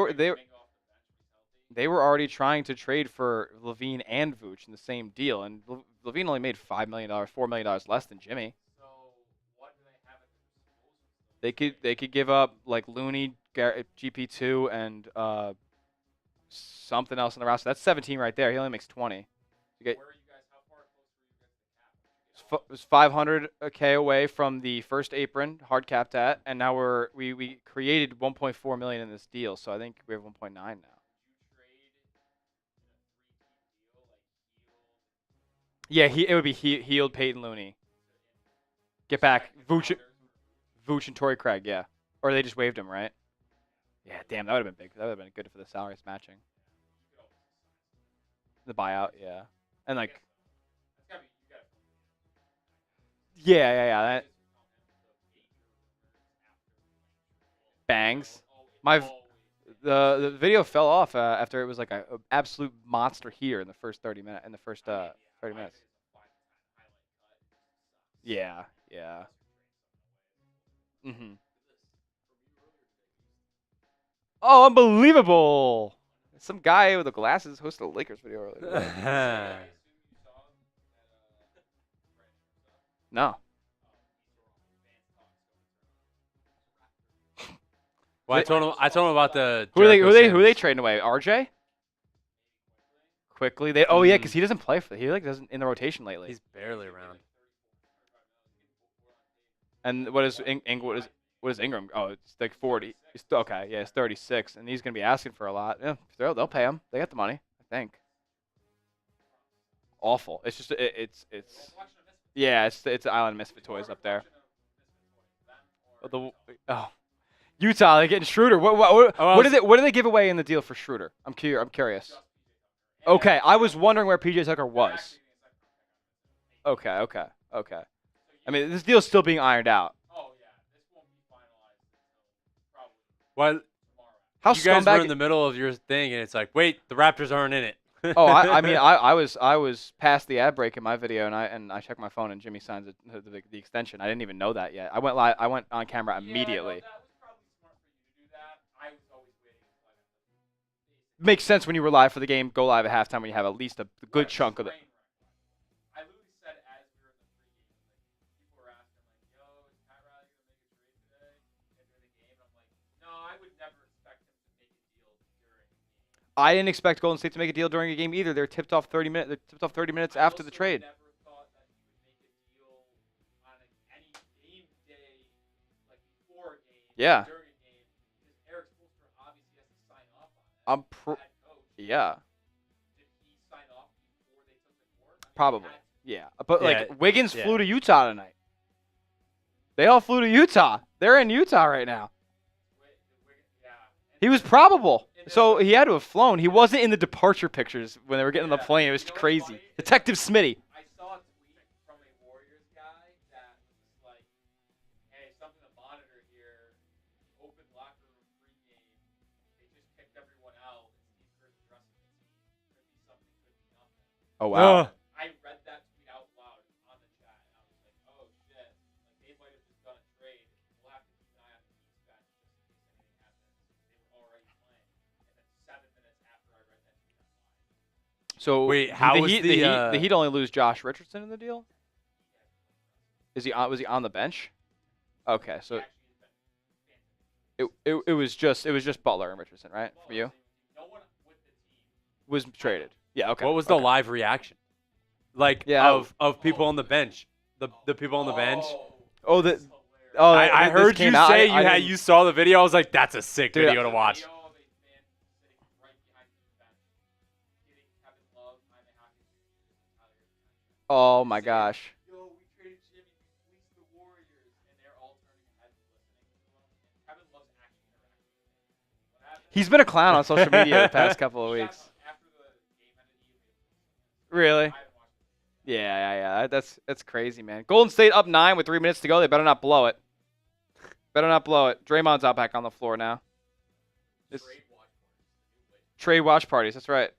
were already trying to trade for Levine and Vooch in the same deal, and Levine only made $5 million, $4 million less than Jimmy. So what do they have at their disposal? They could give up like Looney, GP2, and something else on the roster. That's 17 right there. He only makes 20. You get Where are you guys? How far close were you guys to the cap? it was 500K away from the first apron, hard capped at, and now we created 1.4 million in this deal, so I think we have 1.9 now. You trade in a 3-team deal like Yeah, it would be healed Peyton Looney. Get back Vooch and Torrey Craig, yeah, or they just waived him, right? Yeah, damn, that would have been big. That would have been good for the salaries matching. The buyout, yeah, and like, That's gotta be you gotta yeah. That bangs. The video fell off after it was like a absolute monster here in the first 30 minutes. In the first 30 minutes. Yeah. Mhm. Oh, unbelievable! Some guy with the glasses hosted a Lakers video earlier. No. Well, I told him about the Who are Jericho they Sims. trading away? RJ? Quickly. Yeah, because he doesn't play for. He like doesn't in the rotation lately. He's barely around. And what is what is Ingram? Oh, it's like 40. Okay, yeah, it's 36, and he's gonna be asking for a lot. Yeah, they'll pay him. They got the money, I think. Awful. It's just it's yeah, it's Island Misfit Toys up there. Utah, they're getting Schroder. What did they give away in the deal for Schroder? I'm curious. Okay, I was wondering where PJ Tucker was. Okay. I mean, this deal's still being ironed out. Oh yeah, this won't be finalized until probably Well, tomorrow. How you guys were scumbag? in the middle of your thing, and it's like, wait, the Raptors aren't in it. Oh, I mean, I was past the ad break in my video, and I checked my phone, and Jimmy signs the extension. I didn't even know that yet. I went on camera immediately. Yeah, no, that was probably smart for you to do that. I was always waiting until I got the Makes sense when you were live for the game. Go live at halftime when you have at least a good chunk of it. I literally said as we were in the pregame, like people were asking, like, "Yo, is Pat Riley gonna make a trade today?" After the game, I'm like, "No, I would never expect him to make a deal during the game." I didn't expect Golden State to make a deal during a game either. They're tipped off 30 minutes. They're tipped off 30 minutes after the I trade. never thought that he would make a deal on any game day, like before a game, Yeah. during a game, because Eric Spoelstra obviously has to sign off on it. I'm Head coach. yeah, Did he sign off before they took the court? I mean, probably. he had to. Yeah, but like Yeah, Wiggins yeah. flew to Utah tonight. They all flew to Utah. They're in Utah right now. Yeah. He was probable, so he had to have flown. He wasn't in the departure pictures when they were getting on the plane. It was You know what's crazy. funny? Detective Smitty. I saw a tweet from a Warriors guy that was like, "Hey, something to monitor here. Open locker room pregame. They just picked everyone out, and Steve Kerr's addressing the team. Could be something, could be nothing." Oh wow. I read that tweet out loud on the chat, and I was like, "Oh shit! Like they might have just done a trade. We'll have to keep an eye on the Heat's bench just in case anything happens." They were already playing, and then 7 minutes after I read that tweet, I'm live. So Wait, how the was Heat, the, the Heat only lose Josh Richardson in the deal? Was he on the bench? Okay, so He actually has been fantastic. It was just Butler and Richardson, right? For you? No one with the team. Was traded. Yeah, okay. What was the okay. live reaction? Like Yeah, of people on the bench, the people on the bench. Oh, That's hilarious. I this heard came you out. say I didn't- you saw the video. I was like, that's a sick Dude, video to watch. Video of a man sitting right behind the bench, getting Kevin Love, Miami Hockey and Tyler attention. Oh my Saying, gosh. Yo, we traded Jimmy, we fleeced the Warriors, and they're all turning heads and listening to him. And Kevin Love's actually interacting with him. What happened? He's been a clown on social media the past couple of He weeks. got, after the game ended, he made Really? I haven't watched it. Yeah. That's crazy, man. Golden State up 9 with 3 minutes to go. They better not blow it. Better not blow it. Draymond's out back on the floor now. It's trade watch parties. That's right.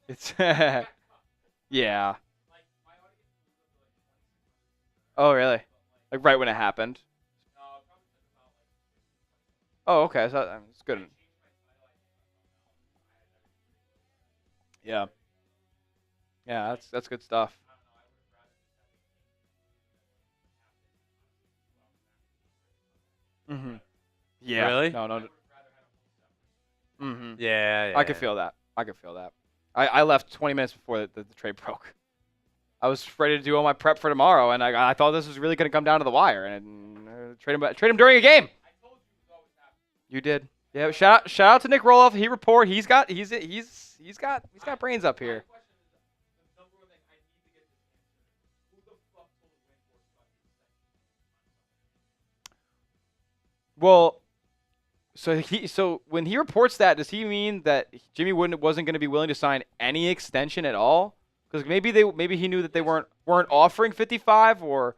It's yeah. Oh really? Like right when it happened. Oh okay. So it's good. Yeah. Yeah, that's good stuff. Mhm. Yeah. Really? No. Mhm. Yeah. I could feel that. I left 20 minutes before the trade broke. I was ready to do all my prep for tomorrow, and I thought this was really going to come down to the wire, and trade him during a game. You did. Yeah. Shout out to Nick Roloff. He's got brains up here. Well, so when he reports that, does he mean that Jimmy wasn't going to be willing to sign any extension at all? Because maybe he knew that they weren't offering 55 or.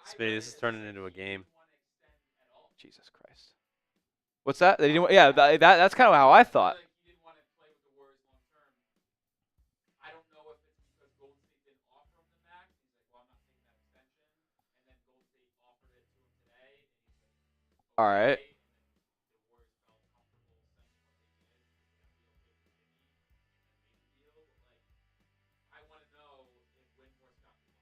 Spade, this is turning into a game. Jesus Christ. What's that? They didn't, yeah, that's kind of how I thought. He didn't want to play with the Warriors long term. I don't know if it's because Golden State didn't offer him the max. He's like, well, I'm not taking that extension. And then Golden State offered it to him today, and he's like, All right. okay. And then the Warriors felt comfortable saying what they did. They got the okay with Jimmy, and then made the deal. But like, I want to know if Windhorst got lied to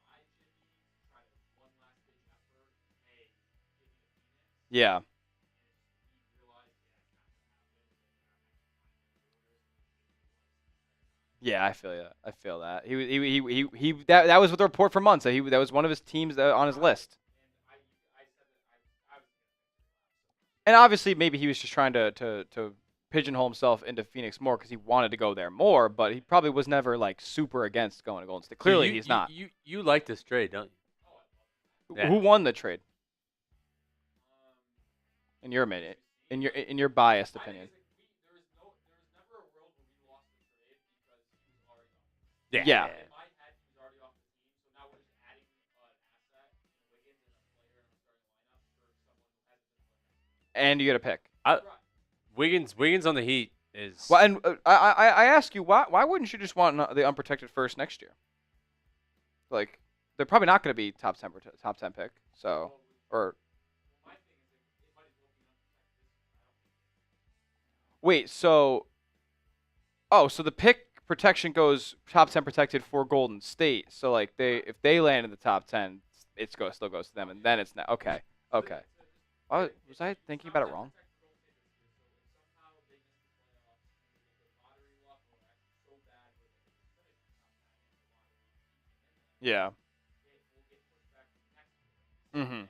by Jimmy to try to one last ditch effort. Hey, give me the Phoenix. Yeah. Yeah, I feel you. I feel that. He that was the report for months. That was one of his teams on his list. And obviously, maybe he was just trying to pigeonhole himself into Phoenix more because he wanted to go there more. But he probably was never like super against going to Golden State. Clearly, he's not. You like this trade, don't you? Yeah. Who won the trade? In your opinion, in your biased opinion. Yeah. Yeah. In my head, he was already off the team, so now we're just adding an asset in Wiggins and a player in the starting lineup for someone who hasn't been playing. And you get a pick. Wiggins on the Heat is. Well, and I ask you, why wouldn't you just want the unprotected first next year? Like, they're probably not going to be top 10 pick. So, or My thing is, it might as well be unprotected. wait, so the pick protection goes top 10 protected for Golden State. So like if they land in the top 10, still goes to them, and then it's not okay. Was I thinking about it wrong? Yeah. Mhm.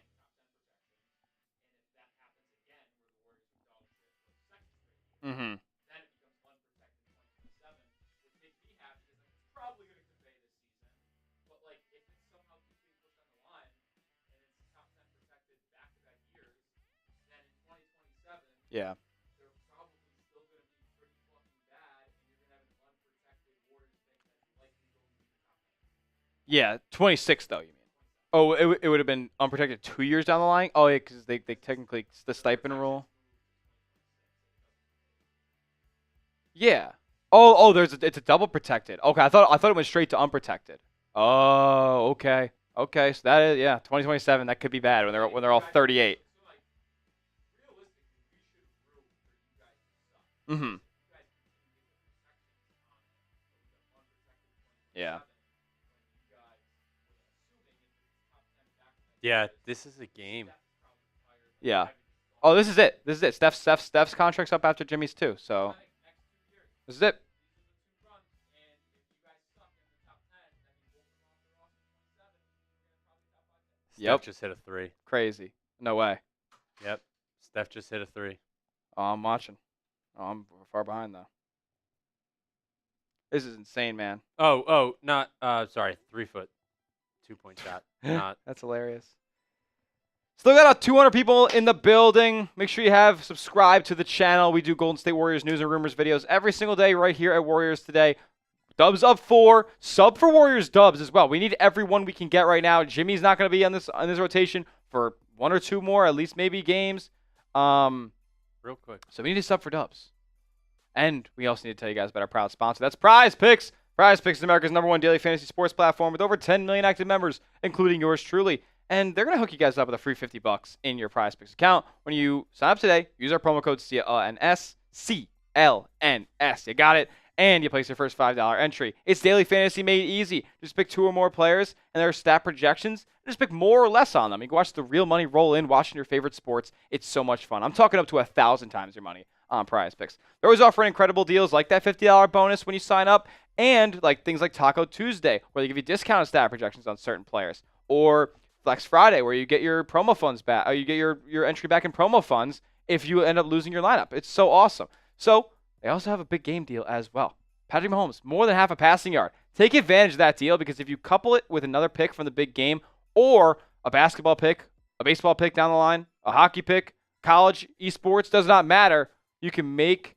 Mhm. Then it becomes unprotected in 2027, which makes me happy because it's probably going to convey this season. But like, if it somehow keeps getting pushed on the line and it's top 10 protected back-to-back years, then in 2027, Yeah. they're probably still going to be pretty fucking bad, and you're going to have an unprotected Warriors pick that's likely going to be the top 10. Yeah, 26 though, you mean? Oh, it would have been unprotected 2 years down the line. Oh yeah, because they technically it's the stipend rule. Yeah. Oh, it's a double protected. Okay, I thought it went straight to unprotected. Oh, okay. Okay, so that is 2027. That could be bad when they're all 38. So like, realistically, we should root for you guys to suck. Mhm. You guys can get the protections on the unprotected 2027. Yeah. When you guys, assuming if it's top 10 back-to-back Yeah, years, this is a game. that's probably fired Yeah. Oh, this is it. This is it. Steph's contract's up after Jimmy's too. So this is it. Steph just hit a 3. Crazy. No way. Yep. Steph just hit a 3. Oh, I'm watching. Oh, I'm far behind though. This is insane, man. Not sorry, 3-foot, 2-point shot. Not. That's hilarious. Still got 200 people in the building. Make sure you have subscribed to the channel. We do Golden State Warriors news and rumors videos every single day right here at Warriors Today. Dubs up 4. Sub for Warriors dubs as well. We need everyone we can get right now. Jimmy's not going to be on this rotation for 1 or 2 more, at least maybe games. Real quick. So we need to sub for dubs. And we also need to tell you guys about our proud sponsor. That's Prize Picks. Prize Picks is America's #1 daily fantasy sports platform with over 10 million active members, including yours truly. And they're going to hook you guys up with a free $50 in your Prize Picks account. When you sign up today, use our promo code CLNS. CLNS. You got it. And you place your first $5 entry. It's daily fantasy made easy. Just pick 2 or more players, and there are stat projections. Just pick more or less on them. You can watch the real money roll in, watching your favorite sports. It's so much fun. I'm talking up to 1,000 times your money on Prize Picks. They're always offering incredible deals like that $50 bonus when you sign up, and like things like Taco Tuesday, where they give you discounted stat projections on certain players, or Flex Friday, where you get your promo funds back, or you get your entry back in promo funds if you end up losing your lineup. It's so awesome. So they also have a big game deal as well. Patrick Mahomes, more than half a passing yard. Take advantage of that deal, because if you couple it with another pick from the big game, or a basketball pick, a baseball pick down the line, a hockey pick, college, esports, does not matter. You can make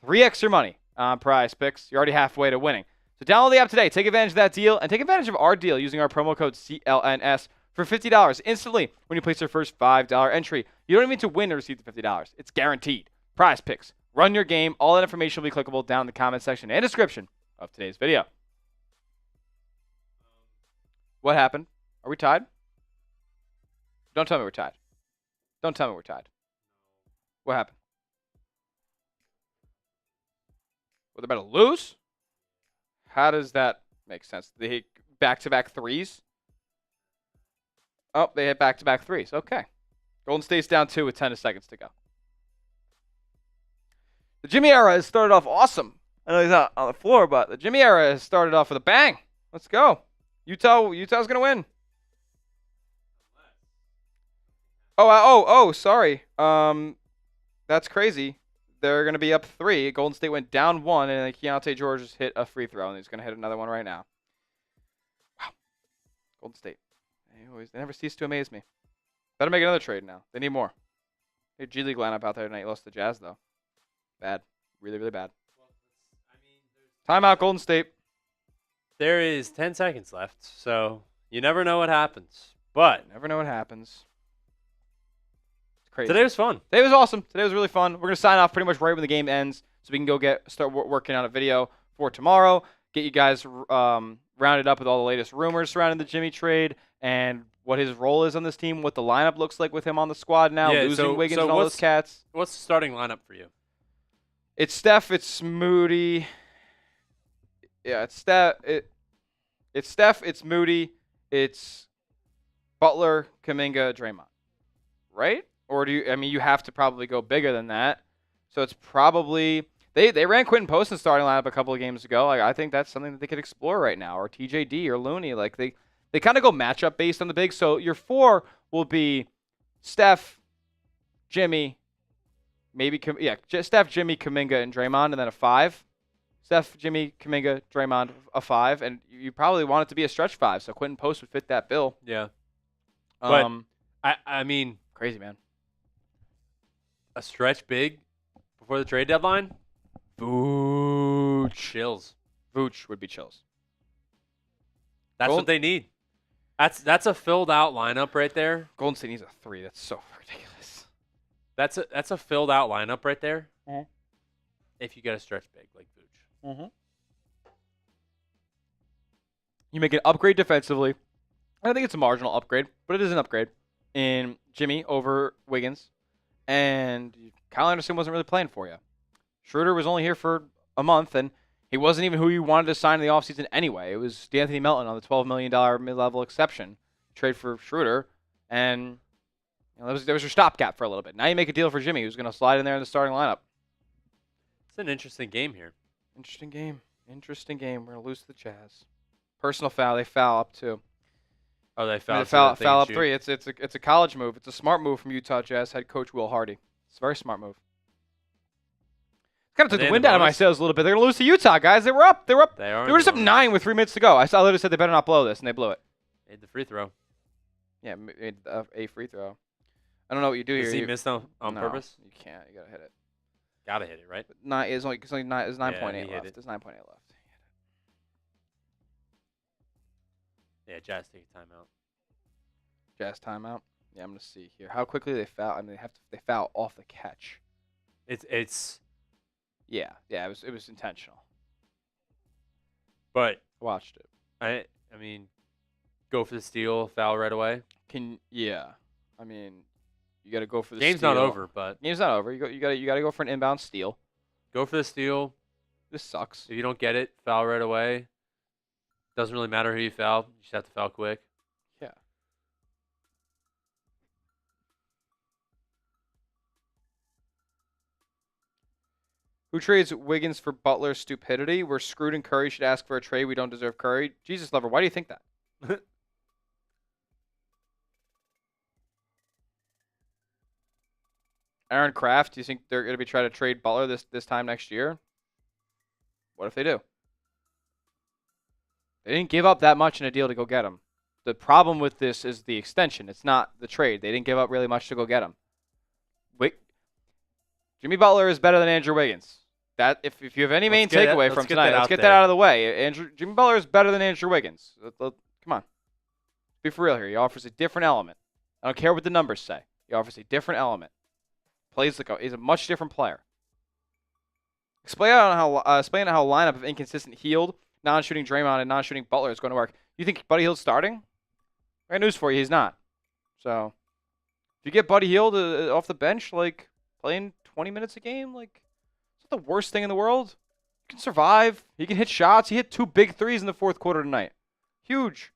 3x your money on Prize Picks. You're already halfway to winning. So download the app today. Take advantage of that deal, and take advantage of our deal using our promo code CLNS for $50 instantly when you place your first $5 entry. You don't even need to win to receive the $50. It's guaranteed. Prize Picks. Run your game. All that information will be clickable down in the comment section and description of today's video. What happened? Are we tied? Don't tell me we're tied. Don't tell me we're tied. What happened? Were they about to lose? How does that make sense? They hit back-to-back threes? Oh, they hit back-to-back threes. Okay. Golden State's down 2 with 10 seconds to go. The Jimmy era has started off awesome. I know he's not on the floor, but the Jimmy era has started off with a bang. Let's go. Utah's going to win. Sorry. That's crazy. They're going to be up 3. Golden State went down 1, and Keontae George just hit a free throw, and he's going to hit another one right now. Wow. Golden State. They never cease to amaze me. Better make another trade now. They need more. They G League lineup out there tonight. Lost to Jazz, though. Bad. Really, really bad. Timeout, Golden State. There is 10 seconds left, so you never know what happens. But never know what happens. It's crazy. Today was fun. Today was awesome. Today was really fun. We're going to sign off pretty much right when the game ends, so we can go start working on a video for tomorrow. Get you guys rounded up with all the latest rumors surrounding the Jimmy trade and what his role is on this team, what the lineup looks like with him on the squad now, losing Wiggins and all those cats. What's the starting lineup for you? It's Steph. It's Moody. Yeah, it's Steph. It's Steph. It's Moody. It's Butler, Kuminga, Draymond. Right? Or do you? I mean, you have to probably go bigger than that. So it's probably they ran Quentin Post in starting lineup a couple of games ago. Like, I think that's something that they could explore right now, or TJD or Looney. Like they kind of go matchup based on the big. So your 4 will be Steph, Jimmy. Maybe, Steph, Jimmy, Kuminga, and Draymond, and then a 5. Steph, Jimmy, Kuminga, Draymond, a 5. And you probably want it to be a stretch 5, so Quentin Post would fit that bill. Yeah. But, I mean... Crazy, man. A stretch big before the trade deadline? Vooch. Chills. Vooch would be chills. That's what they need. That's a filled out lineup right there. Golden State needs a 3. That's so ridiculous. That's a filled out lineup right there. Mm-hmm. If you get a stretch big like Vooch. Mm-hmm. You make an upgrade defensively. I think it's a marginal upgrade, but it is an upgrade in Jimmy over Wiggins. And Kyle Anderson wasn't really playing for you. Schroder was only here for a month, and he wasn't even who you wanted to sign in the offseason anyway. It was D'Anthony Melton on the $12 million mid-level exception. Trade for Schroder, and There was your stopgap for a little bit. Now you make a deal for Jimmy, who's going to slide in there in the starting lineup. It's an interesting game here. Interesting game. We're going to lose to the Jazz. Personal foul. They foul up, too. Oh, they foul. Foul up 3. It's a college move. It's a smart move from Utah Jazz head coach Will Hardy. It's a very smart move. Kind of took the wind out of my sails a little bit. They're going to lose to Utah, guys. They were up. They were just up 9 with 3 minutes to go. I literally said they better not blow this, and they blew it. Made the free throw. Yeah, made a free throw. I don't know what you do here. Does he miss on purpose? You can't. You got to hit it. Got to hit it, right? It's only 9.8 left. It. There's 9.8 left. Yeah, Jazz take a timeout. Jazz timeout. Yeah, I'm gonna see here how quickly they foul. I mean, they foul off the catch. It's. Yeah. It was intentional. But I watched it. I mean, go for the steal, foul right away. I mean, you got to go for the game's steal. not over, but game's not over. You got to go for an inbound steal. Go for the steal. This sucks. If you don't get it, foul right away. Doesn't really matter who you foul. You just have to foul quick. Yeah. Who trades Wiggins for Butler? Stupidity. We're screwed and Curry should ask for a trade. We don't deserve Curry. Jesus lover, why do you think that? Aaron Kraft, do you think they're going to be trying to trade Butler this time next year? What if they do? They didn't give up that much in a deal to go get him. The problem with this is the extension. It's not the trade. They didn't give up really much to go get him. Jimmy Butler is better than Andrew Wiggins. That if you have any main takeaway from tonight, let's get that out of the way. Jimmy Butler is better than Andrew Wiggins. Come on. Be for real here. He offers a different element. I don't care what the numbers say. He offers a different element. He's a much different player. Explain how a lineup of inconsistent healed, non-shooting Draymond and non-shooting Butler is going to work. You think Buddy Hield's starting? I got news for you. He's not. So if you get Buddy Hield off the bench, like playing 20 minutes a game, like it's not the worst thing in the world. He can survive. He can hit shots. He hit 2 big threes in the fourth quarter tonight. Huge.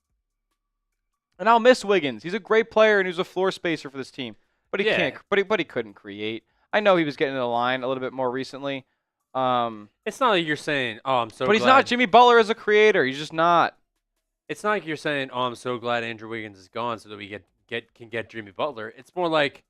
And I'll miss Wiggins. He's a great player and he's a floor spacer for this team. But he can't. But he couldn't create. I know he was getting in the line a little bit more recently. It's not like you're saying, "Oh, I'm so." But he's not Jimmy Butler as a creator. He's just not. It's not like you're saying, "Oh, I'm so glad Andrew Wiggins is gone, so that we can get Jimmy Butler." It's more like,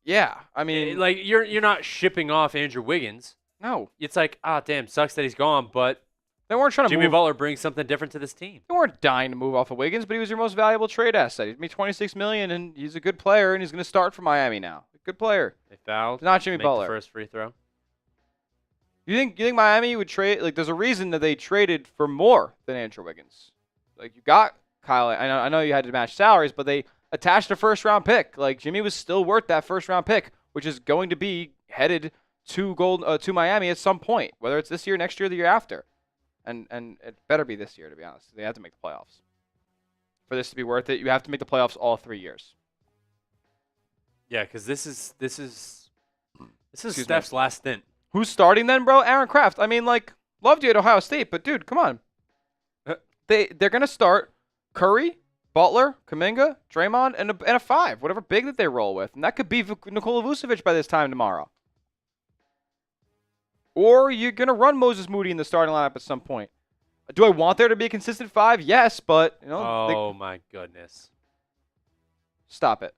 yeah. I mean, like you're not shipping off Andrew Wiggins. No. It's like, damn, sucks that he's gone, but they weren't trying to Jimmy Butler brings something different to this team. They weren't dying to move off of Wiggins, but he was your most valuable trade asset. He's made $26 million, and he's a good player, and he's going to start for Miami now. A good player. They fouled. Not Jimmy Butler. The first free throw. You think Miami would trade? Like, there's a reason that they traded for more than Andrew Wiggins. Like, you got Kyle. I know you had to match salaries, but they attached a first-round pick. Like, Jimmy was still worth that first-round pick, which is going to be headed to Miami at some point, whether it's this year, next year, the year after. And it better be this year, to be honest. They have to make the playoffs. For this to be worth it, you have to make the playoffs all 3 years. Yeah, because this is Steph's last stint. Who's starting then, bro? Aaron Kraft. I mean, like, loved you at Ohio State, but dude, come on. They're gonna start Curry, Butler, Kuminga, Draymond, and a 5, whatever big that they roll with, and that could be Nikola Vucevic by this time tomorrow. Or you're going to run Moses Moody in the starting lineup at some point. Do I want there to be a consistent 5? Yes, but, you know. Oh, my goodness. Stop it.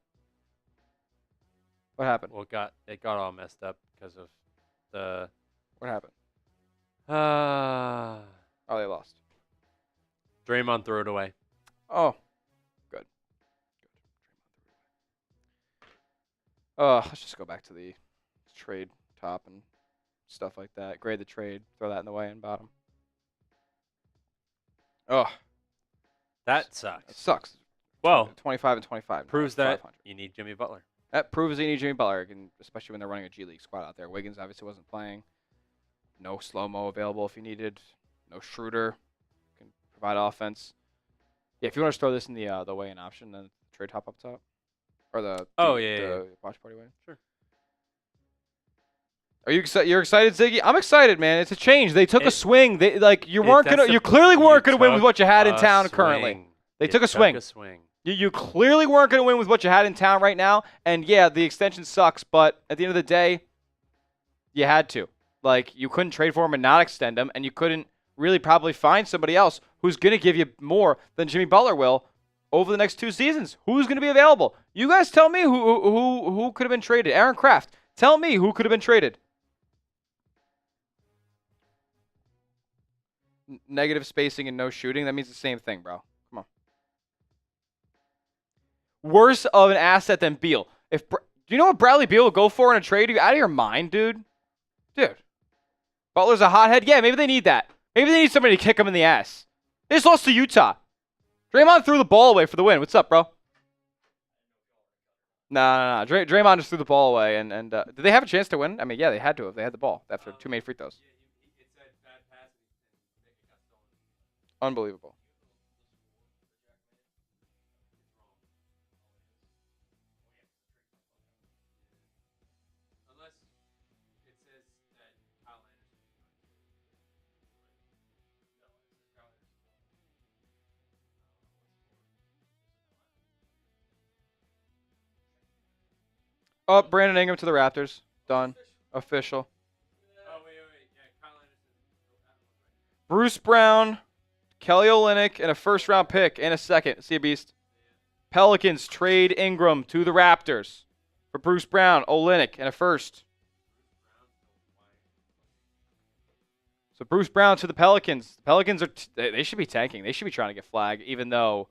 What happened? Well, it got all messed up because of the. What happened? Oh, they lost. Draymond threw it away. Oh, good. Let's just go back to the trade top and stuff like that. Grade the trade. Throw that in the way and bottom. Oh. That sucks. It sucks. Well, 25 and 25. Proves that you need Jimmy Butler. That proves you need Jimmy Butler, especially when they're running a G League squad out there. Wiggins obviously wasn't playing. No slow-mo available if you needed. No Schroder. Can provide offense. Yeah, if you want to throw this in the weigh-in option, then trade top up top. Or the watch party way. Sure. Are you excited? You're excited, Ziggy? I'm excited, man. It's a change. They took a swing. You clearly weren't gonna win with what you had in town currently. They took a swing. You clearly weren't going to win with what you had in town right now. And yeah, the extension sucks, but at the end of the day, you had to. Like, you couldn't trade for him and not extend him, and you couldn't really probably find somebody else who's going to give you more than Jimmy Butler will over the next 2 seasons. Who's going to be available? You guys tell me who could have been traded. Aaron Kraft, tell me who could have been traded. Negative spacing and no shooting. That means the same thing, bro. Come on. Worse of an asset than Beal. Do you know what Bradley Beal will go for in a trade? Are you out of your mind, dude? Dude. Butler's a hothead. Yeah, maybe they need that. Maybe they need somebody to kick him in the ass. They just lost to Utah. Draymond threw the ball away for the win. What's up, bro? Nah. Draymond just threw the ball away. And did they have a chance to win? I mean, yeah, they had to have. They had the ball after 2 made free throws. Unbelievable. Oh, Brandon Ingram to the Raptors. Done. Official. Bruce Brown, Kelly Olynyk, and a first-round pick and a second. See you, Beast. Pelicans trade Ingram to the Raptors for Bruce Brown, Olynyk, and a first. So Bruce Brown to the Pelicans. The Pelicans they should be tanking. They should be trying to get flagged, even though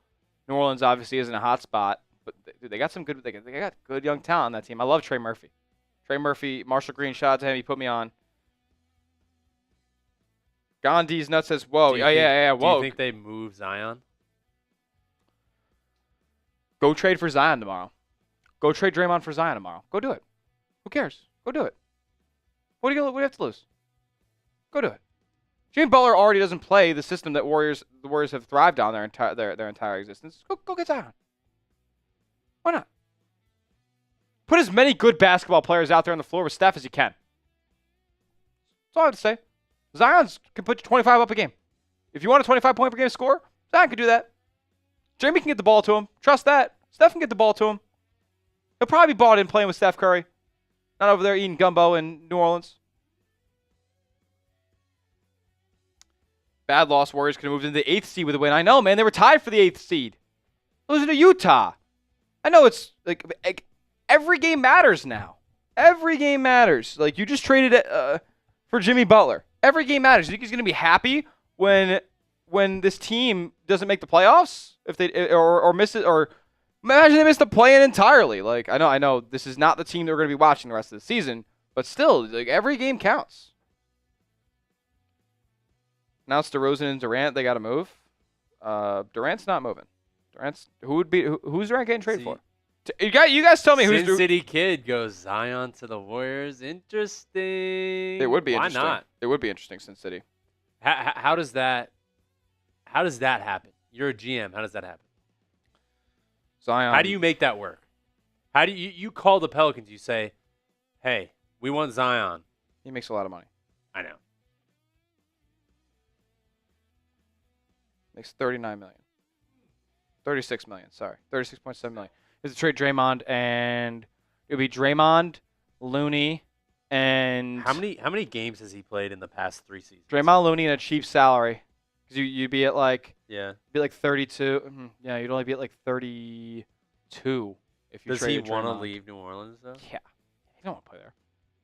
New Orleans obviously isn't a hot spot. But they got some good. They got good young talent on that team. I love Trey Murphy. Trey Murphy, Marshall Green, shout out to him. He put me on. Gandhi's nuts says, "Whoa, yeah, whoa." Do you think they move Zion? Go trade for Zion tomorrow. Go trade Draymond for Zion tomorrow. Go do it. Who cares? Go do it. What do you have to lose? Go do it. Jimmy Butler already doesn't play the system that the Warriors have thrived on their entire existence. Go get Zion. Why not? Put as many good basketball players out there on the floor with Steph as you can. That's all I have to say. Zion can put you 25 up a game. If you want a 25-point per game score, Zion can do that. Jamie can get the ball to him. Trust that. Steph can get the ball to him. He'll probably be bought in playing with Steph Curry. Not over there eating gumbo in New Orleans. Bad loss. Warriors could have moved into the 8th seed with a win. I know, man. They were tied for the 8th seed. Losing to Utah. I know it's like every game matters now. Every game matters. Like, you just traded it for Jimmy Butler. Every game matters. You think he's going to be happy when this team doesn't make the playoffs? If they or miss it, or imagine they miss the play-in entirely. Like, I know this is not the team that we're going to be watching the rest of the season, but still, like, every game counts. Now it's DeRozan and Durant. They got to move. Durant's not moving. Who's Durant getting traded for? You guys tell me who's Sin City Kid goes Zion to the Warriors. Interesting. It would be Why interesting. not? It would be interesting, Sin City. How does that happen? You're a GM. How does that happen? Zion. How do you make that work? How do you call the Pelicans? You say, "Hey, we want Zion." He makes a lot of money. I know. Makes $39 million. $36 million. Sorry, $36.7 million. Is to trade Draymond, and it would be Draymond, Looney, and How many games has he played in the past 3 seasons? Draymond, Looney, and a cheap salary. Because you'd be at like 32. Yeah, you'd only be at like 32 if you Does he traded want to Draymond. leave New Orleans though? Yeah, he don't want to play there.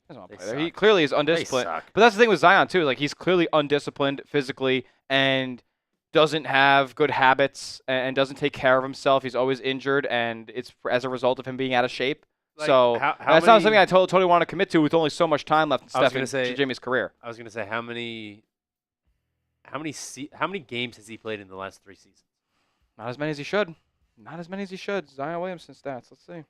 He doesn't want to They play there. He suck. clearly is undisciplined. suck. But that's the thing with Zion too. Like, he's clearly undisciplined physically and doesn't have good habits and doesn't take care of himself. He's always injured, and it's as a result of him being out of shape. Like, So how that's not something I totally want to commit to with only so much time left in Jimmy's career. I was gonna say how many games has he played in the last 3 seasons? Not as many as he should. Not as many as he should. Zion Williamson stats. Let's see.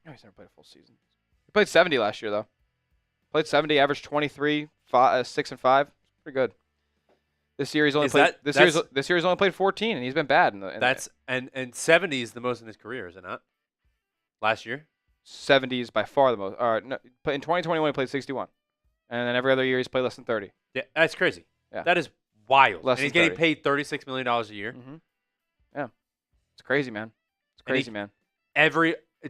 No, he's never played a full season. He played 70 last year, though. Played 70, averaged 23, 6 and 5. Pretty good. This year he's only this year he's only played 14, and he's been bad. And 70 is the most in his career, is it not? Last year. 70 is by far the most. No, in 2021 he played 61, and then every other year he's played less than 30. Yeah, that's crazy. Yeah. That is wild. Less and he's than getting 30. paid $36 million a year. Mm-hmm. Yeah. It's crazy, man. It's crazy, man.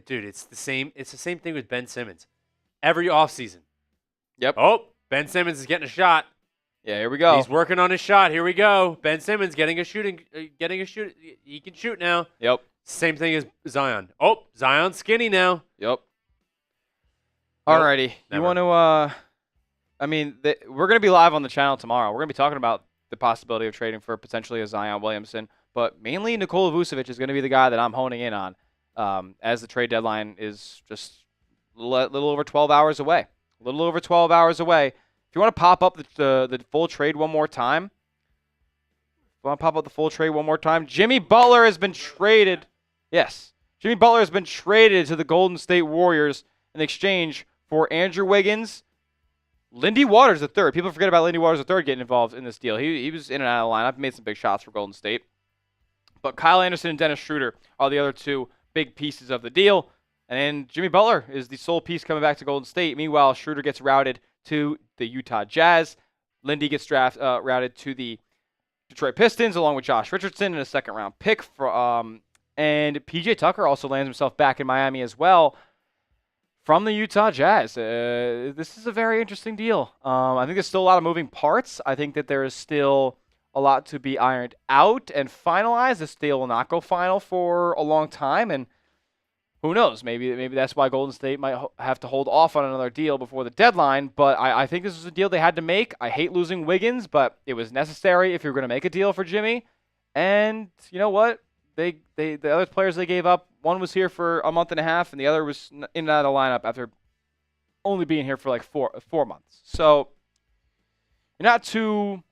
Dude, it's the same thing with Ben Simmons. Every offseason. Yep. Oh, Ben Simmons is getting a shot. Yeah, here we go. He's working on his shot. Here we go. Ben Simmons getting a shoot. He can shoot now. Yep. Same thing as Zion. Oh, Zion's skinny now. Yep. Alrighty. Never. You want to, we're going to be live on the channel tomorrow. We're going to be talking about the possibility of trading for potentially a Zion Williamson, but mainly Nikola Vucevic is going to be the guy that I'm honing in on as the trade deadline is just a little over 12 hours away. A little over 12 hours away. If you want to pop up the full trade one more time, Jimmy Butler has been traded. Yes. Jimmy Butler has been traded to the Golden State Warriors in exchange for Andrew Wiggins, Lindy Waters III. People forget about Lindy Waters III getting involved in this deal. He was in and out of the lineup, made some big shots for Golden State. But Kyle Anderson and Dennis Schroder are the other two big pieces of the deal. And Jimmy Butler is the sole piece coming back to Golden State. Meanwhile, Schroder gets routed to the Utah Jazz. Lindy gets routed to the Detroit Pistons along with Josh Richardson and a second-round pick. And P.J. Tucker also lands himself back in Miami as well from the Utah Jazz. This is a very interesting deal. I think there's still a lot of moving parts. I think that there is still a lot to be ironed out and finalized. This deal will not go final for a long time, and who knows? Maybe that's why Golden State might have to hold off on another deal before the deadline. But I think this was a deal they had to make. I hate losing Wiggins, but it was necessary if you're going to make a deal for Jimmy. And you know what? The other players they gave up, one was here for a month and a half, and the other was in and out of the lineup after only being here for like four months. So you're not too.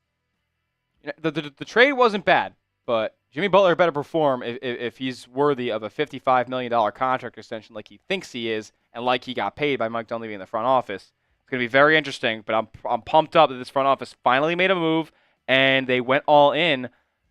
The trade wasn't bad, but Jimmy Butler better perform if he's worthy of a $55 million contract extension like he thinks he is and like he got paid by Mike Dunleavy in the front office. It's going to be very interesting, but I'm pumped up that this front office finally made a move and they went all in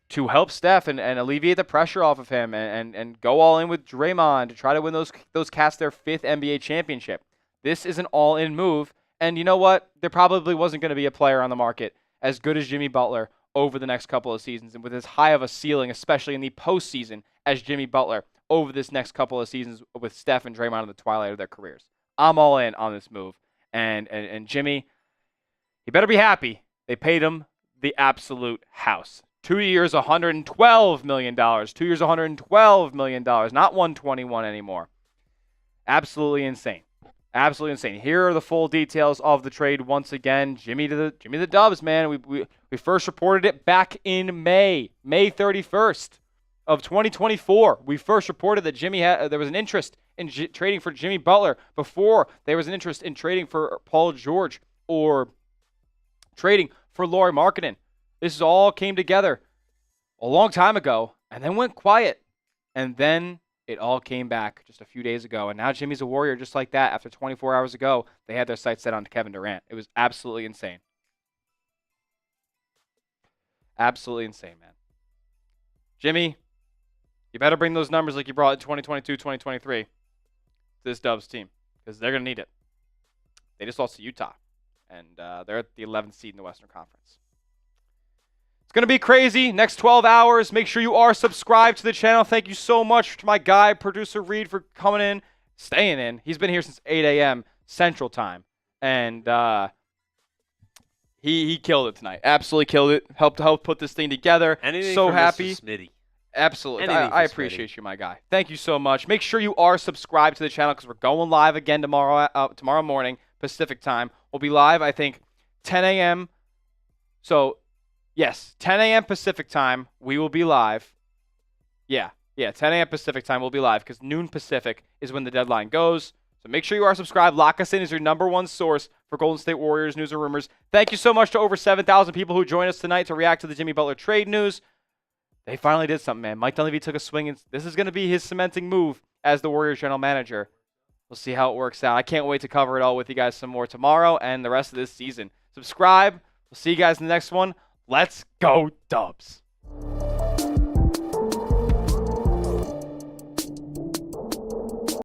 to help Steph and alleviate the pressure off of him and go all in with Draymond to try to win those Cats their 5th NBA championship. This is an all-in move, and you know what? There probably wasn't going to be a player on the market as good as Jimmy Butler over the next couple of seasons and with as high of a ceiling, especially in the postseason, as Jimmy Butler over this next couple of seasons with Steph and Draymond in the twilight of their careers. I'm all in on this move. And Jimmy, he better be happy. They paid him the absolute house. 2 years, $112 million. 2 years, $112 million. Not $121 anymore. Absolutely insane. Absolutely insane. Here are the full details of the trade once again. Jimmy the Dubs, man. We first reported it back in May 31st of 2024. We first reported that there was an interest in trading for Jimmy Butler before there was an interest in trading for Paul George or trading for Lauri Markkanen. This all came together a long time ago and then went quiet. And then it all came back just a few days ago. And now Jimmy's a Warrior just like that. After 24 hours ago, they had their sights set on Kevin Durant. It was absolutely insane. Absolutely insane, man. Jimmy, you better bring those numbers like you brought in 2022, 2023 to this Dubs team because they're going to need it. They just lost to Utah, and they're at the 11th seed in the Western Conference. It's going to be crazy. Next 12 hours. Make sure you are subscribed to the channel. Thank you so much to my guy, producer Reed, for coming in, staying in. He's been here since 8 a.m. Central Time, and he killed it tonight. Absolutely killed it. Helped put this thing together. Anything so for happy. Mr. Smitty. Absolutely. I appreciate you, my guy. Thank you so much. Make sure you are subscribed to the channel because we're going live again tomorrow morning, Pacific time. We'll be live, I think, 10 a.m. So, yes, 10 a.m. Pacific time, we will be live. Yeah, 10 a.m. Pacific time, we'll be live because noon Pacific is when the deadline goes. So make sure you are subscribed. Lock us in as your #1 source for Golden State Warriors news and rumors. Thank you so much to over 7,000 people who joined us tonight to react to the Jimmy Butler trade news. They finally did something, man. Mike Dunleavy took a swing, and this is going to be his cementing move as the Warriors general manager. We'll see how it works out. I can't wait to cover it all with you guys some more tomorrow and the rest of this season. Subscribe. We'll see you guys in the next one. Let's go Dubs.